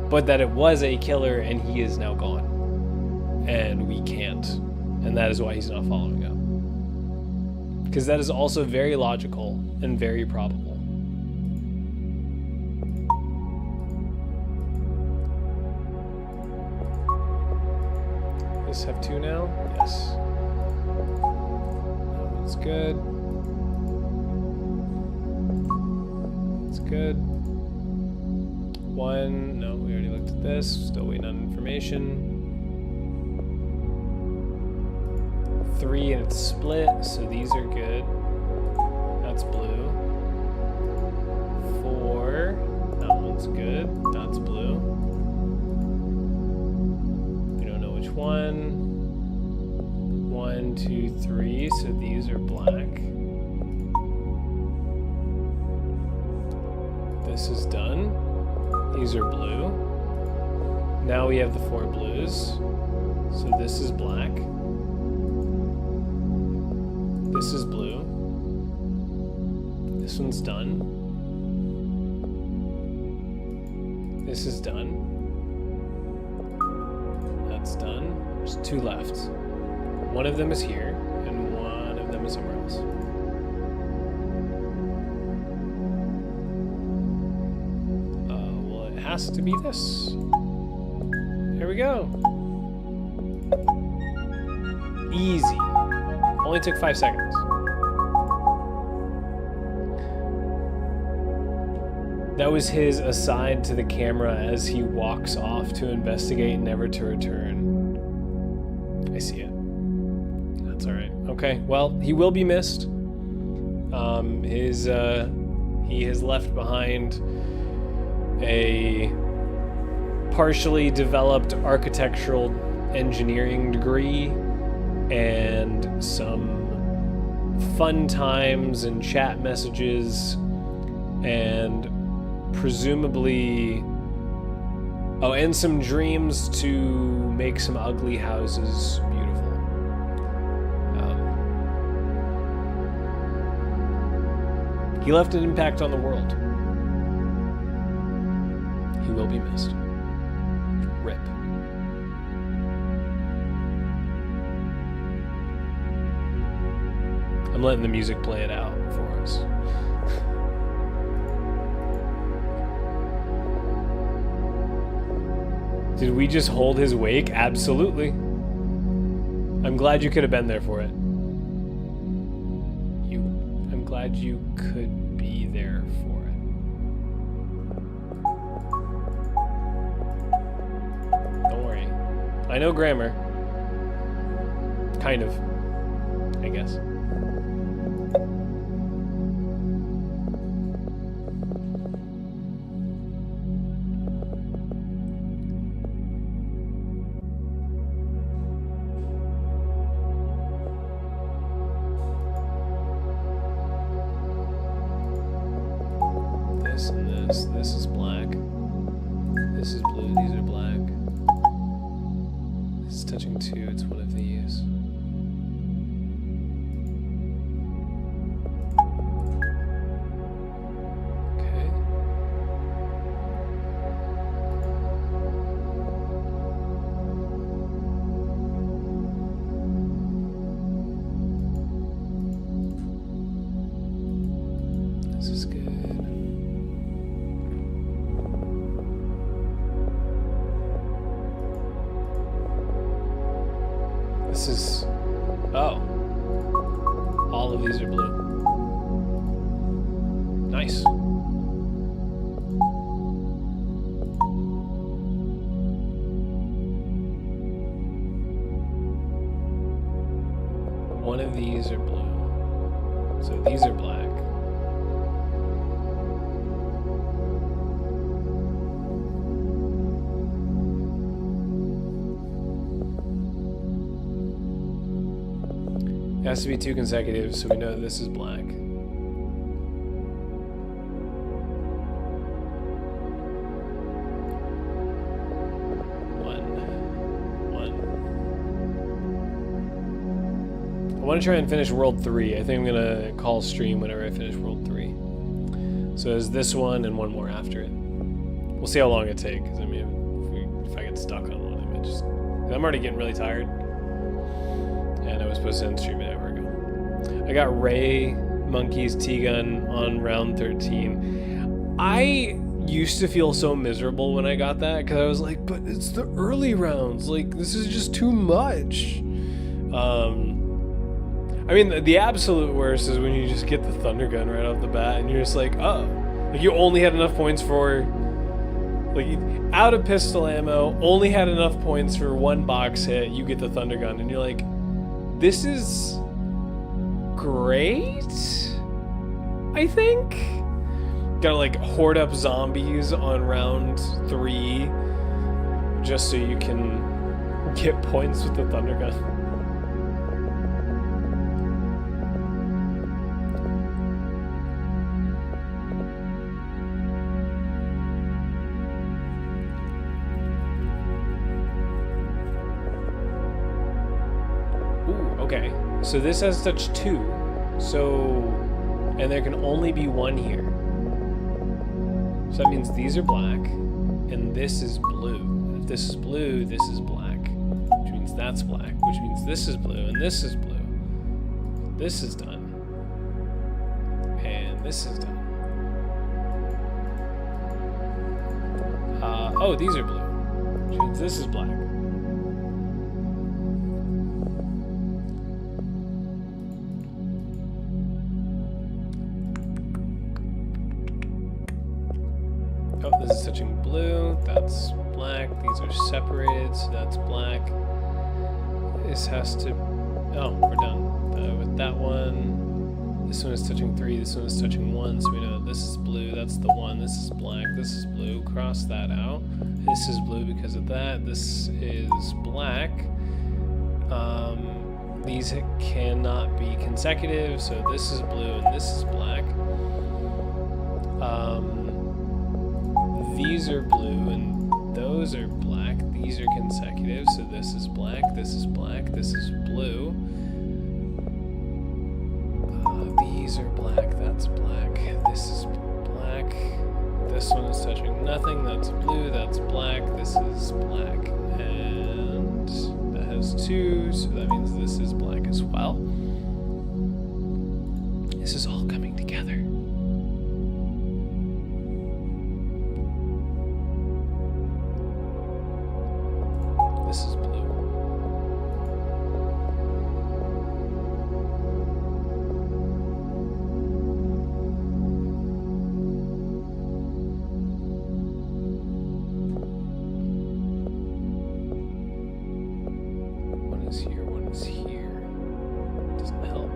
but that it was a killer and he is now gone. And we can't. And that is why he's not following up. Because that is also very logical and very probable. Does this have 2 now? Yes. That one's good. It's good. 1, no, we already looked at this. Still waiting on information. 3 and it's split, so these are good. That's blue. 4, that one's good. That's blue. We don't know which one. 1, 2, 3, so these are black. This is done. These are blue. Now we have the 4 blues. So this is black. This is blue. This one's done. This is done. That's done. There's 2 left. One of them is here, and one of them is somewhere else. Well, it has to be this. Here we go. Easy. Only took 5 seconds. That was his aside to the camera as he walks off to investigate, never to return. I see it. That's all right. Okay, well, he will be missed. He has left behind a partially developed architectural engineering degree and some fun times and chat messages and presumably and some dreams to make some ugly houses beautiful. He left an impact on the world. He will be missed. RIP. I'm letting the music play it out for us. Did we just hold his wake? Absolutely. I'm glad you could have been there for it. I'm glad you could be there for it. Don't worry. I know grammar. Kind of. I guess. This and this. This is black. This is blue. These are black. This is touching 2. It's one of these. Okay. This is good. This is... oh. All of these are blue. Nice. One of these are blue. So these are black. It has to be 2 consecutive, so we know that this is black. One. I want to try and finish World 3. I think I'm going to call stream whenever I finish World 3. So there's this one and one more after it. We'll see how long it takes. I mean, if I get stuck on one, I might just. I'm already getting really tired. And I was supposed to end stream an hour ago. I got Ray Monkey's T-Gun on round 13. I used to feel so miserable when I got that because I was like, but it's the early rounds. Like, this is just too much. I mean, the absolute worst is when you just get the Thunder Gun right off the bat and you're just like, oh. Like, you only had enough points for... Like, out of pistol ammo, only had enough points for one box hit, you get the Thunder Gun, and you're like, this is... great? I think? Gotta, like, hoard up zombies on round 3 just so you can get points with the Thunder Gun. Okay, so this has touch 2, and there can only be one here. So that means these are black, and this is blue. If this is blue, this is black, which means that's black, which means this is blue, and this is blue. This is done. And this is done. Oh, these are blue, which means this is black. Oh, this is touching blue, that's black, these are separated, so that's black. This has to, oh, we're done with that one. This one is touching 3, this one is touching 1, so we know this is blue, that's the 1, this is black, this is blue, cross that out. This is blue because of that, this is black. These cannot be consecutive, so this is blue and this is black. These are blue and those are black. These are consecutive, so this is black, this is black, this is blue. These are black, that's black, this is black. This one is touching nothing, that's blue, that's black, this is black. And that has 2, so that means this is black as well. This is all coming together. This is blue. One is here, one is here. Doesn't help.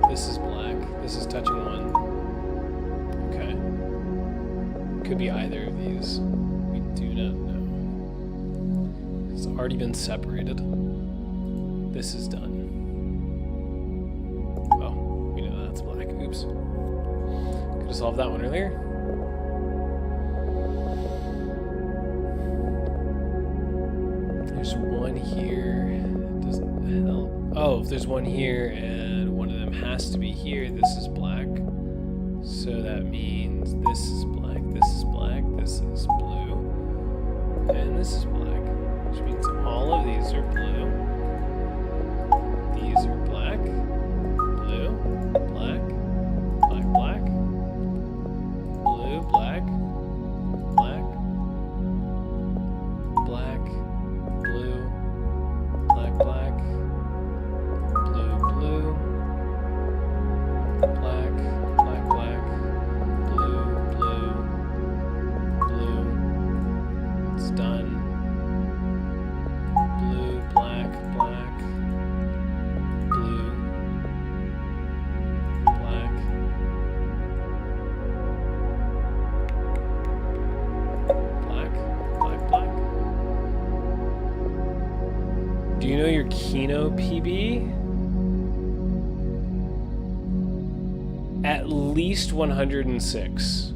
This is black. This is touching 1. Okay. Could be either of these. We do not know. It's already been separated. This is done. Oh, we know that's black. Oops. Could have solved that one earlier. There's one here. It doesn't help. Oh, if there's one here and one of them has to be here, this is black. So that means this is black, this is black, this is blue, and this is black, which means all of these are blue. These are black, blue, black, black, black, blue, black, black, black, blue, black, black, blue, blue, black, black, black, blue, blue, blue. It's done. Blue, black, black, blue, black, black, black, black. Do you know your Kino PB? At least 106.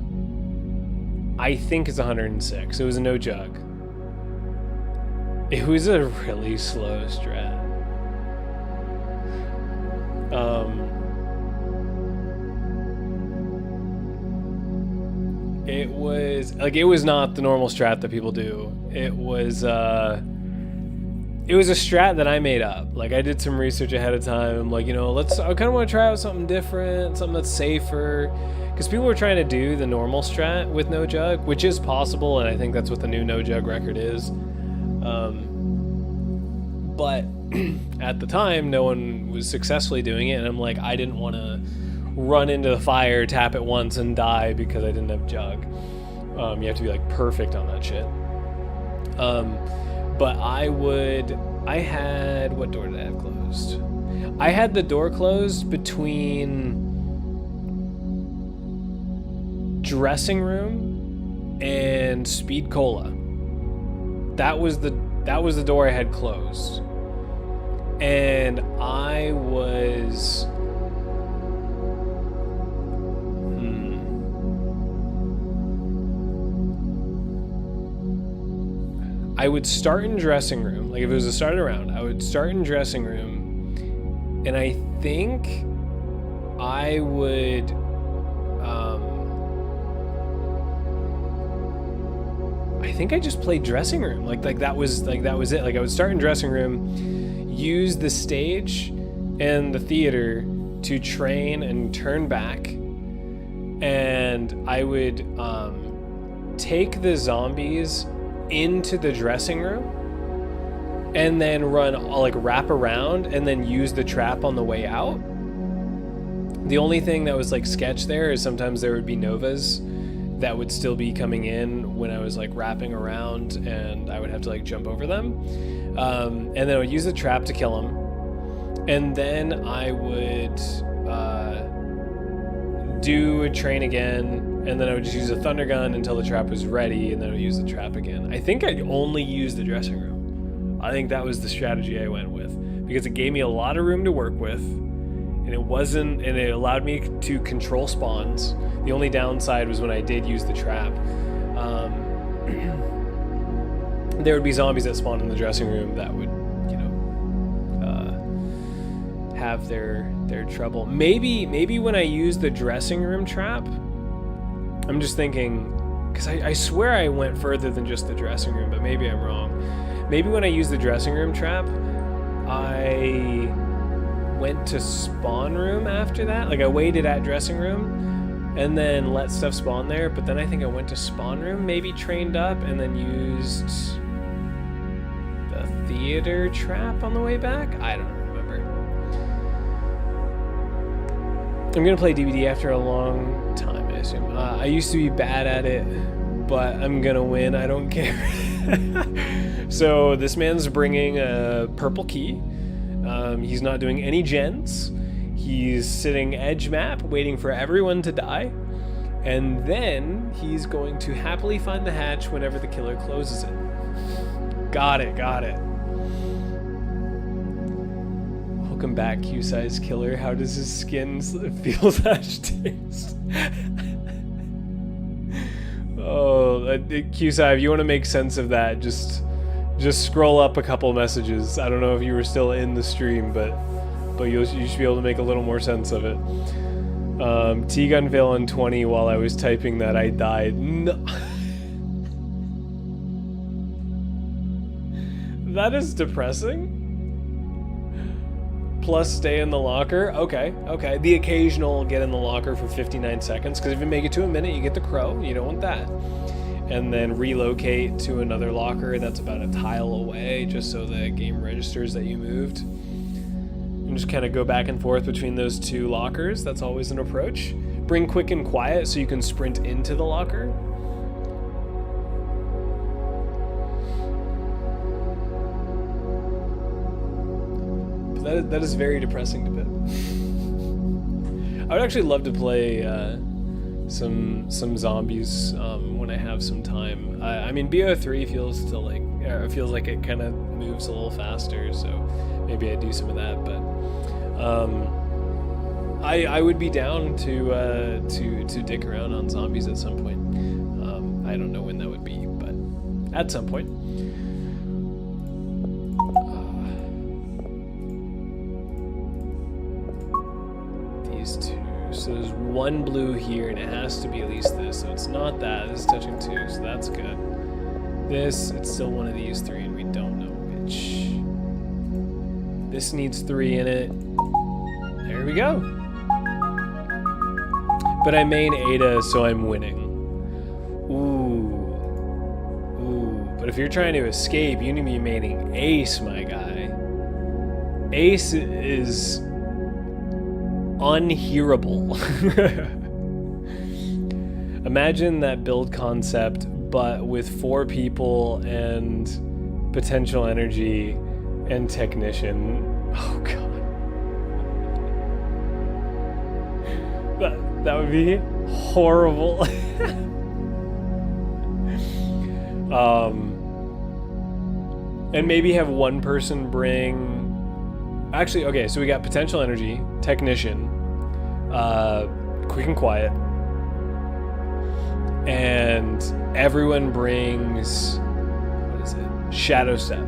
I think it's 106. It was a no jug. It was a really slow strat. It was like, it was not the normal strat that people do. It was a strat that I made up. Like, I did some research ahead of time. I'm like, you know, I kind of want to try out something different, something that's safer. Because people were trying to do the normal strat with no jug, which is possible, and I think that's what the new no jug record is. But at the time, no one was successfully doing it, and I'm like, I didn't want to run into the fire, tap it once, and die because I didn't have jug. You have to be like perfect on that shit. But I had, what door did I have closed? I had the door closed between dressing room and Speed Cola. That was the door I had closed. And I was I would start in dressing room. Like, if it was a started round, I would start in dressing room, and I think I would I think I just played dressing room. Like that was it. Like, I would start in dressing room, use the stage and the theater to train and turn back, and I would take the zombies into the dressing room and then wrap around and then use the trap on the way out. The only thing that was like sketch there is sometimes there would be novas that would still be coming in when I was like wrapping around, and I would have to like jump over them. And then I would use the trap to kill them, and then I would do a train again, and then I would just use a thunder gun until the trap was ready, and then I would use the trap again. I think I'd only use the dressing room. I think that was the strategy I went with, because it gave me a lot of room to work with, and it allowed me to control spawns. The only downside was when I did use the trap, there would be zombies that spawned in the dressing room that would, you know, have their trouble. Maybe when I use the dressing room trap, I'm just thinking, because I swear I went further than just the dressing room, but maybe I'm wrong. Maybe when I used the dressing room trap, I went to spawn room after that. Like, I waited at dressing room and then let stuff spawn there, but then I think I went to spawn room, maybe trained up, and then used the theater trap on the way back. I don't remember. I'm gonna play DBD after a long time, I assume. I used to be bad at it, but I'm gonna win. I don't care. So this man's bringing a purple key. He's not doing any gens. He's sitting edge map, waiting for everyone to die, and then he's going to happily find the hatch whenever the killer closes it. Got it. Welcome back, Q-Size Killer. How does his skin feel taste? Oh, Q-Size, if you want to make sense of that, just scroll up a couple messages. I don't know if you were still in the stream, but you should be able to make a little more sense of it. T-Gun fail on 20 while I was typing that I died. No. That is depressing. Plus stay in the locker. Okay. The occasional get in the locker for 59 seconds, because if you make it to a minute, you get the crow. You don't want that. And then relocate to another locker that's about a tile away, just so the game registers that you moved. And just kind of go back and forth between those two lockers. That's always an approach. Bring quick and quiet so you can sprint into the locker. But that is very depressing to bit. I would actually love to play some zombies when I have some time. I mean, BO3 feels like it kind of moves a little faster, so maybe I do some of that. But I would be down to dick around on zombies at some point. I don't know when that would be, but at some point. These two So there's one blue here, and it has to be at least this. So it's not that. This is touching 2, so that's good. This, it's still one of these 3, and we don't know which. This needs 3 in it. There we go. But I main Ada, so I'm winning. Ooh. But if you're trying to escape, you need to be maining Ace, my guy. Ace is unhearable. Imagine that build concept, but with 4 people and potential energy and technician. Oh god. That would be horrible. And maybe have one person bring... Actually, okay, so we got potential energy, technician, quick and quiet, and everyone brings, what is it? Shadow step.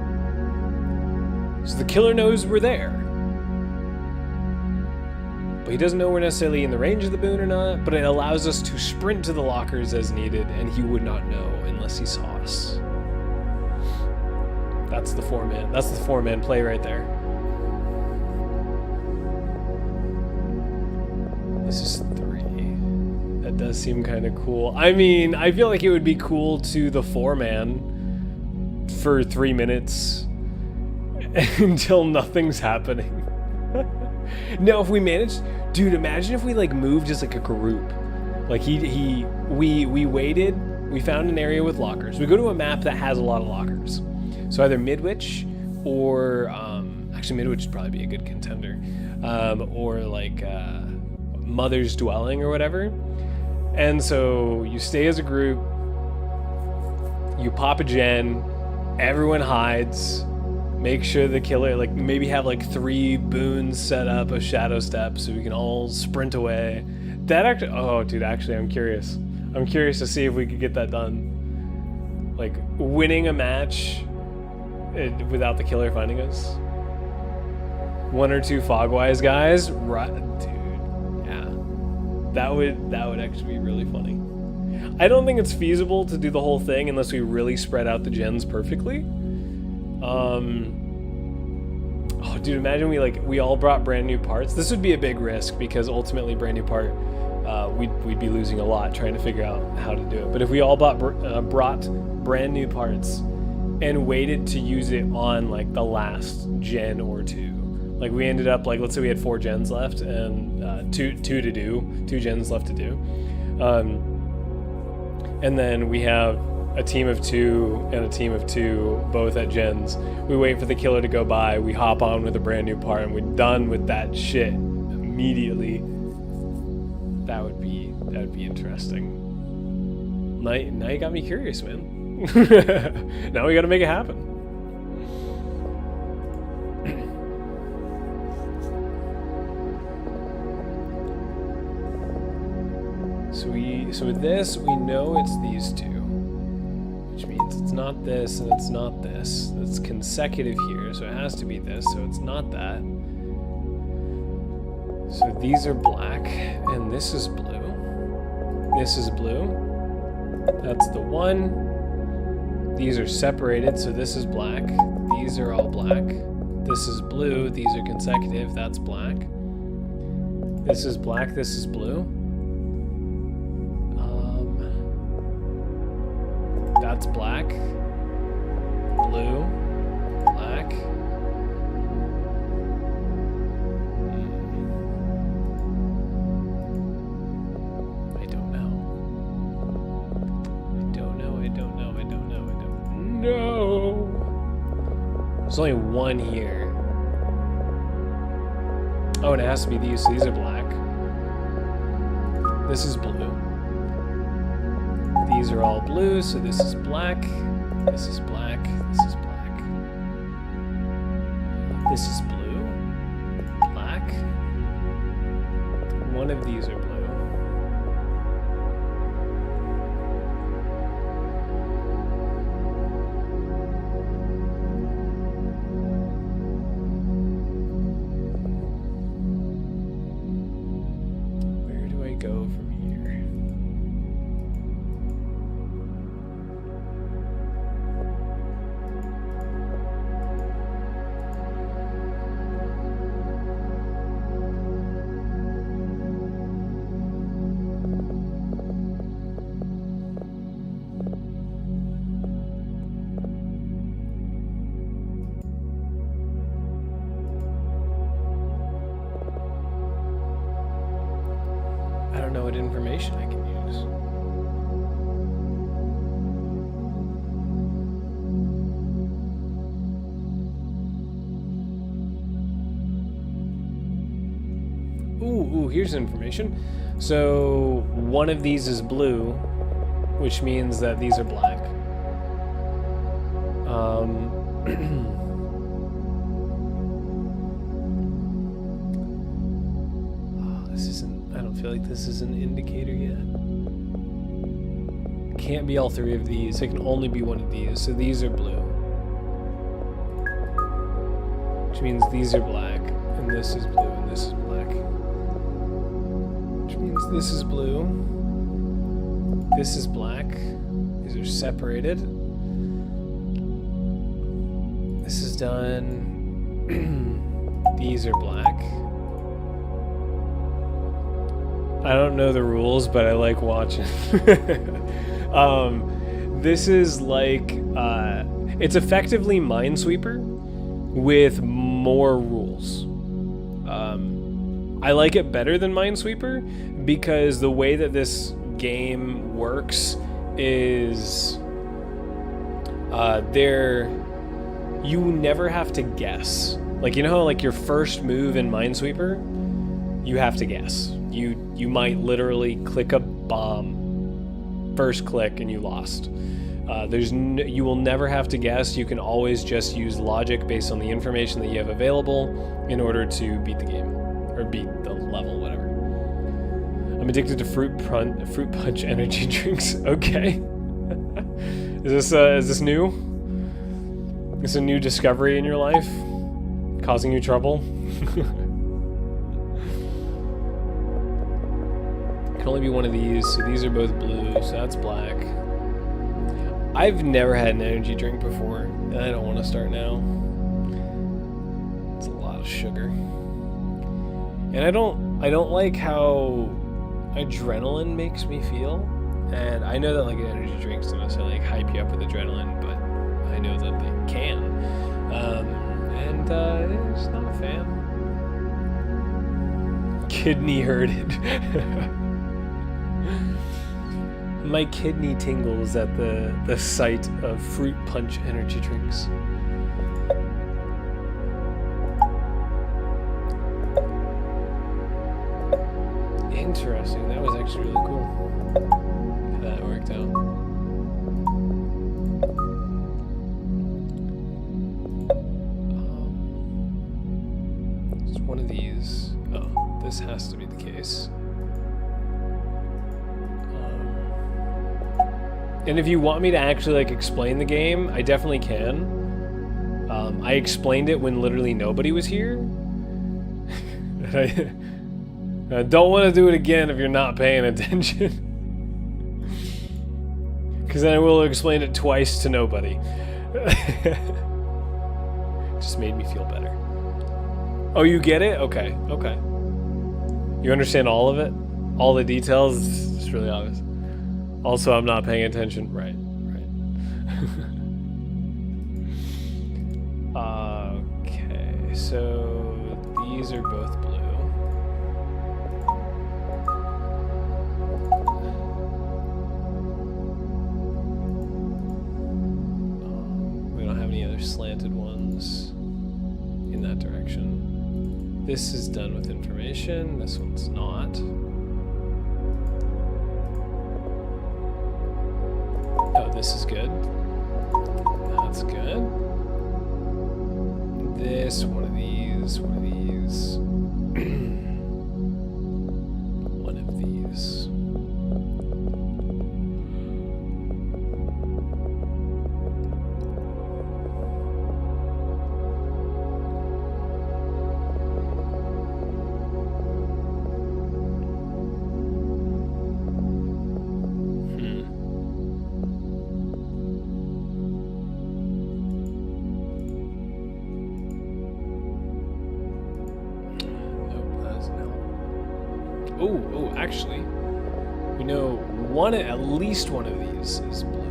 So the killer knows we're there. But he doesn't know we're necessarily in the range of the boon or not, but it allows us to sprint to the lockers as needed, and he would not know unless he saw us. That's the 4-man. That's the 4-man play right there. This is 3. That does seem kind of cool. I mean, I feel like it would be cool to the 4-man for 3 minutes until nothing's happening. No, if we managed, dude, imagine if we like moved as like a group. Like we waited, we found an area with lockers. We go to a map that has a lot of lockers. So either Midwich or actually Midwich would probably be a good contender. Or like Mother's Dwelling or whatever. And so you stay as a group, you pop a gen, everyone hides. Make sure the killer, like maybe have like 3 boons set up a shadow step so we can all sprint away. That actually, oh dude, actually I'm curious. I'm curious to see if we could get that done. Like winning a match without the killer finding us. 1 or 2 Fogwise guys, right, dude, yeah. That would actually be really funny. I don't think it's feasible to do the whole thing unless we really spread out the gens perfectly. Oh, dude, imagine we all brought brand new parts. This would be a big risk because ultimately brand new part, we'd be losing a lot trying to figure out how to do it. But if we all brought brand new parts and waited to use it on like the last gen or 2, like we ended up like, let's say we had 4 gens left and 2 gens left to do, and then we have a team of 2 and a team of 2, both at gens. We wait for the killer to go by, we hop on with a brand new part, and we're done with that shit immediately. That would be interesting. Now you got me curious, man. Now we gotta make it happen. So with this, we know it's these 2. Which means it's not this and it's not this. It's consecutive here, so it has to be this, so it's not that. So these are black, and this is blue. This is blue. That's the 1. These are separated, so this is black. These are all black. This is blue. These are consecutive. That's black. This is black. This is blue. That's black, blue, black. I don't know. There's only 1 here. Oh, and it has to be these. So these are black. This is blue. These are all blue, so this is black. This is black. This is black. This is blue. Black. One of these are blue. Where don't know what information I can use. Ooh, here's information. So one of these is blue, which means that these are black. This isn't, I don't feel like this is an indicator yet. Can't be all three of these. It can only be one of these. So these are blue. Which means these are black, and this is blue, and this is black. Which means this is blue. This is black. These are separated. This is done. These are black. I don't know the rules, but I like watching. This is like, it's effectively Minesweeper with more rules. I like it better than Minesweeper because the way that this game works is you never have to guess. Like, you know how like your first move in Minesweeper, you have to guess. You might literally click a bomb, first click, and you lost. You will never have to guess. You can always just use logic based on the information that you have available in order to beat the game, or beat the level, whatever. I'm addicted to fruit punch energy drinks. Okay. Is this new? Is this a new discovery in your life, causing you trouble? Can only be one of these, so these are both blue, so that's black. I've never had an energy drink before, and I don't want to start now. It's a lot of sugar. And I don't like how adrenaline makes me feel. And I know that like energy drinks don't necessarily like hype you up with adrenaline, but I know that they can. I'm just not a fan. Kidney hurted. My kidney tingles at the sight of fruit punch energy drinks. Interesting. That was actually really cool. How that worked out. It's one of these. Oh, this has to be the case. And if you want me to actually like explain the game, I definitely can. I explained it when literally nobody was here. I don't want to do it again if you're not paying attention. Because then I will explain it twice to nobody. Just made me feel better. Oh, you get it? Okay, okay. You understand all of it? All the details? It's really obvious. Also, I'm not paying attention. Right, right. Okay, so these are both blue. We don't have any other slanted ones in that direction. This is done with information. This one's not. Oh, this is good. That's good. This, one of these, one of these. One of these. Oh, actually, we know at least one of these is blue.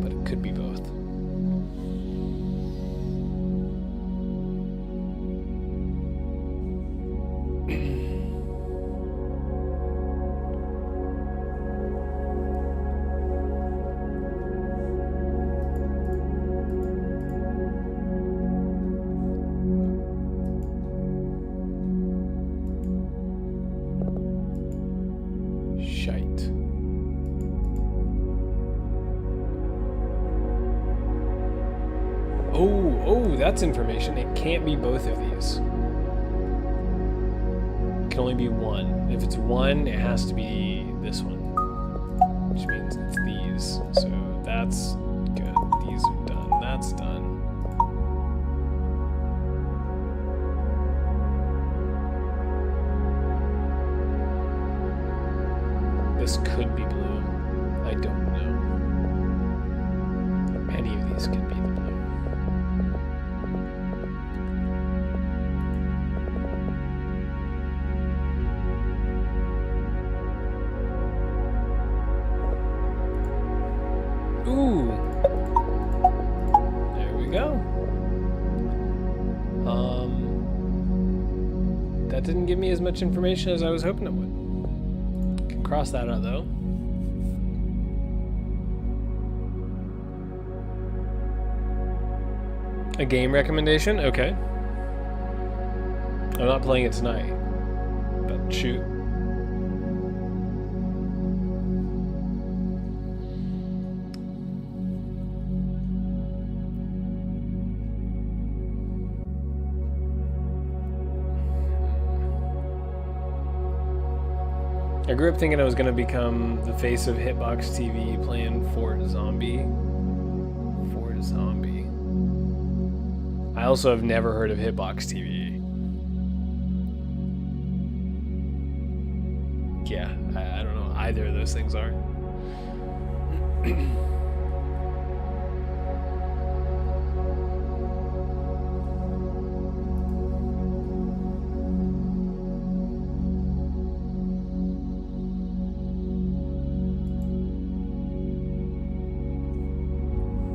But it could be both. Shite. Oh, that's information. It can't be both of these. It can only be one. If it's one, it has to be this one. Which means it's these. So that's good. These are done. That's done. This could be blue. I don't know. Any of these could be the blue. Ooh. There we go. That didn't give me as much information as I was hoping it would. Can cross that out though. A game recommendation? Okay. I'm not playing it tonight. But shoot. I grew up thinking I was going to become the face of Hitbox TV playing Fort Zombie. Fort Zombie. I also have never heard of Hitbox TV. Yeah, I don't know either of those things are.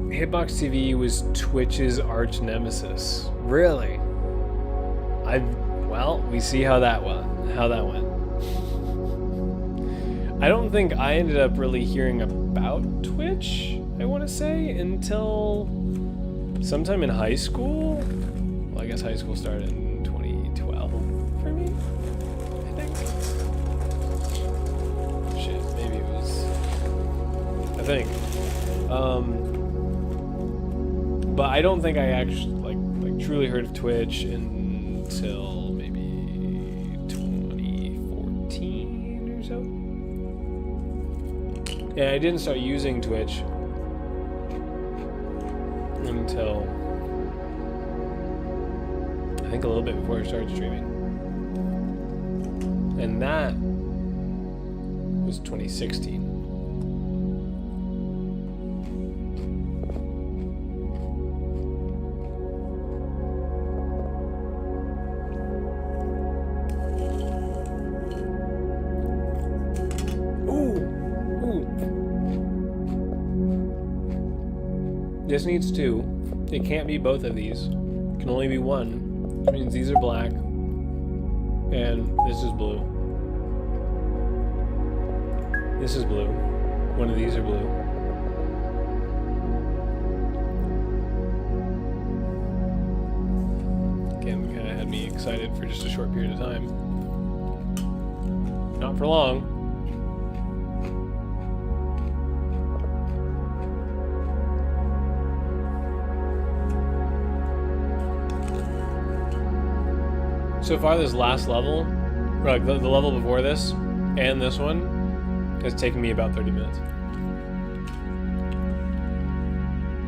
Hitbox TV was Twitch's arch nemesis. Really? Well, we see how that went. I don't think I ended up really hearing about Twitch, I want to say, until sometime in high school. Well, I guess high school started in 2012 for me, I think. Shit, maybe it was... I think. But I don't think I actually like truly heard of Twitch until maybe 2014 or so. Yeah, I didn't start using Twitch until I think a little bit before I started streaming. And that was 2016. This needs two. It can't be both of these. It can only be one. Which means these are black. And this is blue. This is blue. One of these are blue. Again, kind of had me excited for just a short period of time. Not for long. So far, this last level, or like the level before this, and this one, has taken me about 30 minutes.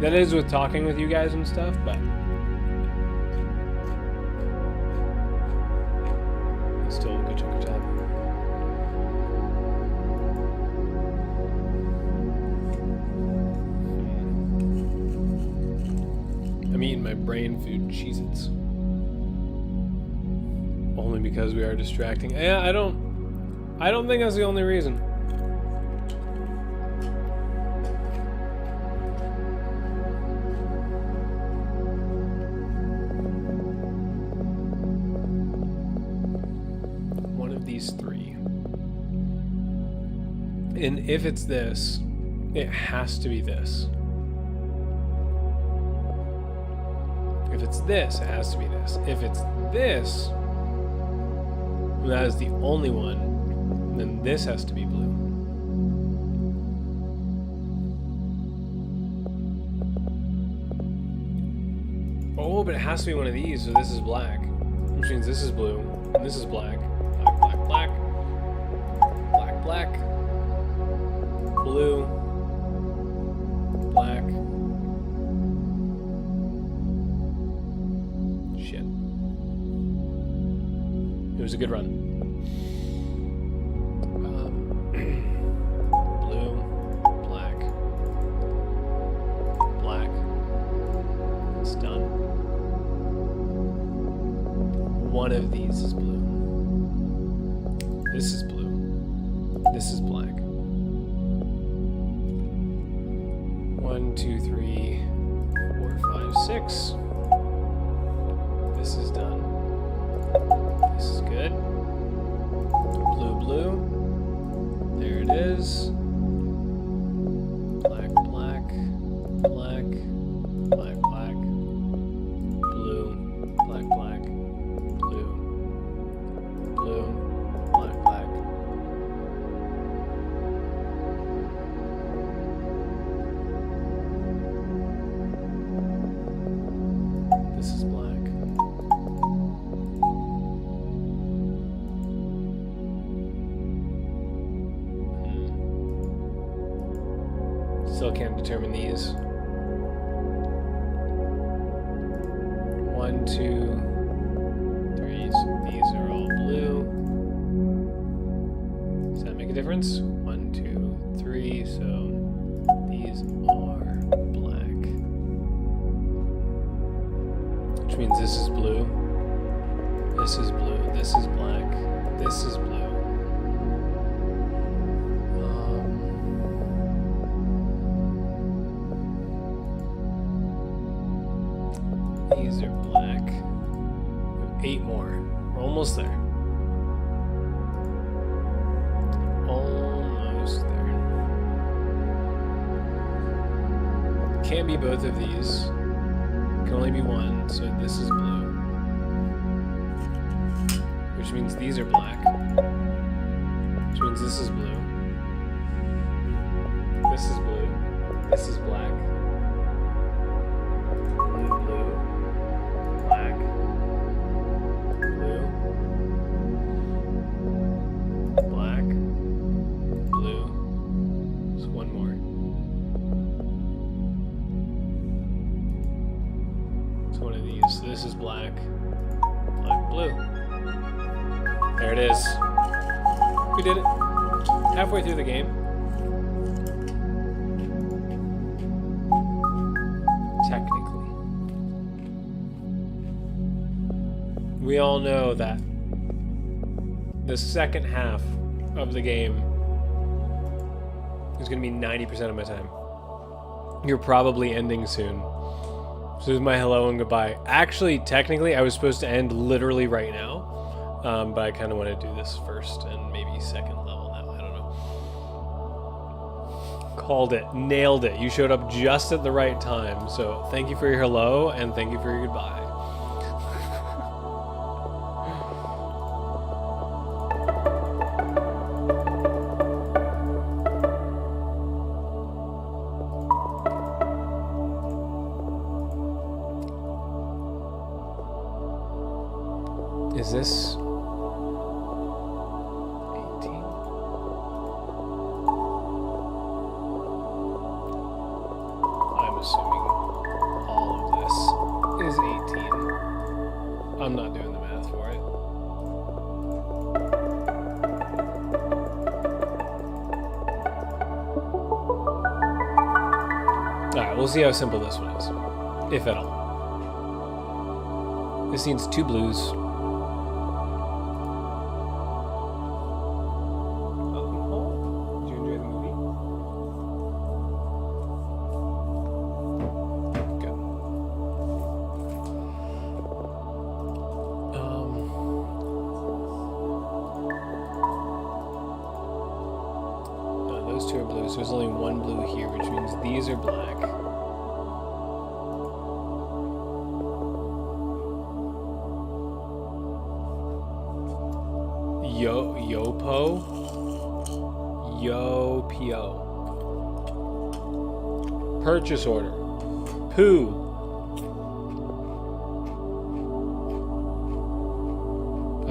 That is with talking with you guys and stuff, but it's still a good chunk of time. I'm eating my brain food Cheez-Its. Only because we are distracting. Yeah, I don't think that's the only reason. One of these three. And if it's this, it has to be this. If it's this, it has to be this. If it's this, that is the only one, then this has to be blue. Oh, but it has to be one of these, so this is black. Which means this is blue, and this is black. Black, black, black. Black, black. Blue. Black. Shit. It was a good run. Blue. Black. Black. It's done. One of these is blue. This is blue. This is black. 1, 2, 3, 4, 5, 6. This is done. This is good. Blue, blue. There it is. Black, black, black, black, black, blue, black, black, blue, blue, black, black. This is black. Still can't determine these. 1, 2, 3. So these are all blue. Does that make a difference? 1, 2, 3. So these are black. Which means this is blue. This is blue. This is black. This is blue. These are black. We have 8 more. We're almost there. Almost there. Can't be both of these. Can only be one, so this is blue. Which means these are black. Which means this is blue. This is blue. This is black. Blue, blue. Black. Blue. Black. Blue. Just one more. It's one of these. So this is black. Black, blue. There it is. We did it. Halfway through the game. Technically. We all know that the second half of the game is going to be 90% of my time. You're probably ending soon. So this is my hello and goodbye. Actually, technically, I was supposed to end literally right now. But I kind of want to do this first and maybe second level now. I don't know. Called it. Nailed it. You showed up just at the right time. So thank you for your hello and thank you for your goodbye. Is this 18? I'm assuming all of this is 18. I'm not doing the math for it. Alright, we'll see how simple this one is. If at all. This needs 2 blues. Those 2 are blue, so there's only 1 blue here, which means these are black. Yopo? Yo-P-O. Purchase order. Poo.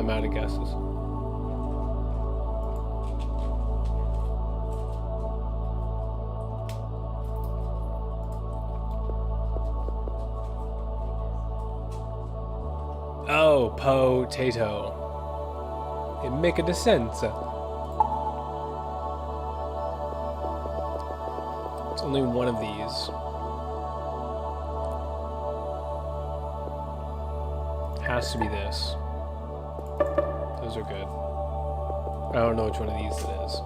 I'm out of guesses. Oh, potato. It make a sense. It's only one of these. Has to be this. Those are good. I don't know which one of these it is.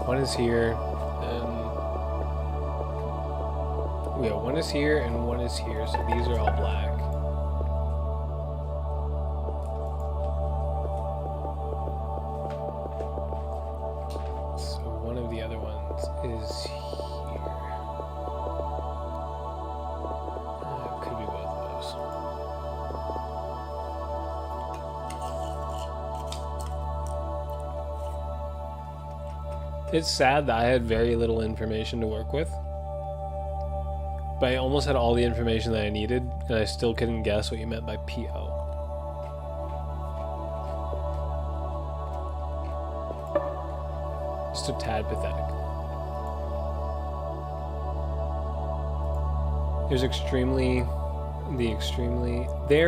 One is here, and yeah, one is here and one is here, so these are all black. So one of the other ones is here. It could be both of those. It's sad that I had very little information to work with. But I almost had all the information that I needed, and I still couldn't guess what you meant by PO. Just a tad pathetic. There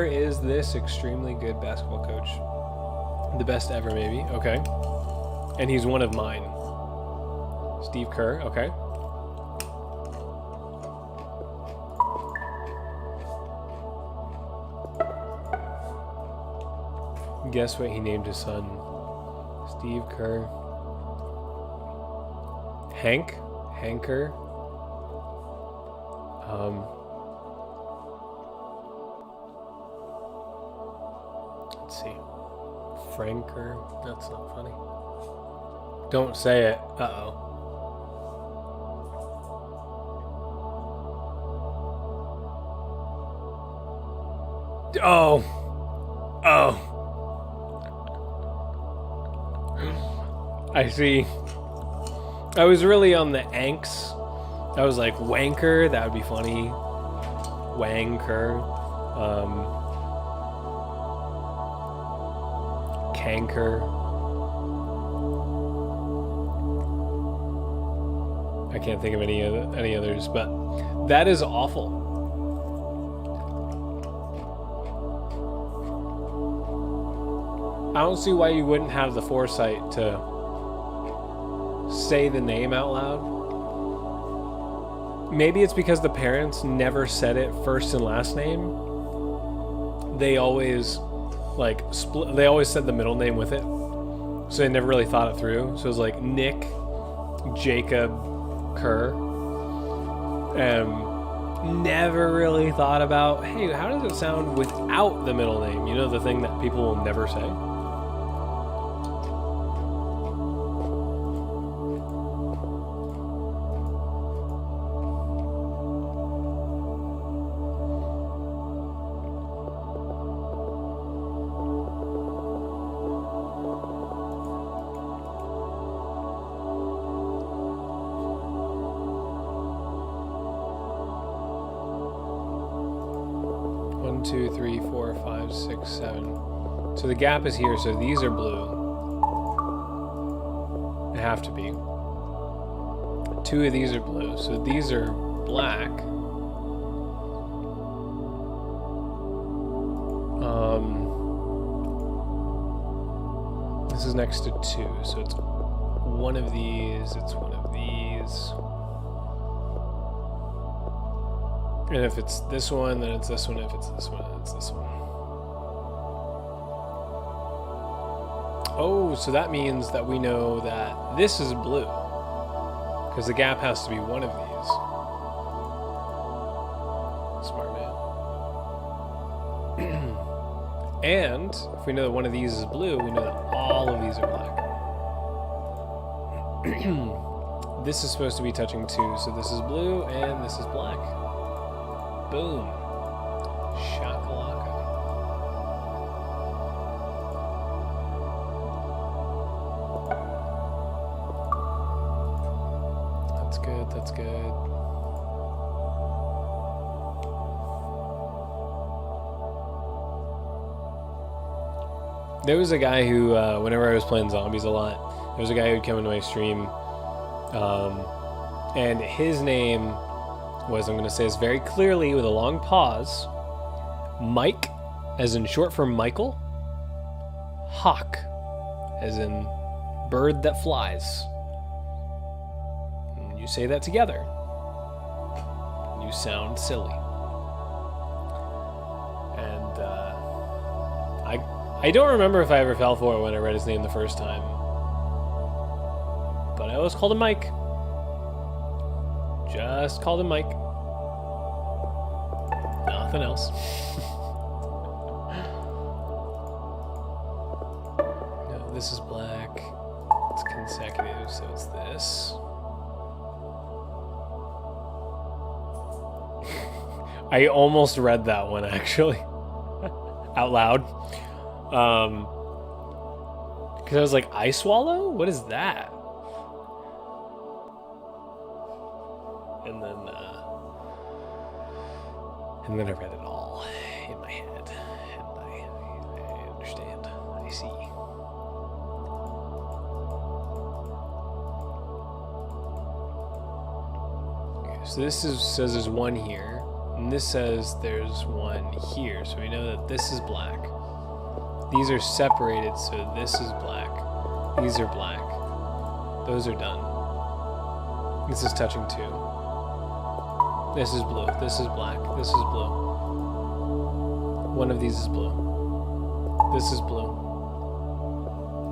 is this extremely good basketball coach. The best ever, maybe. Okay. And he's one of mine. Steve Kerr, okay. Guess what he named his son? Steve Kerr. Hank? Hanker? Let's see. Franker? That's not funny. Don't say it. Uh-oh. Oh. Oh. I see. I was really on the anks. I was like, wanker, that would be funny. Wanker. Canker. I can't think of any others, but that is awful. I don't see why you wouldn't have the foresight to say the name out loud. Maybe it's because the parents never said it first and last name. They always they always said the middle name with it. So they never really thought it through. So it was like Nick Jacob Kerr. Never really thought about, hey, how does it sound without the middle name? You know, the thing that people will never say. Two, three, four, five, six, seven. So the gap is here, so these are blue. They have to be. Two of these are blue, so these are black. This is next to two, so it's one of these, it's one of these. And if it's this one, then it's this one. If it's this one, then it's this one. Oh, so that means that we know that this is blue. Because the gap has to be one of these. Smart man. And if we know that one of these is blue, we know that all of these are black. This is supposed to be touching two, so this is blue and this is black. Boom. Shakalaka. That's good. That's good. There was a guy who, whenever I was playing zombies a lot, there was a guy who'd come into my stream, and his name was, I'm going to say this very clearly with a long pause, Mike, as in short for Michael, Hawk, as in bird that flies. And you say that together, you sound silly. And I don't remember if I ever fell for it when I read his name the first time, but I always called him Mike. Just called him Mike. Nothing else. No, this is black. It's consecutive, so it's this. I almost read that one, actually. Out loud. Because I was like, I swallow? What is that? And then I read it all in my head, and I understand. I see. Okay, so this says there's one here, and this says there's one here. So we know that this is black. These are separated, so this is black. These are black. Those are done. This is touching two. This is blue. This is black. This is blue. One of these is blue. This is blue.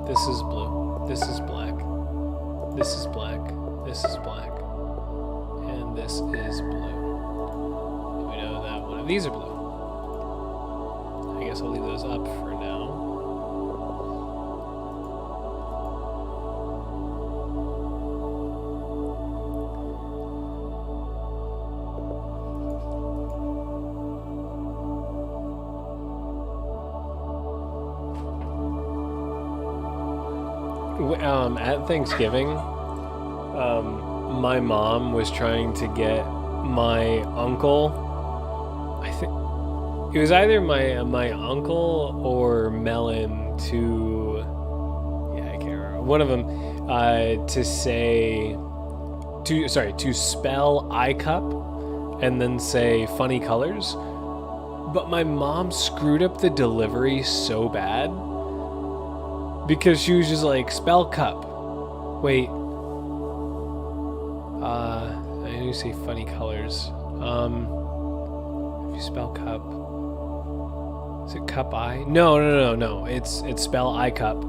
This is blue. This is black. This is black. This is black. And this is blue. We know that one of these are blue. I guess I'll leave those up for now. At Thanksgiving, my mom was trying to get my uncle, I think it was either my uncle or Melon to, yeah, I can't remember, one of them, to spell iCup and then say funny colors, but my mom screwed up the delivery so bad. Because she was just like, spell cup. Wait. I need to say funny colors. If you spell cup. Is it cup I? No. It's spell I cup.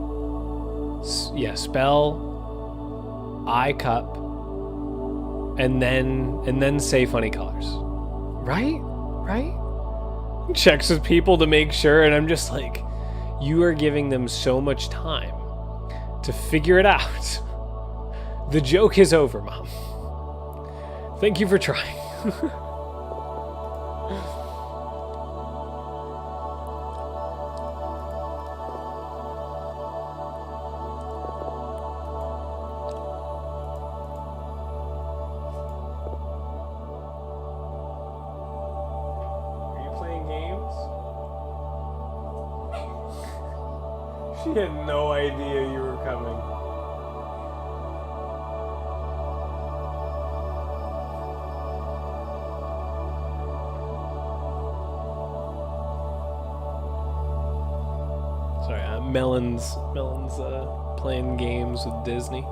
Yeah, spell I cup. And then say funny colors. Right? Checks with people to make sure, and I'm just like, you are giving them so much time to figure it out. The joke is over, Mom. Thank you for trying. Are you playing games? She had no idea you were coming. Sorry, Melon's playing games with Disney.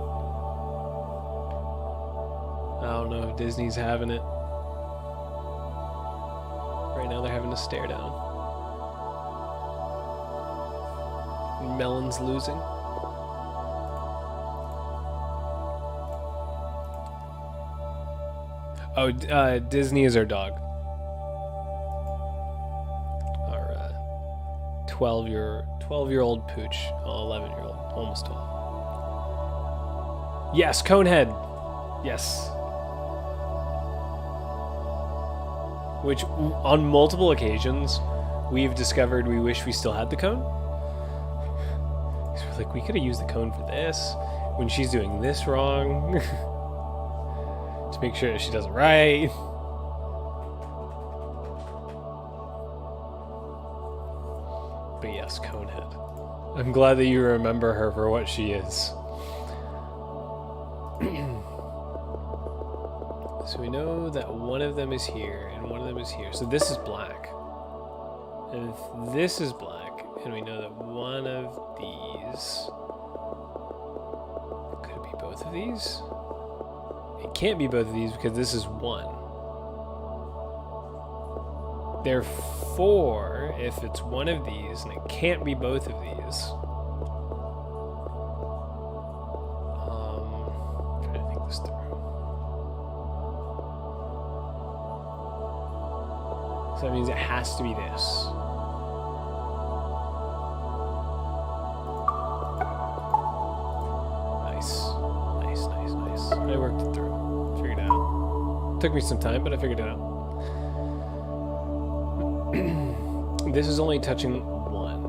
I don't know if Disney's having it. Right now they're having a stare down. Melon's losing. Oh, Disney is our dog. Our 12-year-old pooch. Oh, 11-year-old. Almost 12. Yes, Conehead. Yes. Which, on multiple occasions, we've discovered we wish we still had the cone. So we're like, we could have used the cone for this when she's doing this wrong. To make sure she does it right. But yes, Conehead. I'm glad that you remember her for what she is. So we know that one of them is here and one of them is here. So this is black. And if this is black, and we know that one of these... Could it be both of these? It can't be both of these because this is one. Therefore, if it's one of these, and it can't be both of these... I'm trying to think this through. So that means it has to be this. Nice. I worked it through. Figured it out. Took me some time, but I figured it out. This is only touching one.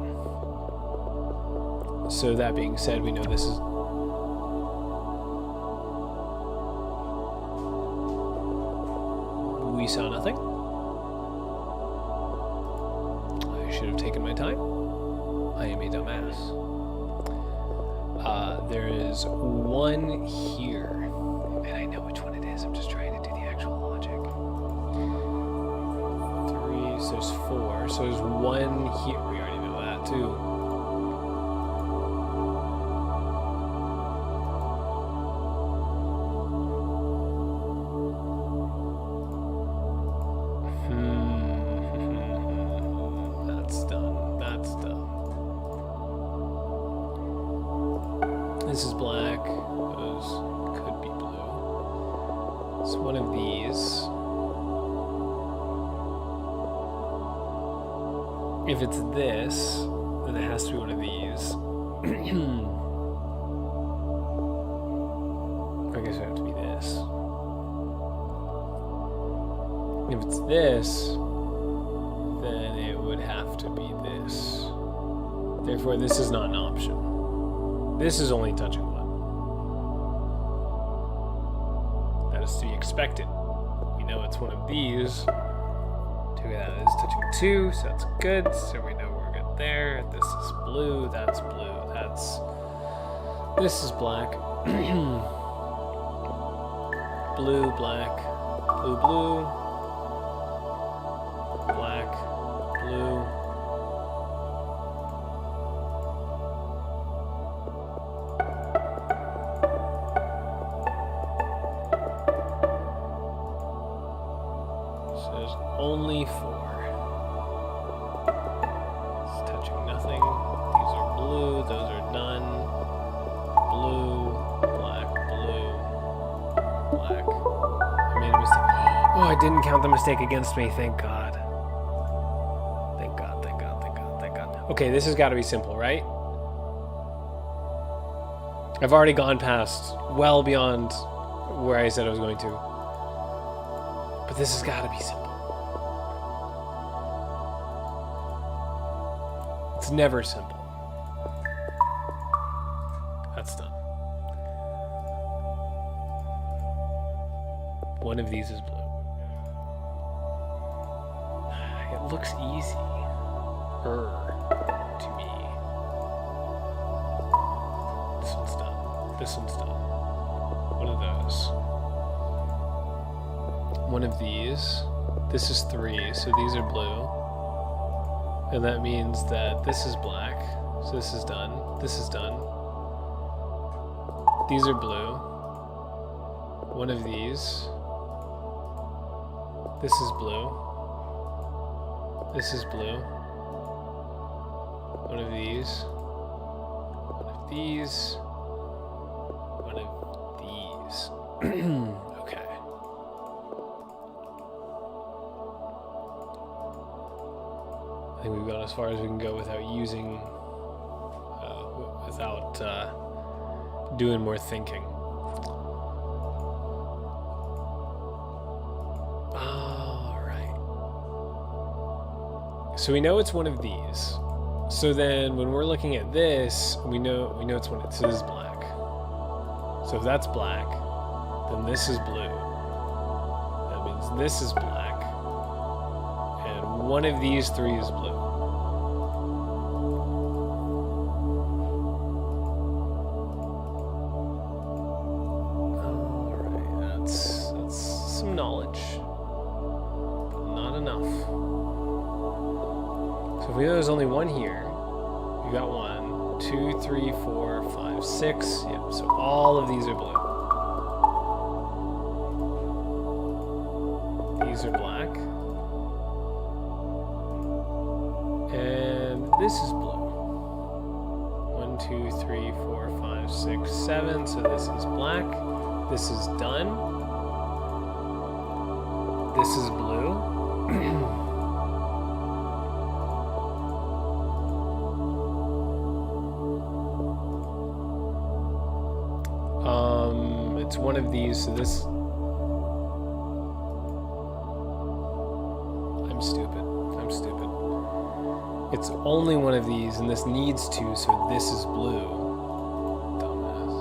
So that being said, we know this is... We saw nothing. I should have taken my time. I am a dumbass. There is one here. And I know which one it is. I'm just trying to do the actual logic. 3, so there's 4. So there's one here. We already know that too. This is black. Those could be blue. It's one of these. If it's this, then it has to be one of these. I guess it would have to be this. If it's this, then it would have to be this. Therefore, this is not an option. This is only touching one. That is to be expected. We know it's one of these. That is touching 2, so that's good. So we know we're good there. This is blue, that's blue, that's... This is black. Blue, black, blue, blue. Black, blue. Only 4. It's touching nothing. These are blue, those are none. Blue, black, blue, black. I made a mistake. Oh, I didn't count the mistake against me, thank God. Thank God, thank God, thank God, thank God. Okay, this has got to be simple, right? I've already gone past, well beyond where I said I was going to. But this has got to be simple. It's never simple. That's done. One of these is blue. It looks easy. To me. This one's done. This one's done. One of those. One of these. This is 3, so these are blue. And that means that this is black. So this is done. This is done. These are blue. One of these. This is blue. This is blue. One of these. One of these. One of these. Okay. I think we've gone as far as we can go without using, without doing more thinking. All right. So we know it's one of these. So then when we're looking at this, we know it's one. So this is black. So if that's black, then this is blue. So this is black. And one of these three is blue. Alright, that's some knowledge. But not enough. So if we know there's only one here, we got 1, 2, 3, 4, 5, 6. Yep, so all of these are blue. These are black. And this is blue. 1, 2, 3, 4, 5, 6, 7. So this is black. This is done. This is blue. It's one of these, so this... I'm stupid. It's only one of these, and this needs to, so this is blue. Dumbass.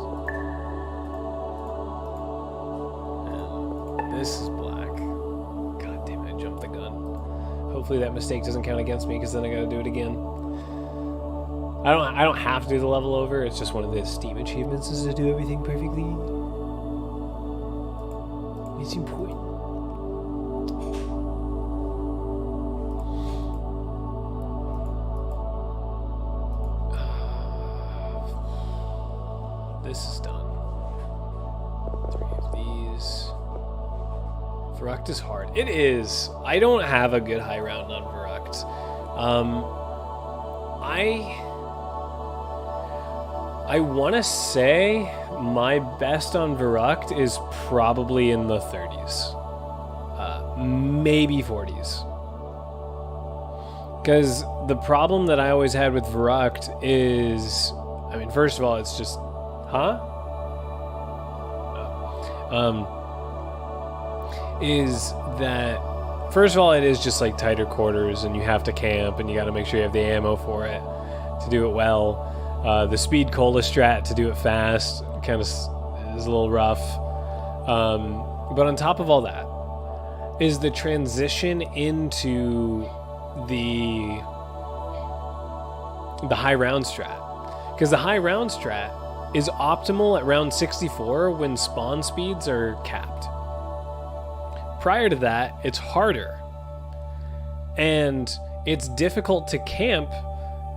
And this is black. God damn it, I jumped the gun. Hopefully that mistake doesn't count against me, because then I gotta do it again. I don't have to do the level over, it's just one of the Steam achievements is to do everything perfectly. It's important. This is done. 3 of these. Verruct is hard. It is. I don't have a good high round on Verruct. I want to say my best on Verruct is probably in the 30s. Maybe 40s. Because the problem that I always had with Verruct is... I mean, first of all, it's just... Huh? Is that... First of all, it is just like tighter quarters, and you have to camp, and you got to make sure you have the ammo for it to do it well. The speed cola strat to do it fast kind of is a little rough. But on top of all that is the transition into the high round strat. Because the high round strat is optimal at round 64 when spawn speeds are capped. Prior to that, it's harder. And it's difficult to camp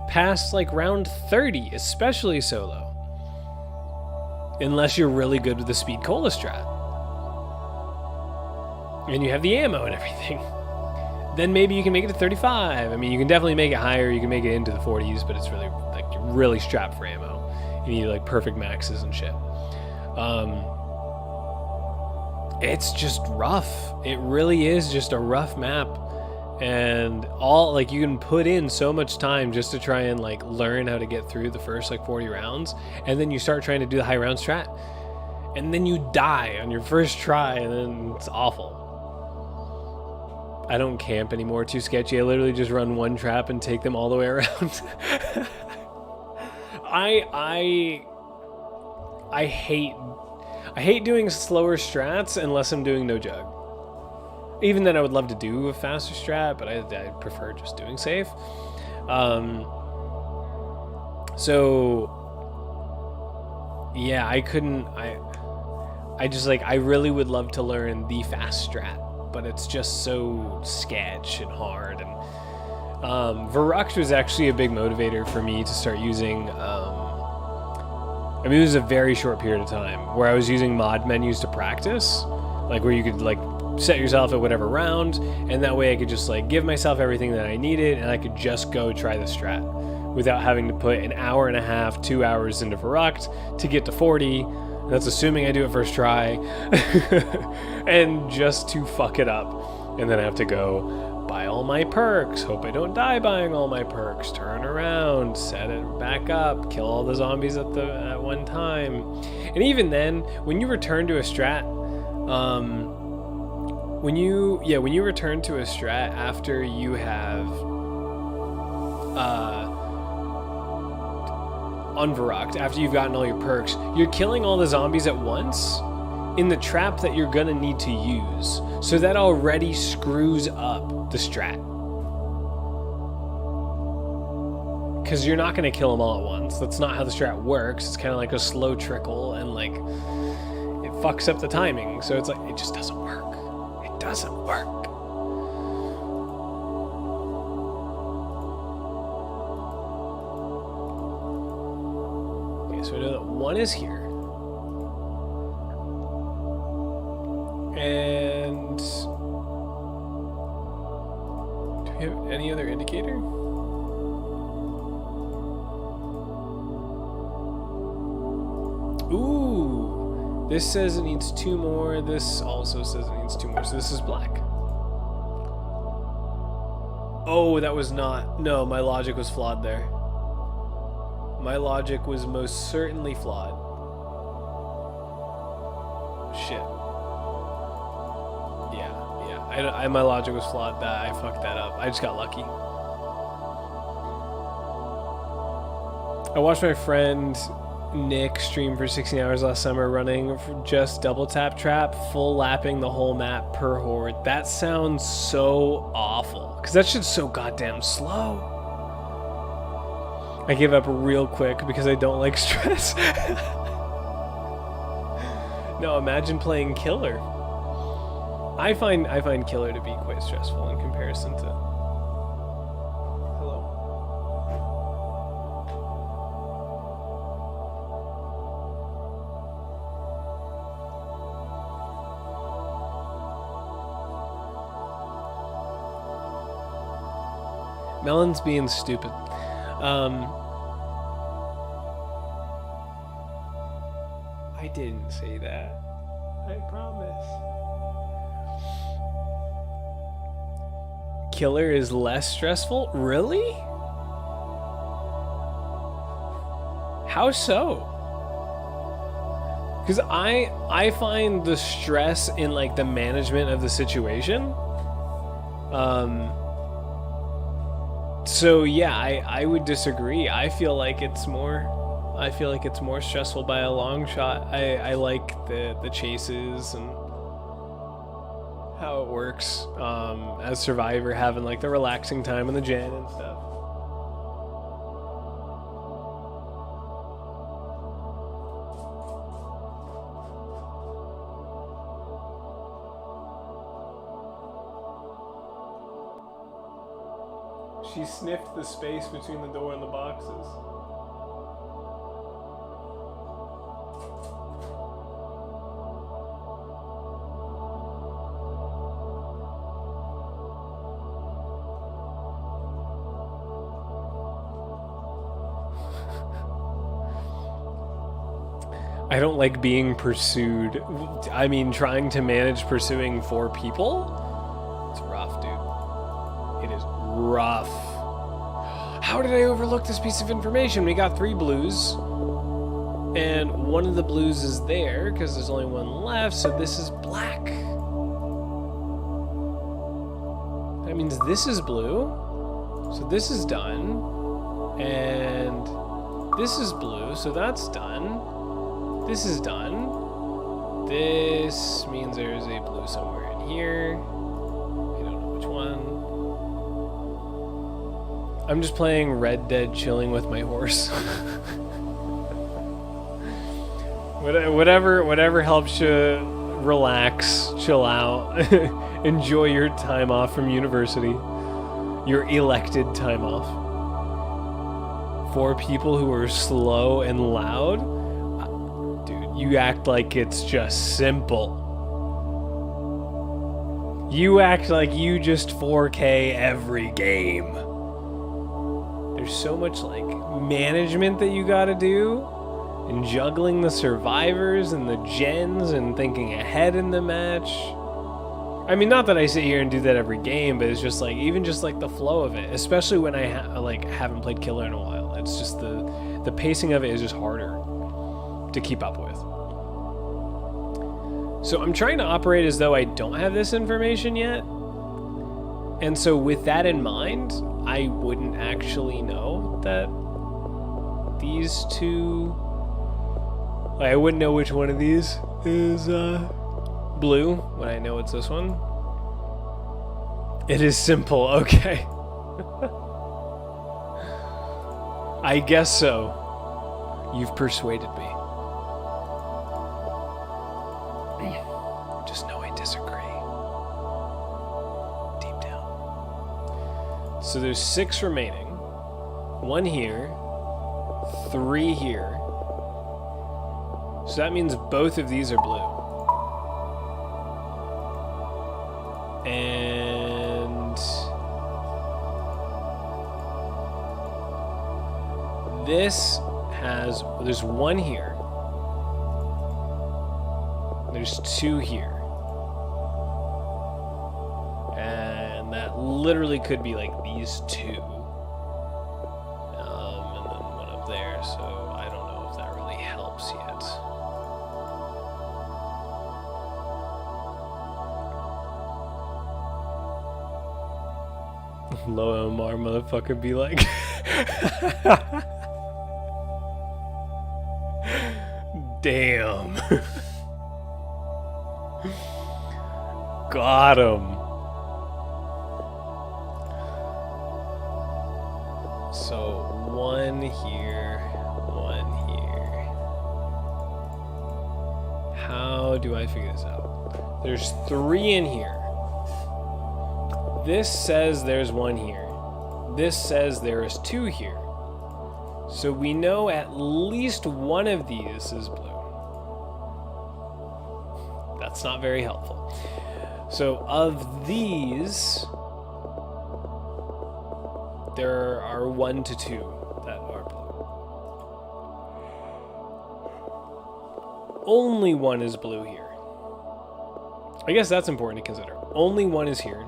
past like round 30, especially solo. Unless you're really good with the speed cola strat. And you have the ammo and everything. Then maybe you can make it to 35. I mean, you can definitely make it higher. You can make it into the 40s, but it's really like you're really strapped for ammo. You need like perfect maxes and shit. It's just rough. It really is just a rough map. And all like you can put in so much time just to try and like learn how to get through the first like 40 rounds, and then you start trying to do the high round strat, and then you die on your first try, and then it's awful. I don't camp anymore, too sketchy. I literally just run one trap and take them all the way around. I hate doing slower strats unless I'm doing no jug. Even then, I would love to do a faster strat, but I prefer just doing safe. So yeah, I couldn't. I just like I really would love to learn the fast strat, but it's just so sketch and hard. And Verruct was actually a big motivator for me to start using. I mean, it was a very short period of time where I was using mod menus to practice, like where you could like set yourself at whatever round, and that way I could just like give myself everything that I needed, and I could just go try the strat without having to put an hour and a half, 2 hours into Verruct to get to 40. That's assuming I do it first try, and just to fuck it up, and then I have to go buy all my perks, hope I don't die buying all my perks, turn around, set it back up, kill all the zombies at one time. And even then, when you return to a strat, when you return to a strat after you have on Verruct, after you've gotten all your perks, you're killing all the zombies at once, in the trap that you're gonna need to use. So that already screws up the strat. Because you're not gonna kill them all at once. That's not how the strat works. It's kind of like a slow trickle, and like it fucks up the timing. So it's like it just doesn't work. It doesn't work. Okay, so I know that one is here. And do we have any other indicator? Ooh, this says it needs 2 more. This also says it needs 2 more. So this is black. Oh, that was not. No, my logic was flawed there. My logic was most certainly flawed. Shit. Yeah. My logic was flawed. I fucked that up. I just got lucky. I watched my friend Nick stream for 16 hours last summer running just double tap trap, full lapping the whole map per horde. That sounds so awful, because that shit's so goddamn slow. I gave up real quick because I don't like stress. No, imagine playing Killer. I find Killer to be quite stressful in comparison to... Hello. Melon's being stupid. I didn't say that. I promise. Killer is less stressful? Really? How so? Because I find the stress in like the management of the situation. So yeah, I would disagree. I feel like it's more stressful by a long shot. I like the chases and how it works as Survivor, having like the relaxing time in the gen and stuff. She sniffed the space between the door and the boxes. I don't like being pursued. I mean, trying to manage pursuing 4 people? It's rough, dude. It is rough. How did I overlook this piece of information? We got 3 blues. And one of the blues is there, because there's only one left, so this is black. That means this is blue. So this is done. And this is blue, so that's done. This is done. This means there's a blue somewhere in here. I don't know which one. I'm just playing Red Dead, chilling with my horse. Whatever helps you relax, chill out, enjoy your time off from university, your elected time off. For people who are slow and loud, you act like it's just simple. You act like you just 4K every game. There's so much like management that you gotta do, and juggling the survivors and the gens and thinking ahead in the match. I mean, not that I sit here and do that every game, but it's just like, even just like the flow of it, especially when I haven't played Killer in a while. It's just the pacing of it is just harder to keep up with. So I'm trying to operate as though I don't have this information yet. And so with that in mind, I wouldn't actually know that these two... I wouldn't know which one of these is blue when I know it's this one. It is simple, okay. I guess so. You've persuaded me. Just know I disagree. Deep down. So there's 6 remaining. 1 here. 3 here. So that means both of these are blue. And this has, there's 1 here. There's 2 here. And that literally could be like these 2. And then 1 up there, so I don't know if that really helps yet. Low MR motherfucker be like damn. Got him. So 1 here, 1 here. How do I figure this out? There's 3 in here. This says there's 1 here. This says there is 2 here. So we know at least one of these is blue. That's not very helpful. So of these, there are 1 to 2 that are blue. Only 1 is blue here. I guess that's important to consider. Only 1 is here.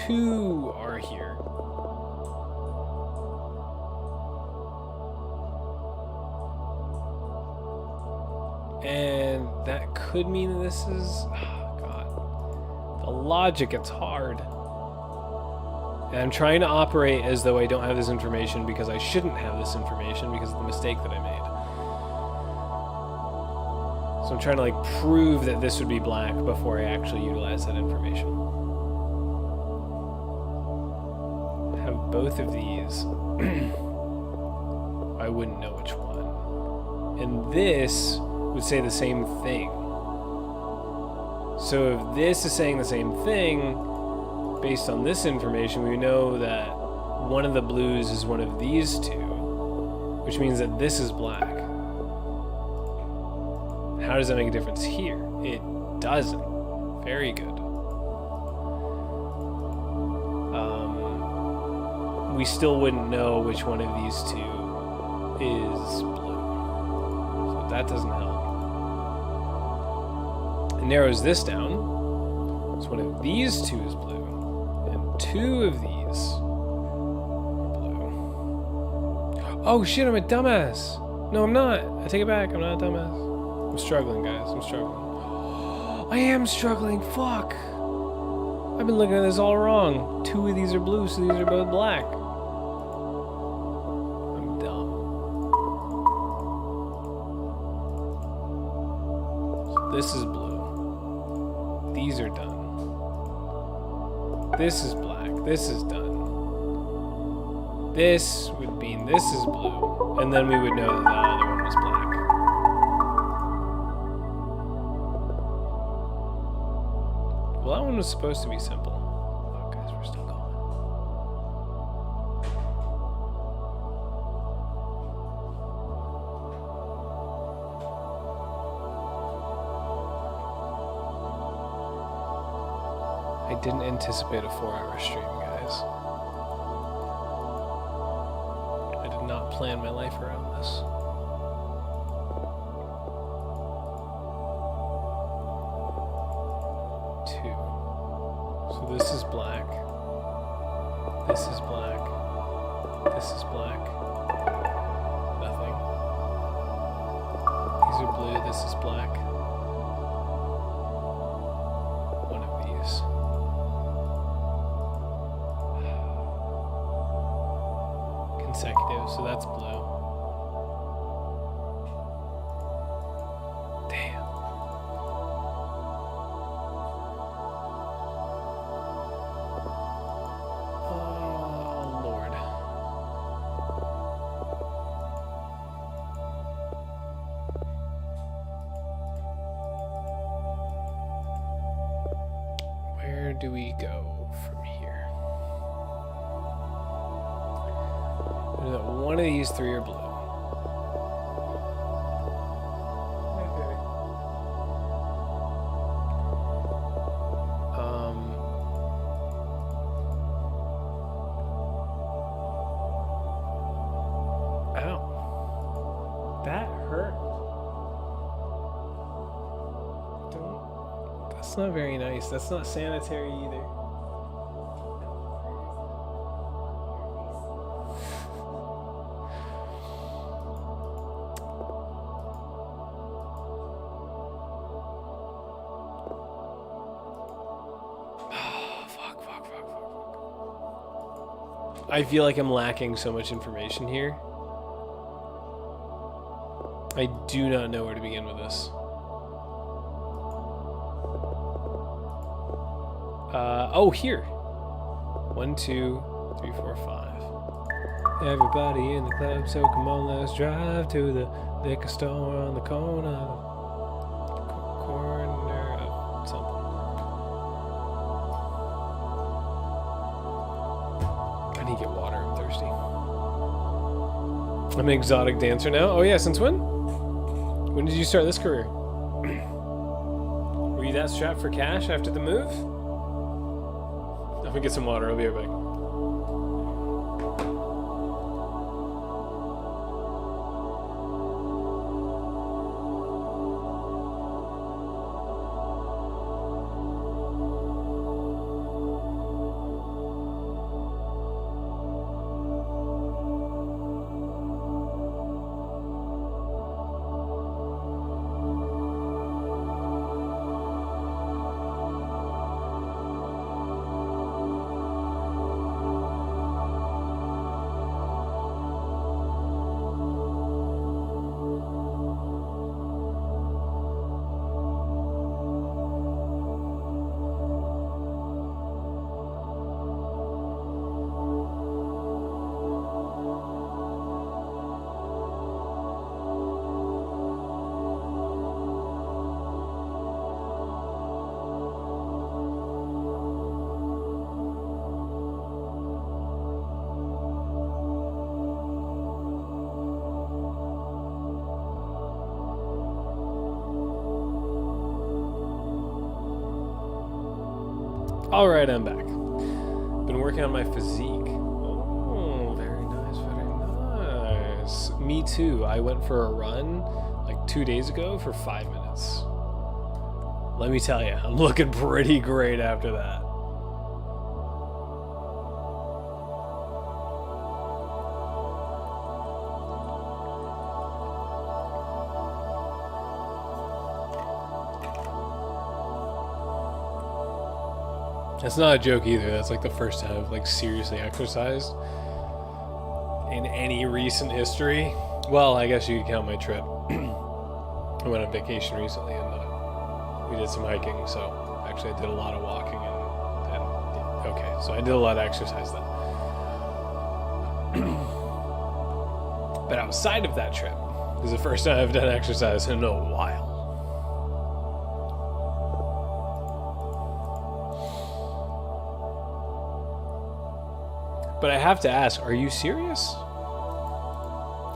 2 are here. And that could mean this is, oh God, the logic, it's hard. And I'm trying to operate as though I don't have this information because I shouldn't have this information because of the mistake that I made. So I'm trying to like prove that this would be black before I actually utilize that information. Have both of these, I wouldn't know which one. And this would say the same thing. So if this is saying the same thing, based on this information, we know that one of the blues is one of these 2, which means that this is black. How does that make a difference here? It doesn't. Very good. We still wouldn't know which one of these 2 is blue. So that doesn't help. It narrows this down. So one of these 2 is blue, and 2 of these are blue. Oh shit, I'm a dumbass. No, I'm not. I take it back. I'm not a dumbass. I'm struggling, guys. I'm struggling. I am struggling. Fuck. I've been looking at this all wrong. 2 of these are blue, so these are both black. I'm dumb. So this is blue. These are done. This is black. This is done. This would mean this is blue. And then we would know that the other one was black. Well, that one was supposed to be simple. Oh, guys, we're still going. I didn't anticipate a 4-hour stream, guys. I did not plan my life around this. So this is black. This is black. This is black. Nothing. These are blue. This is black. One of these. Consecutive, so that's blue. where do we go from here? One of these three are blue. Ow. That hurt. That's not very nice. That's not sanitary either. I feel like I'm lacking so much information here. I do not know where to begin with this. Oh, here. 1, 2, 3, 4, 5. Everybody in the club, so come on, let's drive to the liquor store on the corner of something. I need to get water. I'm thirsty. I'm an exotic dancer now. Oh yeah, since when? When did you start this career? Were you that strapped for cash after the move? I'm gonna get some water. I'll be right back. All right, I'm back. Been working on my physique. Oh, very nice, very nice. Me too. I went for a run like 2 days ago for 5 minutes. Let me tell you, I'm looking pretty great after that. That's not a joke either. That's like the first time I've like seriously exercised in any recent history. Well, I guess you could count my trip. I went on vacation recently and we did some hiking. So actually I did a lot of walking and okay, so I did a lot of exercise then. But outside of that trip, this is the first time I've done exercise in a while. But I have to ask, are you serious?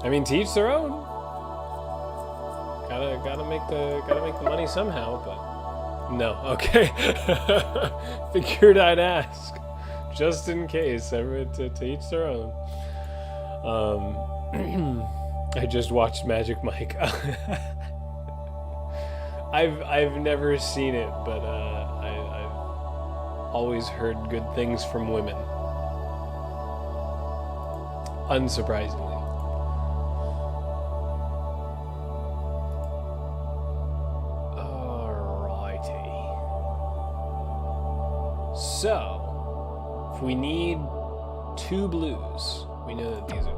I mean, to each their own. Gotta make the money somehow, but no. Okay. Figured I'd ask, just in case. To each their own. I just watched Magic Mike. I've never seen it, but I've always heard good things from women. Unsurprisingly. Alrighty. So, if we need 2 blues, we know that these are...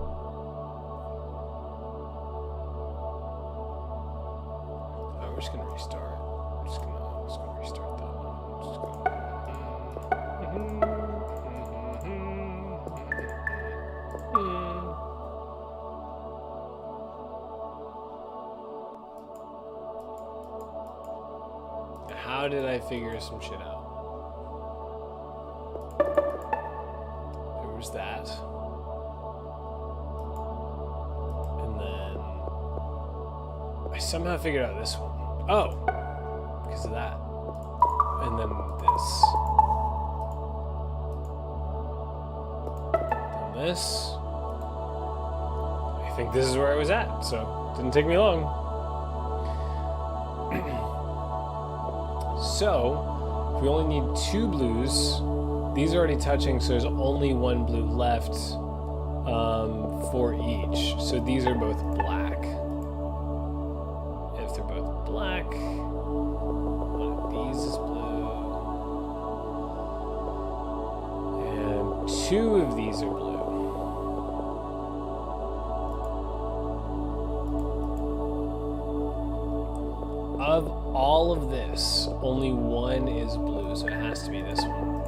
Oh, we're just gonna restart. We're just gonna restart that one. How did I figure some shit out? there's that. And then I somehow figured out this one. Oh, because of that. And then this. And this. I think this is where I was at, so it didn't take me long. So, we only need 2 blues. These are already touching, so there's only 1 blue left for each. So these are both black. If they're both black, one of these is blue. And 2 of these are blue. Of all of this, only 1 is blue, so it has to be this one.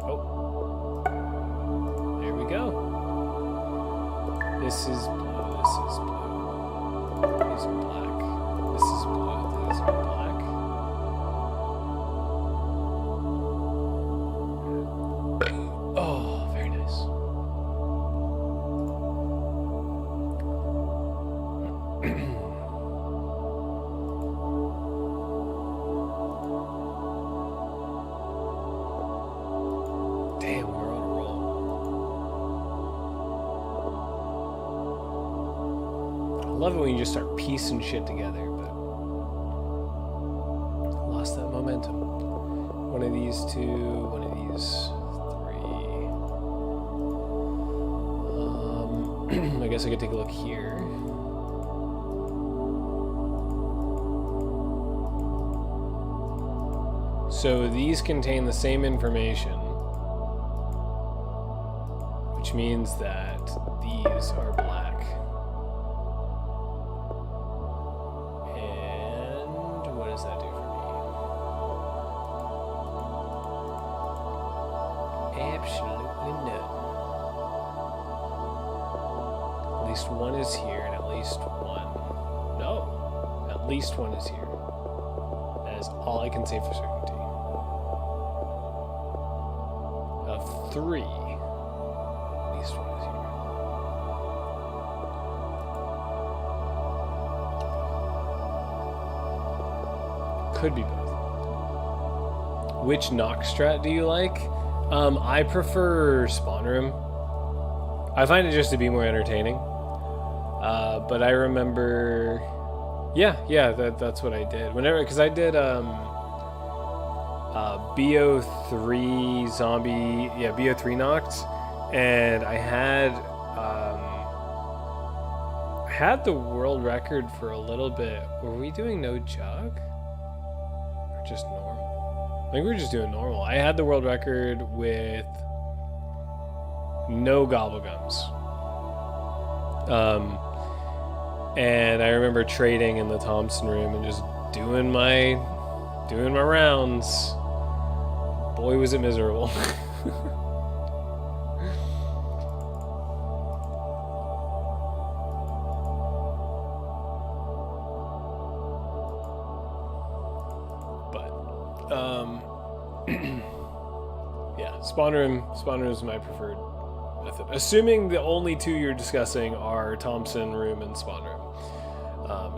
Oh. There we go. This is blue, this is blue. These are black. This is blue, these are black. Oh, very nice. Damn, we're on a roll. I love it when you just start piecing shit together, but lost that momentum. One of these 2, one of these 3. I guess I could take a look here. So these contain the same information, which means that these are black. And what does that do for me? Absolutely nothing. At least 1 is here, and at least 1. No, at least 1 is here. That is all I can say for certainty. Of 3. At least 1 is here. Could be both. Which knock strat do you like? I prefer spawn room. I find it just to be more entertaining. But I remember, yeah, that's what I did. Whenever, because I did BO3 zombie, BO3 knocked, and I had the world record for a little bit. Were we doing no jug? Or just normal? I think we were just doing normal. I had the world record with no gobblegums. And I remember trading in the Thompson room and just doing my rounds. Boy, was it miserable. Yeah, spawn room is my preferred method. Assuming the only 2 you're discussing are Thompson room and spawn room.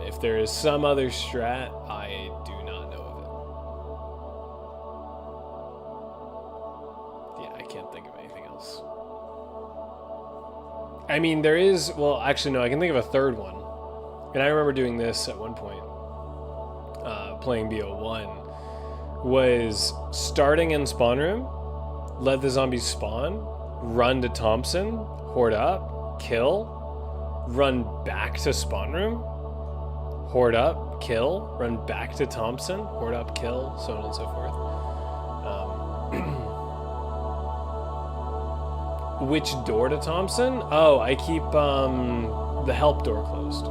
If there is some other strat, I do not know of it. Yeah, I can't think of anything else. I mean, there is, well, actually no, I can think of a third one. And I remember doing this at one point, playing BO1, was starting in spawn room, let the zombies spawn, run to Thompson, horde up, kill, run back to spawn room, horde up, kill, run back to Thompson, horde up, kill, so on and so forth. Which door to Thompson? Oh, I keep the help door closed.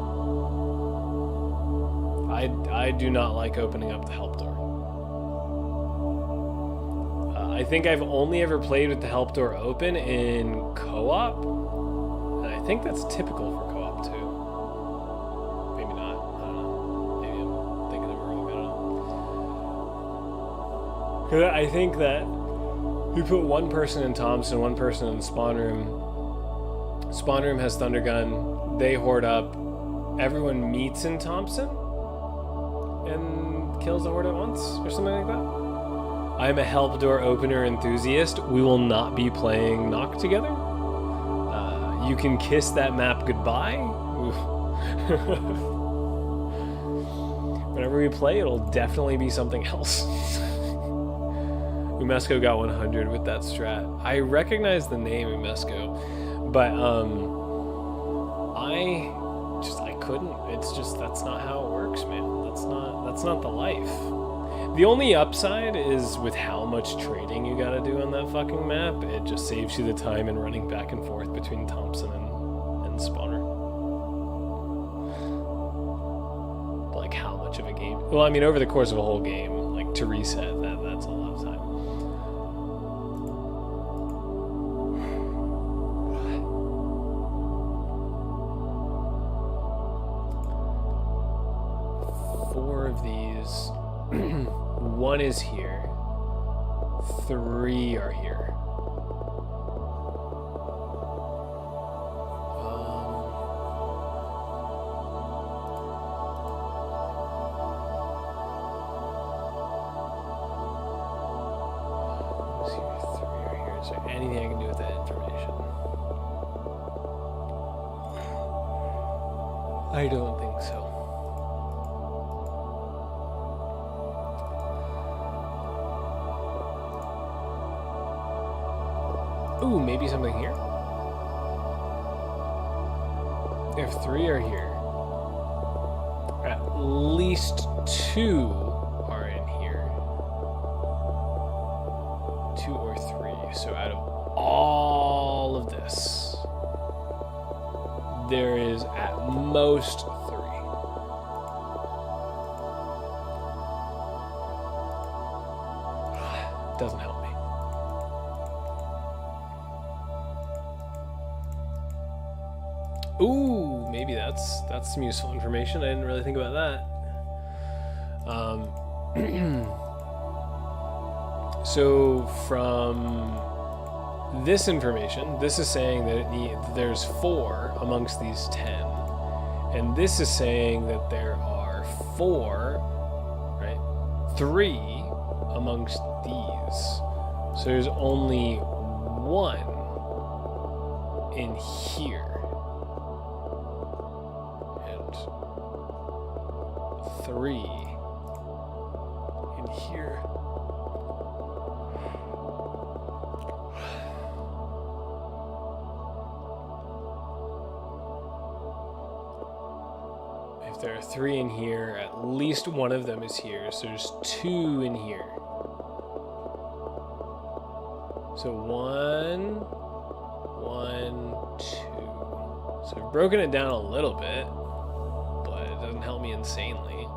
I do not like opening up the help door. I think I've only ever played with the help door open in co-op, and I think that's typical for co-op too. Maybe not. I don't know. Maybe I'm thinking of it wrong. I don't know. 'Cause I think that We put one person in Thompson, one person in spawn room. Spawn room has Thunder Gun. They horde up. Everyone meets in Thompson and kills the horde at once, or something like that. I'm a help door opener enthusiast. We will not be playing Knock together. You can kiss that map goodbye. Whenever we play, it'll definitely be something else. Umesco got 100 with that strat. I recognize the name Umesco, but I couldn't. It's just, that's not how it works, man. That's not the life. The only upside is with how much trading you gotta do on that fucking map. It just saves you the time in running back and forth between Thompson and Spawner. But like, how much of a game? Well, I mean, over the course of a whole game, like, to reset, that's a lot of time. Four of these. One is here. 3 are here. Let's see, 3 are here. Is there anything I can do with that information? I don't think so. Ooh, maybe something here? If 3 are here, at least 2 are in here. 2 or 3. So out of all of this, there is at most 3. Doesn't help me. Ooh, maybe that's some useful information. I didn't really think about that. So from this information, this is saying that there's 4 amongst these 10, and this is saying that there are 4, right? 3 amongst these. So there's only 1 in here. 3 in here. If there are 3 in here, at least one of them is here. So there's 2 in here. So 1, 2. So I've broken it down a little bit, but it doesn't help me insanely.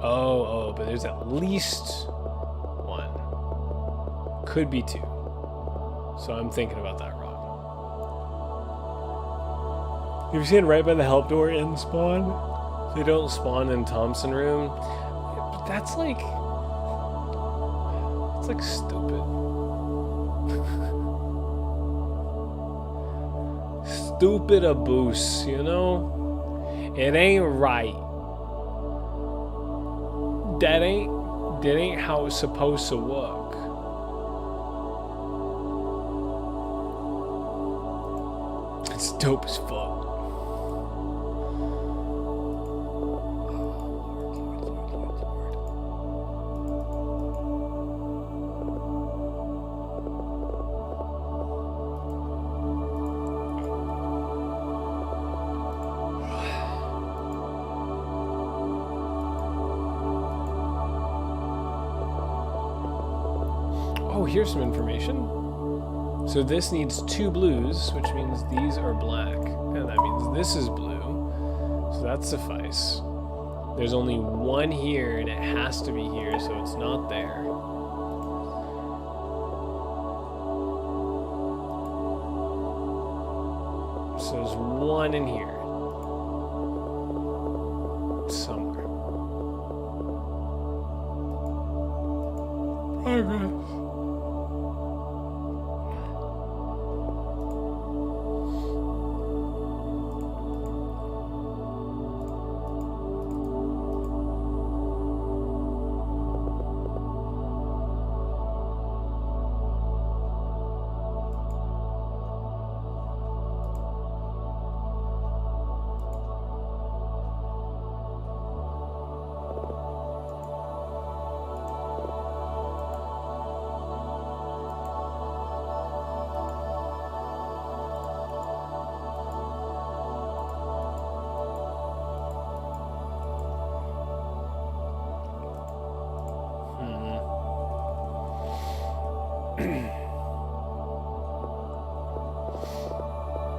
Oh, but there's at least 1. Could be 2. So I'm thinking about that wrong. You've seen right by the help door in spawn? They don't spawn in Thompson room. But that's like... It's like stupid. Stupid abuse, you know? It ain't right. That ain't how it's supposed to work. It's dope as fuck. Oh, here's some information. So this needs 2 blues, which means these are black. And that means this is blue. So that suffice. There's only 1 here, and it has to be here, so it's not there. So there's 1 in here. Somewhere. progress.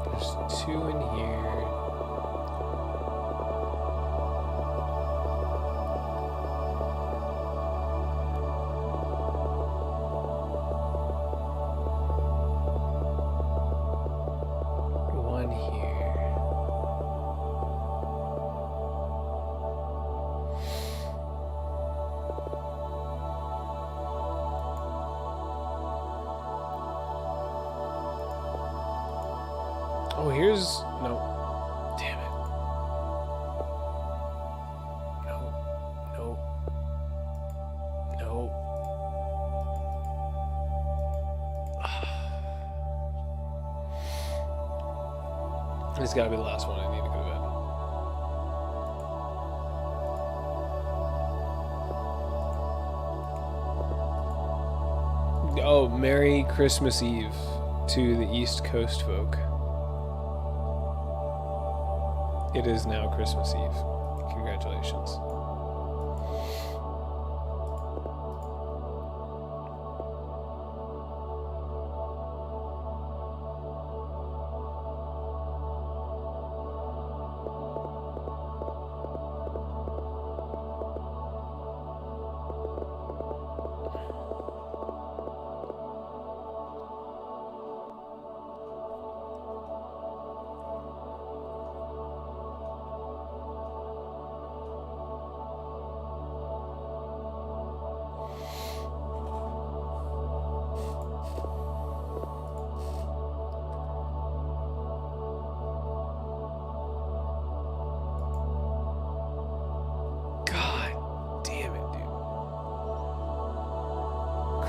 There's 2 in here. One here. Oh, here's no. Damn it. No. No. No. This has got to be the last one. I need to go to bed. Oh, Merry Christmas Eve to the East Coast folk. It is now Christmas Eve. Congratulations.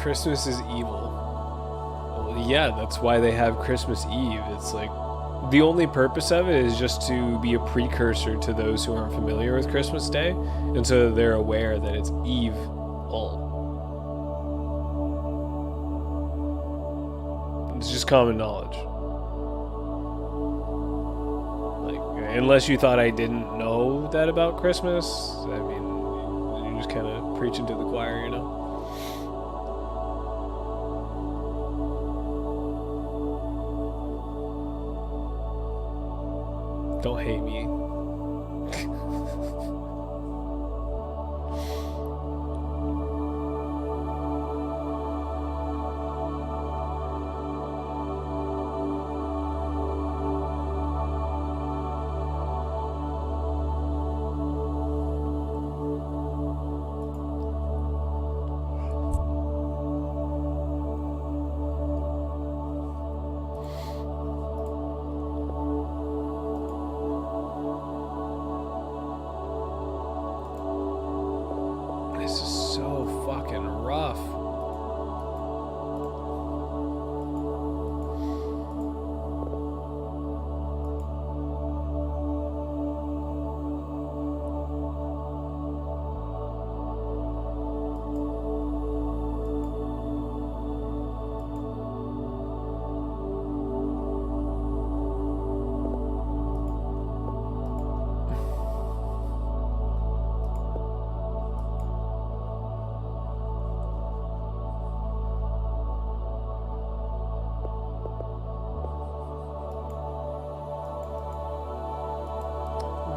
Christmas is evil. Well, yeah, that's why they have Christmas Eve. It's like the only purpose of it is just to be a precursor to those who aren't familiar with Christmas Day, and so they're aware that it's evil. It's just common knowledge. Like, unless you thought I didn't know that about Christmas, I mean, you're just kind of preaching to the choir, you know? Don't hate me. This is so fucking rough.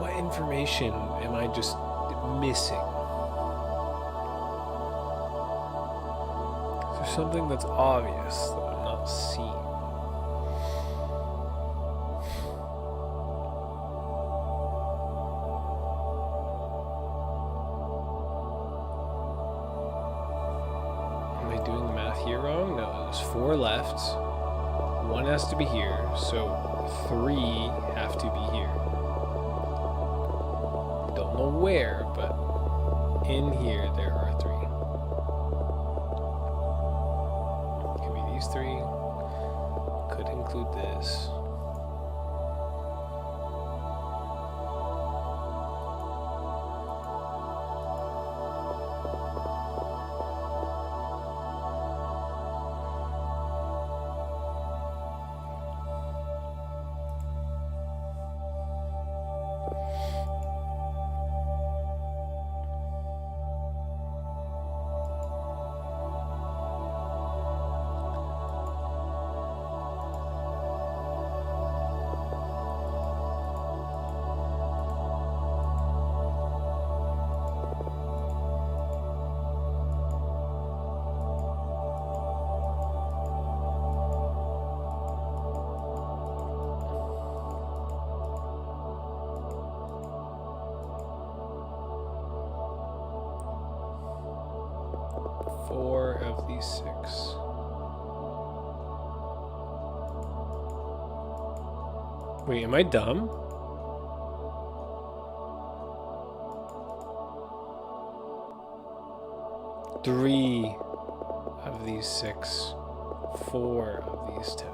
What information am I just missing? Is there something that's obvious that I'm not seeing? Am I I doing the math here wrong? No, there's 4 left. 1 has to be here, so 3 have to be here. Don't know where, but in here there are 3. Could be these 3. Could include this. Four of these 6. Wait, am I dumb? Three of these 6. 4 of these 10.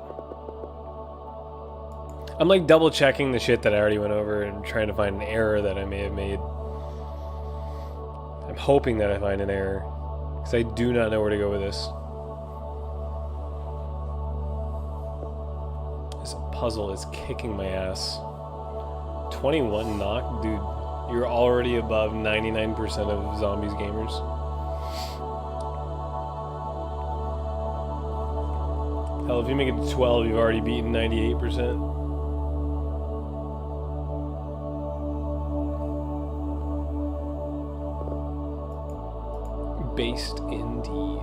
I'm like double checking the shit that I already went over and trying to find an error that I may have made. I'm hoping that I find an error, because I do not know where to go with this. This puzzle is kicking my ass. 21 knock? Dude, you're already above 99% of zombies gamers. Hell, if you make it to 12, you've already beaten 98%. Based indeed.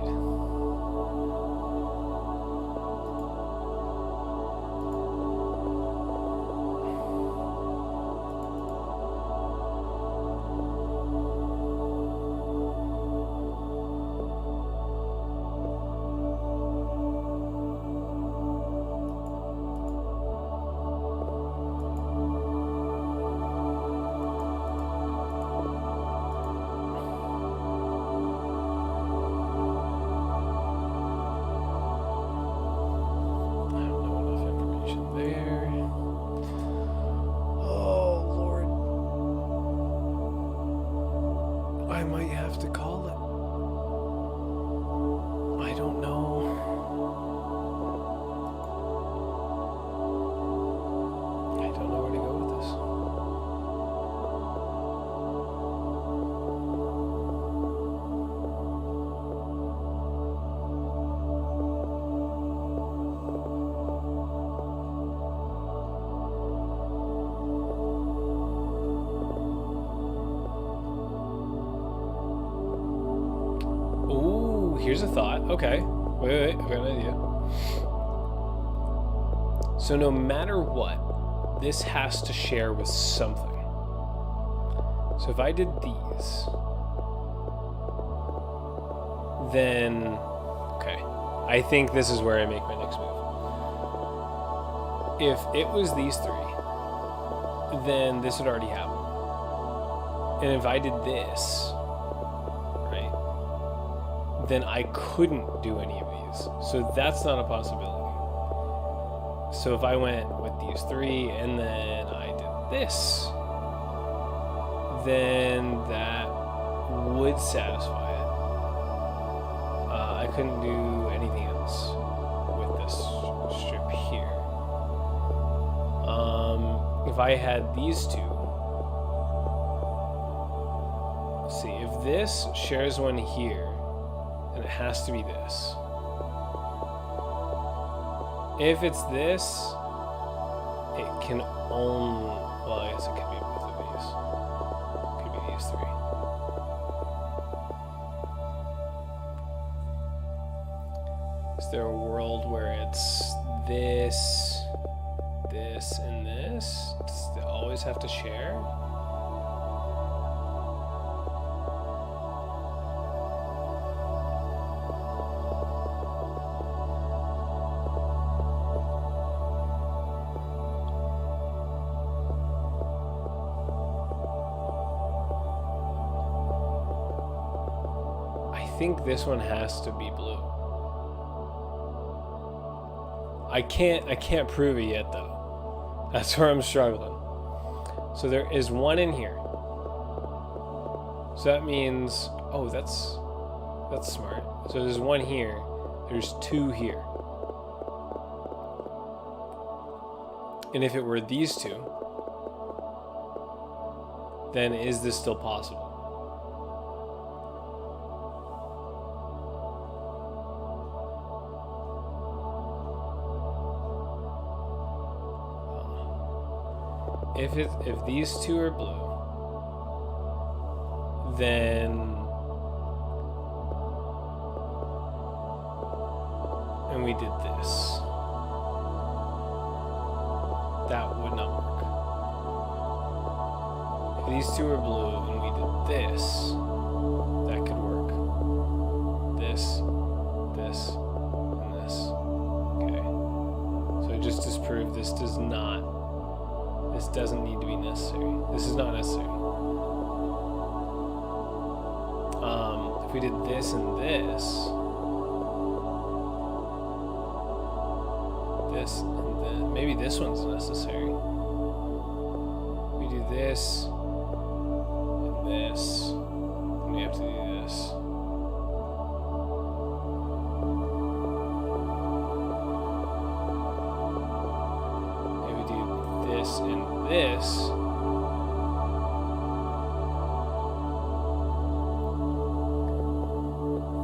I might have to call it. I don't know. I don't know where to go with this. Here's a thought. Okay. Wait. I've got an idea. So no matter what, this has to share with something. So if I did these, then... Okay. I think this is where I make my next move. If it was these 3, then this would already happen. And if I did this... then I couldn't do any of these. So that's not a possibility. So if I went with these 3 and then I did this, then that would satisfy it. I couldn't do anything else with this strip here. If I had these 2, let's see, if this shares one here, and it has to be this. If it's this, it can only... Well, I guess it could be both of these. It could be these 3. Is there a world where it's this, this, and this? Does it always have to share? think this one has to be blue. I can't prove it yet though. That's where I'm struggling. So there is one in here. So that means, oh, that's smart. So there's one here. There's two here. And if it were these two, then is this still possible? If these two are blue, then and we did this, that would not work. If these two are blue and we did this, that could work. This, and this. Okay. So I just disproved this doesn't need to be necessary. This is not necessary. If we did this and this and then maybe this one's necessary. We do this and this, and we have to do this. Maybe do this and this.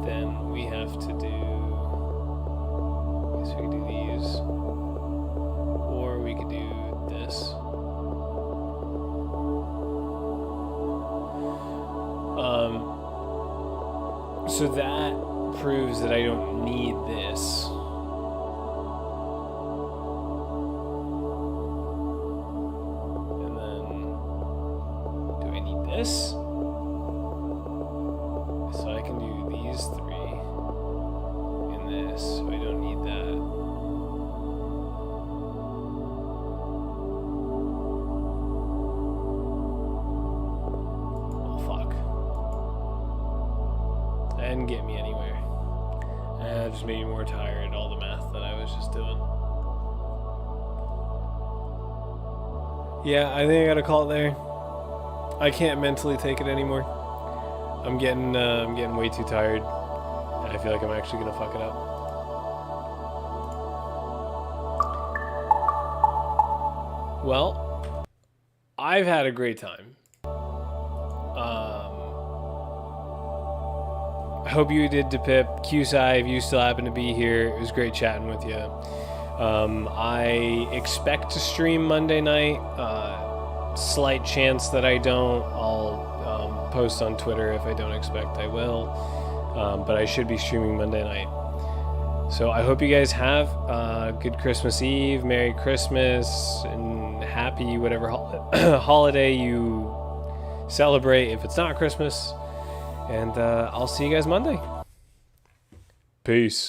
Then we have to do, I guess we could do these, or we could do this. So that proves that I don't need this. And then, do I need this? So I can do these three in this, so I don't need that. Oh, fuck. That didn't get me anywhere. It just made me more tired, all the math that I was just doing. Yeah, I think I gotta call it there. I can't mentally take it anymore. I'm getting way too tired, and I feel like I'm actually gonna fuck it up. Well, I've had a great time. I hope you did, Depip. QSI, if you still happen to be here, it was great chatting with you. I expect to stream Monday night. Slight chance that I don't. I'll post on Twitter. If I don't expect, I will. But I should be streaming Monday night. So I hope you guys have a good Christmas Eve, Merry Christmas, and happy whatever holiday you celebrate if it's not Christmas. And I'll see you guys Monday. Peace.